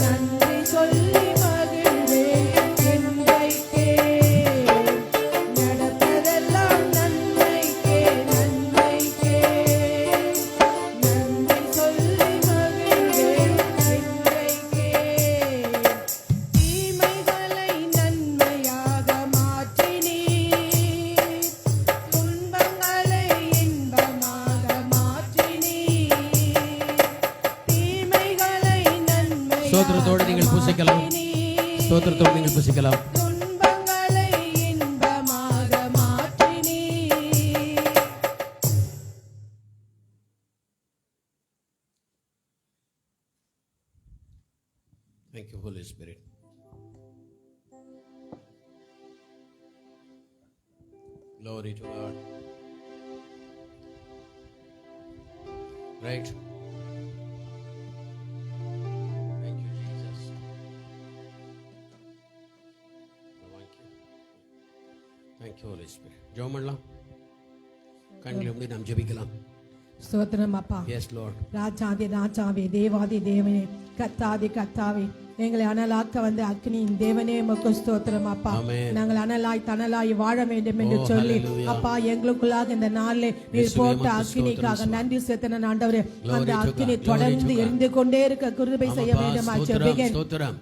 நன்றி சொல்லி மகிழ்வேன் இன்றைக்கே. நடப்பதெல்லாம் நன்மைக்கே நன்மைக்கே, நன்றி சொல்லி மகிழ்வேன் இன்றைக்கே. தீமைகளை நன்மையாக மாற்றினீர், துன்பங்களை இன்பமாக மாற்றினீர். தீமைகளை நன்மையாக ஸ்தோத்திரத்தோடு நீங்கள் புசிக்கலாம். மாற்றினீர், ஸ்தோத்திரத்தோடு நீங்கள் புசிக்கலாம். துன்பங்களை இன்பமாக மாற்றினீர். Thank you Holy Spirit. Glory to God. Right. Thank you Jesus. Thank you. Thank you Holy Spirit. ஜெபம் பண்ணலாம். கண்களை மூடி நாம் ஜெபிக்கலாம். ஸ்தோத்திரம் அப்பா. Yes Lord. ராஜாதி ராஜாவே, தேவாதி தேவனே, கத்தாதி கத்தாவே, எங்களை அனலாக்க வந்த அக்னியின் தேவனே உமக்கு ஸ்தோத்திரம் அப்பா. Amen. நாங்கள் அனலாய் தனலாய் வாழ வேண்டும் என்று Oh, சொல்லி hallelujah. அப்பா எங்களுக்குள்ளாக இந்த நாளிலே நீர் இயேசுவே, போட்ட உமக்கு அக்னிக்காக ஸ்தோத்திரம் நன்றி செலுத்தின ஆண்டவரே. Glory அந்த to God. அக்னி Glory தொடர்ந்து to God. எரிந்து கொண்டே இருக்க கிருபை செய்ய ஆமாப்பா, வேண்டும் ஸ்தோத்திரம், ஸ்தோத்திரம்.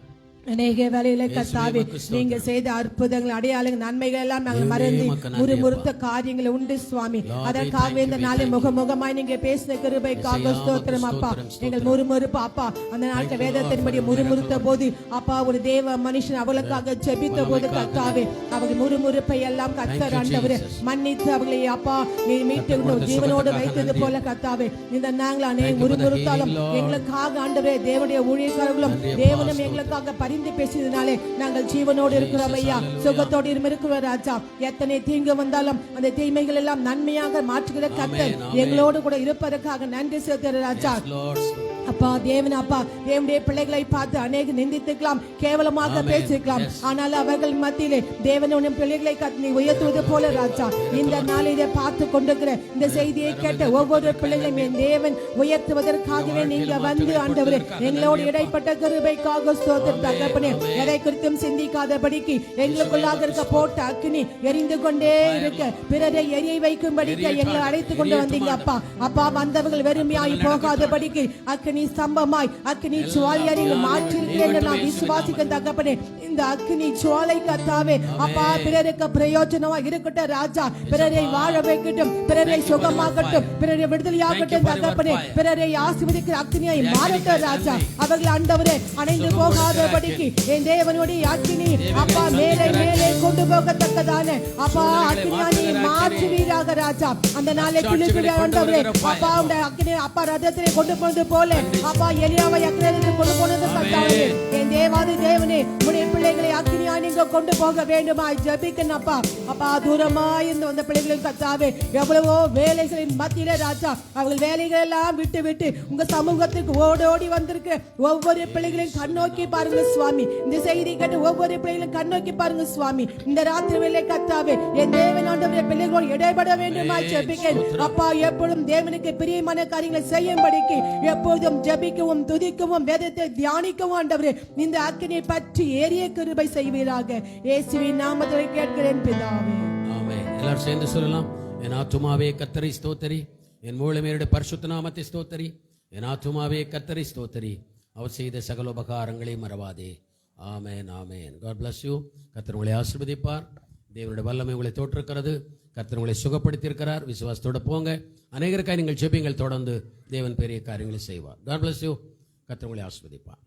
அநேக வேலையில கர்த்தாவே உமக்கு ஸ்தோத்திரம். நீங்க செய்த அற்புதங்கள் அடையாளங்கள் நன்மைகள் எல்லாம் நாங்கள் தேவனே, மறந்து உமக்கு நன்றி முறுமுறுத்த காரியங்கள் உண்டு சுவாமி. Lord, we அதற்காக thank இந்த you, we நாளில் thank you. முகமுகமாய் நீங்க பேசின கிருபைக்காக இயேசுவே, ஸ்தோத்திரம் உமக்கு அப்பா. ஸ்தோத்திரம், எங்கள் ஸ்தோத்திரம். முறுமுறுப்பு அப்பா அந்த நாட்கள் Thank you, வேதத்தின்படி Lord, for முறுமுறுத்த miracle. போது அப்பா ஒரு தேவ மனுஷன் அவளுக்காக ஜெபித்த போது வல்லமைக்காக கர்த்தாவே அவர்கள் முறுமுறுப்பை எல்லாம் Thank கர்த்தர் you, ஆண்டவரே Jesus. மன்னித்து அவர்களை அப்பா நீ மீட்டு கர்த்தர் கொடுத்த ஜீவனோடு சுகத்துக்காக வைத்தது நன்றி. போல கர்த்தாவே இந்த நாங்கள் Thank அநேக you for the முறுமுறுத்தாலும் healing, Lord. எங்களுக்காக ஆண்டவரே தேவனுடைய ஊழியக்காரர்களும் நன்றி அப்பா, தேவனும் ஸ்தோத்திரம். எங்களுக்காக பரிந்து பேசியதினாலே நாங்கள் ஜீவனோடு இருக்கிறோம் ஐயா, hallelujah. சுகத்தோடு இருக்கிற ராஜா. எத்தனை தீங்கு வந்தாலும் அந்த தீமைகள் எல்லாம் நன்மையாக மாற்றுகிற கர்த்தர் Amen, amen. எங்களோடு கூட இருப்பதற்காக நன்றி செலுத்துகிற ராஜா. Yes, Lord. அப்பா தேவன் அப்பா தேவனுடைய பிள்ளைகளை பார்த்து அநேக நிந்தித்துக்கலாம், கேவலமாக Amen. பேசிக்கலாம். Yes. ஆனால் அவர்கள் மத்தியிலே தேவனுடைய பிள்ளைகளை நீ உயர்த்துவது போல ராஜா இந்த நாளிலே பார்த்து கொண்டிருக்கிற இந்த செய்தியை கேட்ட ஒவ்வொரு பிள்ளைகளையும் என் தேவன் உயர்த்துவதற்காகவே நீங்க வந்து ஆண்டவரே எங்களோடு இடைப்பட்ட கிருபைக்காக ஸ்தோத்திரம் தகப்பனே. எதை குறித்தும் சிந்திக்காதபடிக்கு எங்களுக்குள்ளாக இருக்க போட்ட அக்கினி எரிந்து கொண்டே இருக்க பிறரை எரிய வைக்கும்படிக்கு எங்களை அழைத்து கொண்டு வந்தீங்க அப்பா. அப்பா வந்தவர்கள் வெறுமையாய் போகாதபடிக்கு அக்கினி ஸ்தம்பமாய் அக்கினி சுவாலியை நீங்க மாற்றிருக்கிறேன் என்று நான் விசுவாசிக்க தகப்பனே. இந்த அக்கினி சுவாலை கத்தாவே அப்பா பிறருக்கு பிரயோஜனமா இருக்கட்டும் ராஜா. பிறரை வாழ வைக்கட்டும், பிறரை சுகமாகட்டும், பிறரை விடுதலையாகட்டும் தகப்பனே. பிறரை ஆசீர்வதிக்கிற அக்கினியை மாறட்டும் ராஜா. அவர்கள் ஆண்டவரே அணைந்து போகாதபடிக்கு என் தேவனுடைய அக்கினி அப்பா மேலே மேலே கொண்டு போகத்தக்கதான அப்பா அக்கினி மாற்றுவீராக ராஜா. அந்த நாளை குளிர்விட ஆண்டவரே அப்பா உடைய அக்கினி அப்பா ரதத்திலே கொண்டு போனது போல அப்பா எலியாவை அக்கினியிலே கொண்டு போனது கர்த்தாவே. என் தேவாதி தேவனே உடைய பிள்ளைகளை அக்கினியா நீங்க கொண்டு போக வேண்டுமா ஜெபிக்கணும் அப்பா. அப்பா தூரமாய் இருந்து வந்த பிள்ளைகளின் கர்த்தாவே எவ்வளவோ வேலைகளின் மத்தியிலே ராஜா அவர்கள் வேலைகள் எல்லாம் விட்டு விட்டு உங்க சமூகத்துக்கு ஓடோடி வந்திருக்கு ஒவ்வொரு பிள்ளைகளையும் கண்ணோக்கி பாருங்க சுவாமி. இந்த செய்தி கேட்டு ஒவ்வொரு பிள்ளைகளையும் கண்ணோக்கி பாருங்க சுவாமி. இந்த ராத்திரி வேளை கர்த்தாவே என் தேவன் ஆண்டவரே பிள்ளைகளோடு இடைபட வேண்டுமா ஜெபிக்கிறேன் அப்பா. எப்பொழுதும் தேவனுக்கு பிரியமான காரியங்களை செய்யும்படிக்கு எப்பொழுதும் ஜெபிக்கவும் துதிக்கவும் வேதத்தை தியானிக்கவும் ஆண்டவரே இந்த அக்கினியை பற்றி ஏறிய கிருபை செய்வீராக. இயேசுவின் நாமத்தில் கேட்கிறேன் பிதாவே. ஆமென். எல்லாரும் சேர்ந்து சொல்லலாம். என் ஆத்துமாவே கர்த்தரை ஸ்தோத்தரி, என் மூலமேருடைய பரிசுத்த நாமத்தை ஸ்தோத்தரி. என் ஆத்துமாவே கர்த்தரை ஸ்தோத்தரி, அவர் செய்த சகல உபகாரங்களை மறவாதே. ஆமென் ஆமென். God bless you. கர்த்தர் உங்களை ஆசீர்வதிப்பார். தேவனுடைய வல்லமை உங்களை தோற்றுக்கிறது. கர்த்தர் உங்களை சுகப்படுத்தி இருக்கிறார். விசுவாசத்தோட போங்க. அநேகருக்காய் நீங்கள் ஜெபிங்கள். தொடர்ந்து தேவன் பெரிய காரியங்களை செய்வார். God bless you. கர்த்தர் உங்களை ஆசீர்வதிப்பார்.